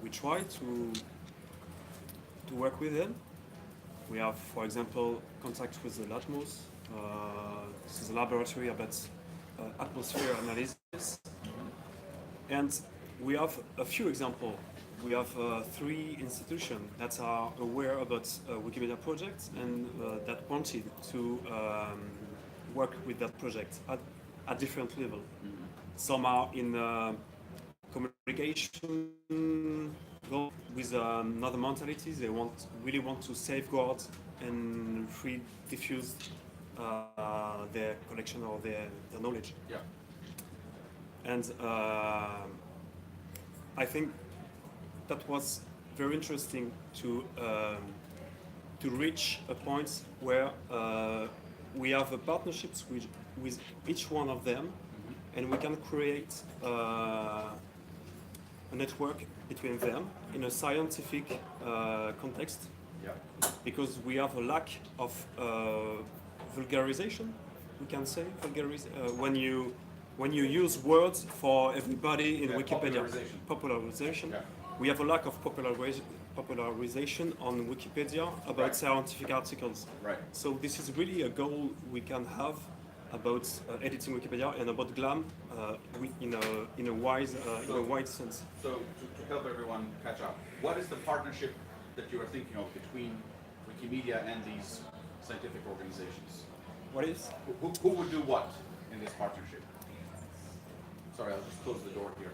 we try to work with them. We have, for example, contact with the LATMOS. This is a laboratory about atmosphere analysis. And we have a few examples. We have 3 institutions that are aware about Wikimedia projects and that wanted to work with that project at different level. Some are in communication with another mentality. They really want to safeguard and free diffuse their collection or their knowledge. Yeah. And I think that was very interesting to reach a point where we have partnerships with each one of them, and we can create a network between them in a scientific context. Yeah. Because we have a lack of vulgarization, we can say when you use words for everybody in Wikipedia. Popularization. Yeah. We have a lack of popularization on Wikipedia about scientific articles. Right. So this is really a goal we can have about editing Wikipedia and about GLAM in a wide sense. So to help everyone catch up, what is the partnership that you are thinking of between Wikimedia and these scientific organizations? What is? Who would do what in this partnership? Sorry, I'll just close the door here.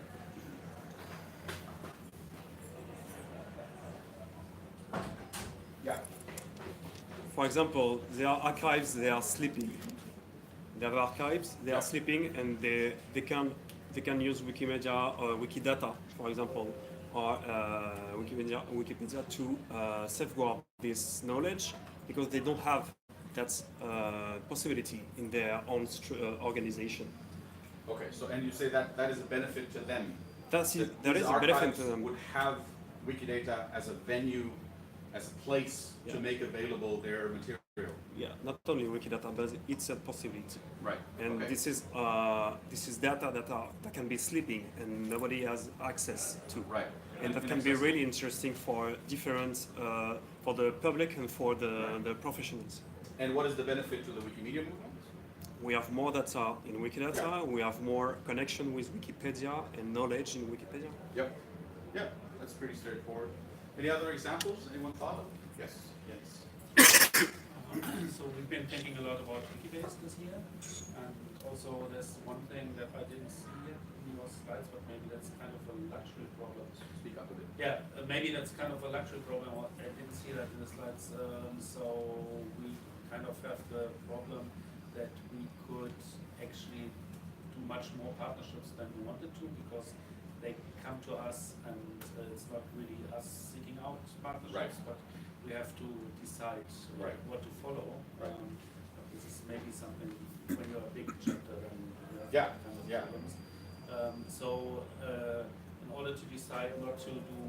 Yeah. For example, there are archives, they are sleeping. They have archives, they are sleeping, and they can use Wikimedia or Wikidata, for example, or Wikipedia to safeguard this knowledge because they don't have that possibility in their own organization. Okay, so and you say that is a benefit to them. That is a benefit to them. Would have Wikidata as a venue, as a place to make available their material. Yeah, not only Wikidata, but it's a possibility. Right. And this is data that can be sleeping and nobody has access to. Right. And that can be really interesting for different for the public and for the professionals. And what is the benefit to the Wikimedia movement? We have more data in Wikidata. We have more connection with Wikipedia and knowledge in Wikipedia. Yep. Yeah, that's pretty straightforward. Any other examples? Anyone thought of? Yes. Yes. So we've been thinking a lot about Wikibase this year, and also there's one thing that I didn't see yet in your slides, but maybe that's kind of a luxury problem. Speak up a bit. Yeah, maybe that's kind of a luxury problem. I didn't see that in the slides. So we kind of have the problem that we could actually do much more partnerships than we wanted to because they come to us and it's not really us seeking out partnerships, but we have to decide what to follow. But this is maybe something when you're a big chapter then you have kind of problems. So in order to decide not to do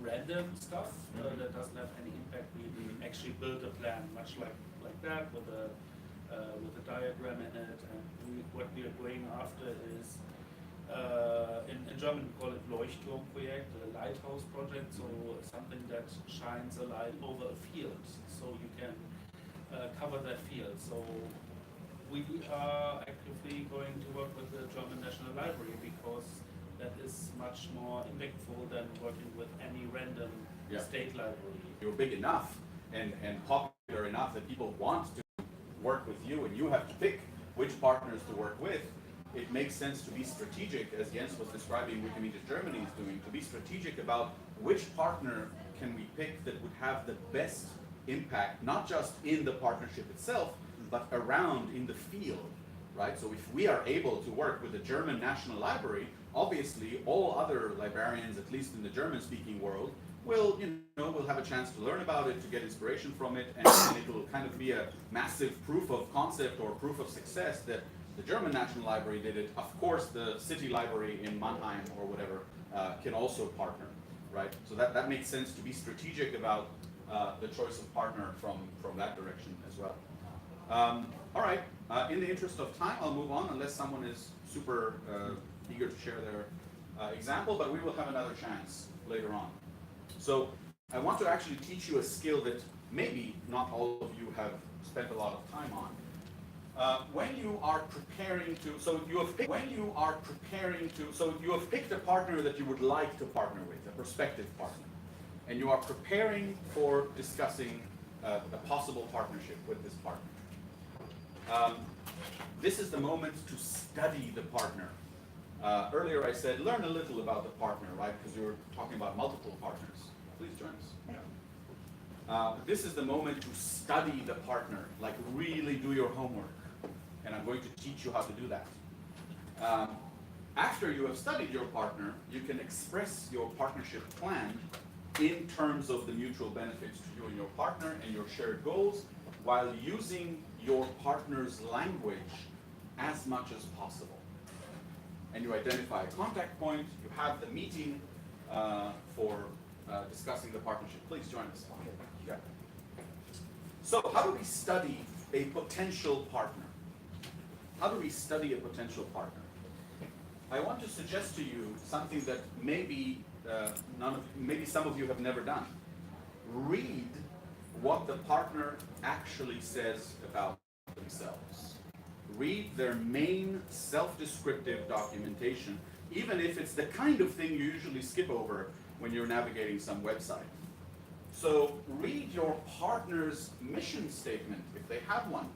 random stuff that doesn't have any impact, we actually build a plan much like that with a diagram in it, and what we are going after is in German we call it Leuchtturmprojekt, a lighthouse project, so something that shines a light over a field, so you can cover that field. So we are actively going to work with the German National Library because that is much more impactful than working with any random state library. You're big enough and popular enough that people want to work with you, and you have to pick which partners to work with. It makes sense to be strategic, as Jens was describing Wikimedia Germany is doing, to be strategic about which partner can we pick that would have the best impact, not just in the partnership itself, but around in the field, right? So if we are able to work with the German National Library, obviously all other librarians, at least in the German-speaking world, will, will have a chance to learn about it, to get inspiration from it, and it will kind of be a massive proof of concept or proof of success that the German National Library did it. Of course, the city library in Mannheim or whatever can also partner, right? So that makes sense to be strategic about the choice of partner from that direction as well. All right, in the interest of time, I'll move on unless someone is super eager to share their example, but we will have another chance later on. So I want to actually teach you a skill that maybe not all of you have spent a lot of time on. When you are preparing to, so you have picked a partner that you would like to partner with, a prospective partner, and you are preparing for discussing a possible partnership with this partner. This is the moment to study the partner. Earlier I said learn a little about the partner, right? Because you were talking about multiple partners. Please join us. This is the moment to study the partner, like really do your homework. And I'm going to teach you how to do that. After you have studied your partner, you can express your partnership plan in terms of the mutual benefits to you and your partner and your shared goals, while using your partner's language as much as possible. And you identify a contact point, you have the meeting for discussing the partnership. Please join us. Yeah. So how do we study a potential partner? How do we study a potential partner? I want to suggest to you something that maybe maybe some of you have never done. Read what the partner actually says about themselves. Read their main self-descriptive documentation, even if it's the kind of thing you usually skip over when you're navigating some website. So read your partner's mission statement, if they have one.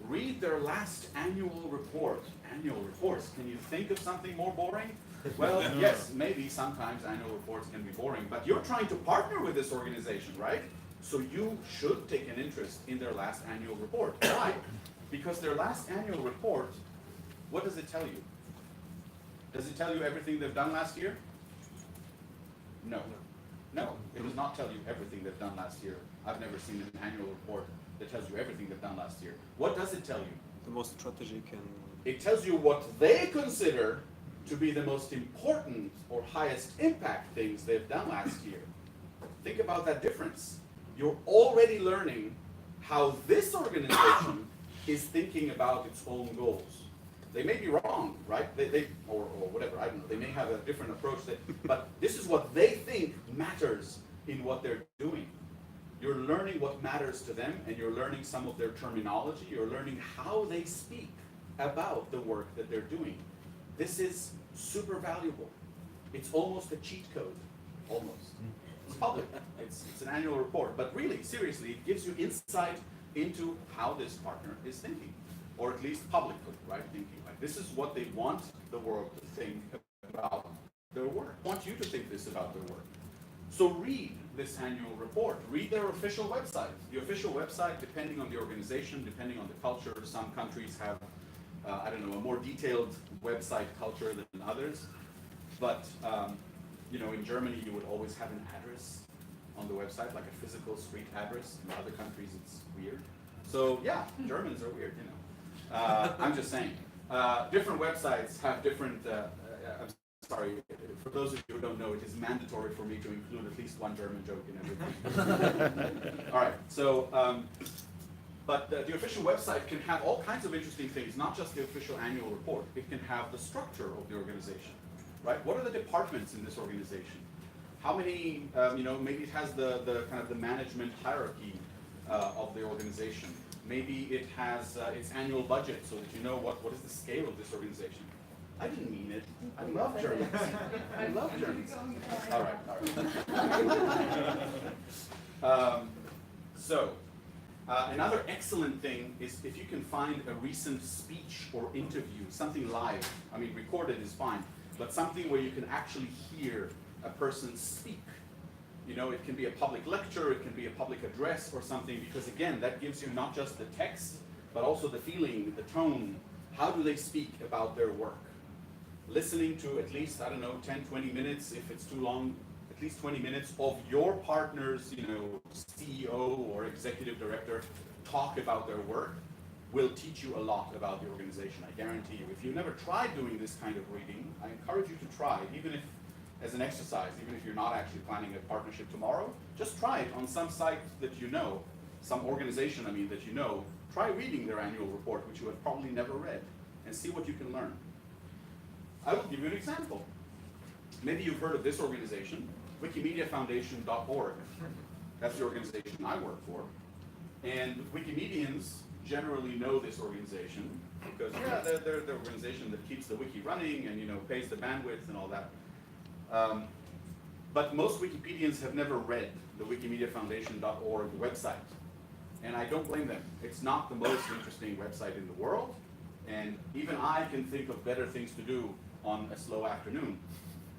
Read their last annual report. Annual reports, can you think of something more boring? Well, yes, maybe sometimes annual reports can be boring, but you're trying to partner with this organization, right? So you should take an interest in their last annual report. Why? Because their last annual report, what does it tell you? Does it tell you everything they've done last year? No. No, it does not tell you everything they've done last year. I've never seen an annual report that tells you everything they've done last year. What does it tell you? The most strategic and... It tells you what they consider to be the most important or highest impact things they've done last year. Think about that difference. You're already learning how this organization is thinking about its own goals. They may be wrong, right? Or whatever, I don't know. They may have a different approach, but this is what they think matters in what they're doing. You're learning what matters to them, and you're learning some of their terminology. You're learning how they speak about the work that they're doing. This is super valuable. It's almost a cheat code, almost. It's public, it's an annual report, but really, seriously, it gives you insight into how this partner is thinking, or at least publicly, right, thinking. Like, this is what they want the world to think about their work. They want you to think this about their work. So read this annual report. Read their official website. The official website, depending on the organization, depending on the culture, some countries have, I don't know, a more detailed website culture than others. But, in Germany, you would always have an address on the website, like a physical street address. In other countries, it's weird. So, yeah, Germans are weird, I'm just saying. Different websites have different, I'm sorry, for those of you who don't know, it is mandatory for me to include at least one German joke in everything. All right, so, but the official website can have all kinds of interesting things, not just the official annual report. It can have the structure of the organization, right? What are the departments in this organization? How many, maybe it has the kind of the management hierarchy of the organization. Maybe it has its annual budget so that you know what is the scale of this organization. I didn't mean it. I love Germans. I love Germans. All right. So, another excellent thing is if you can find a recent speech or interview, something live. I mean, recorded is fine, but something where you can actually hear a person speak. You know, it can be a public lecture, it can be a public address or something, because again, that gives you not just the text, but also the feeling, the tone. How do they speak about their work? Listening to at least, I don't know, 10, 20 minutes, if it's too long, at least 20 minutes of your partner's, you know, CEO or executive director talk about their work will teach you a lot about the organization, I guarantee you. If you've never tried doing this kind of reading, I encourage you to try, even if as an exercise, even if you're not actually planning a partnership tomorrow, just try it on some site that you know, some organization, I mean, that you know. Try reading their annual report, which you have probably never read, and see what you can learn. I will give you an example. Maybe you've heard of this organization, wikimediafoundation.org. That's the organization I work for. And Wikimedians generally know this organization because, yeah, they're the organization that keeps the wiki running and, you know, pays the bandwidth and all that. But most Wikipedians have never read the wikimediafoundation.org website. And I don't blame them. It's not the most interesting website in the world. And even I can think of better things to do on a slow afternoon.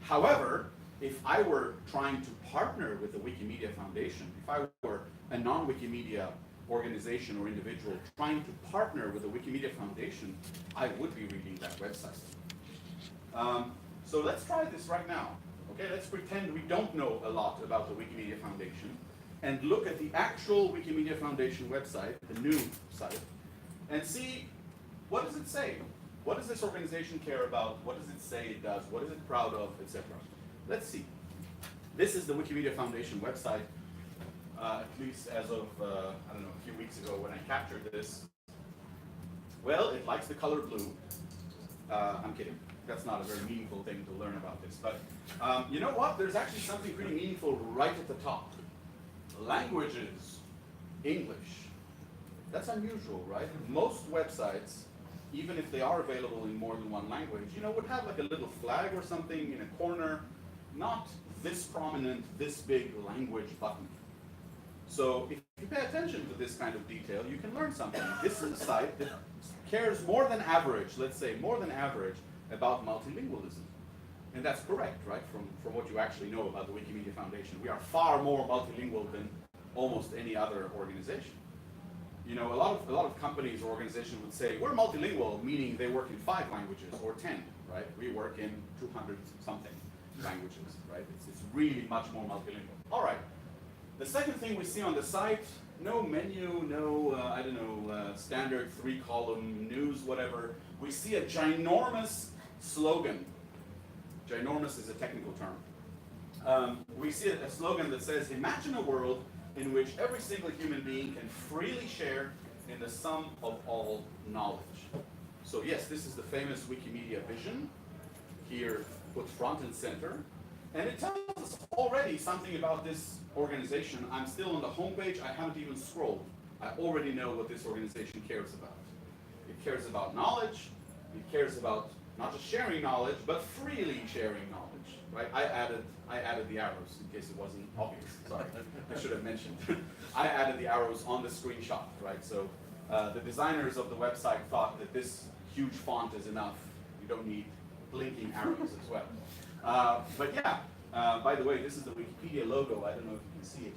However, if I were trying to partner with the Wikimedia Foundation, if I were a non-Wikimedia organization or individual trying to partner with the Wikimedia Foundation, I would be reading that website. So let's try this right now. Okay, let's pretend we don't know a lot about the Wikimedia Foundation and look at the actual Wikimedia Foundation website, the new site, and see, what does it say? What does this organization care about? What does it say it does? What is it proud of, etc.? Let's see. This is the Wikimedia Foundation website, at least as of, I don't know, a few weeks ago when I captured this. Well, it likes the color blue. I'm kidding. That's not a very meaningful thing to learn about this. But you know what? There's actually something pretty meaningful right at the top. Languages, English. That's unusual, right? Most websites, even if they are available in more than one language, you know, would have like a little flag or something in a corner, not this prominent, this big language button. So if you pay attention to this kind of detail, you can learn something. This is a site that cares more than average, let's say more than average, about multilingualism. And that's correct, right, from what you actually know about the Wikimedia Foundation. We are far more multilingual than almost any other organization. You know, a lot of companies or organizations would say, we're multilingual, meaning they work in 5 languages or 10, right? We work in 200 something languages, right? It's really much more multilingual. All right. The second thing we see on the site, no menu, no, I don't know, standard 3-column news, whatever. We see a ginormous slogan. Ginormous is a technical term. We see a slogan that says, imagine a world in which every single human being can freely share in the sum of all knowledge. So yes, this is the famous Wikimedia vision, here put front and center. And it tells us already something about this organization. I'm still on the homepage, I haven't even scrolled. I already know what this organization cares about. It cares about knowledge, it cares about not just sharing knowledge, but freely sharing knowledge, right? I added the arrows in case it wasn't obvious. Sorry, I should have mentioned. I added the arrows on the screenshot, right? So the designers of the website thought that this huge font is enough. You don't need blinking arrows as well. But yeah, by the way, this is the Wikipedia logo. I don't know if you can see it.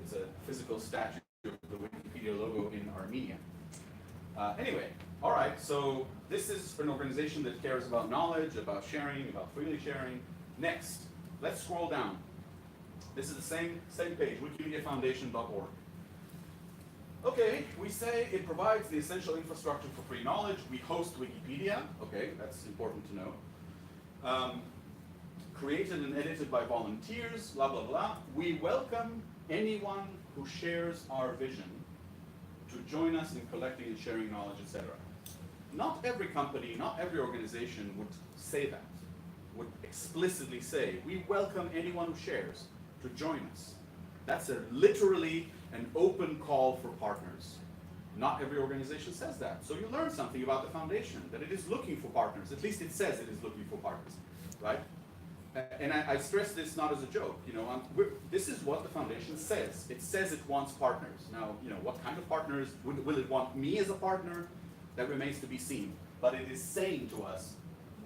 It's a physical statue of the Wikipedia logo in Armenia. Anyway, all right, so this is an organization that cares about knowledge, about sharing, about freely sharing. Next, let's scroll down. This is the same page, wikimediafoundation.org. Okay, we say it provides the essential infrastructure for free knowledge. We host Wikipedia. Okay, that's important to know. Created and edited by volunteers, blah, blah, blah. We welcome anyone who shares our vision to join us in collecting and sharing knowledge, etc. Not every company, not every organization would say that, would explicitly say, we welcome anyone who shares to join us. That's literally an open call for partners. Not every organization says that. So you learn something about the foundation, that it is looking for partners. At least it says it is looking for partners, right? And I stress this not as a joke. You know, this is what the foundation says. It says it wants partners. Now, you know, what kind of partners? Will it want me as a partner? That remains to be seen. But it is saying to us,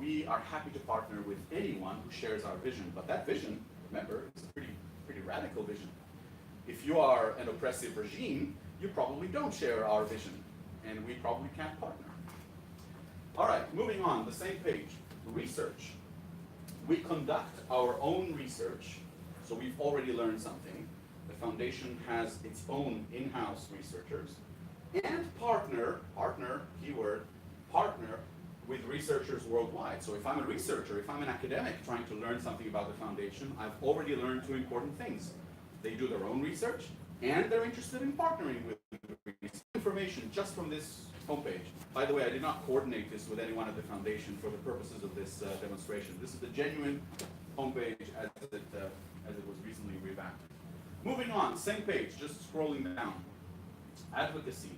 we are happy to partner with anyone who shares our vision. But that vision, remember, is a pretty radical vision. If you are an oppressive regime, you probably don't share our vision, and we probably can't partner. All right, moving on, the same page, research. We conduct our own research, so we've already learned something. The foundation has its own in-house researchers, and partner, keyword, partner with researchers worldwide. So if I'm a researcher, if I'm an academic trying to learn something about the foundation, I've already learned two important things. They do their own research, and they're interested in partnering with information just from this homepage. By the way, I did not coordinate this with anyone at the foundation for the purposes of this demonstration. This is the genuine homepage as it was recently revamped. Moving on, same page, just scrolling down. Advocacy.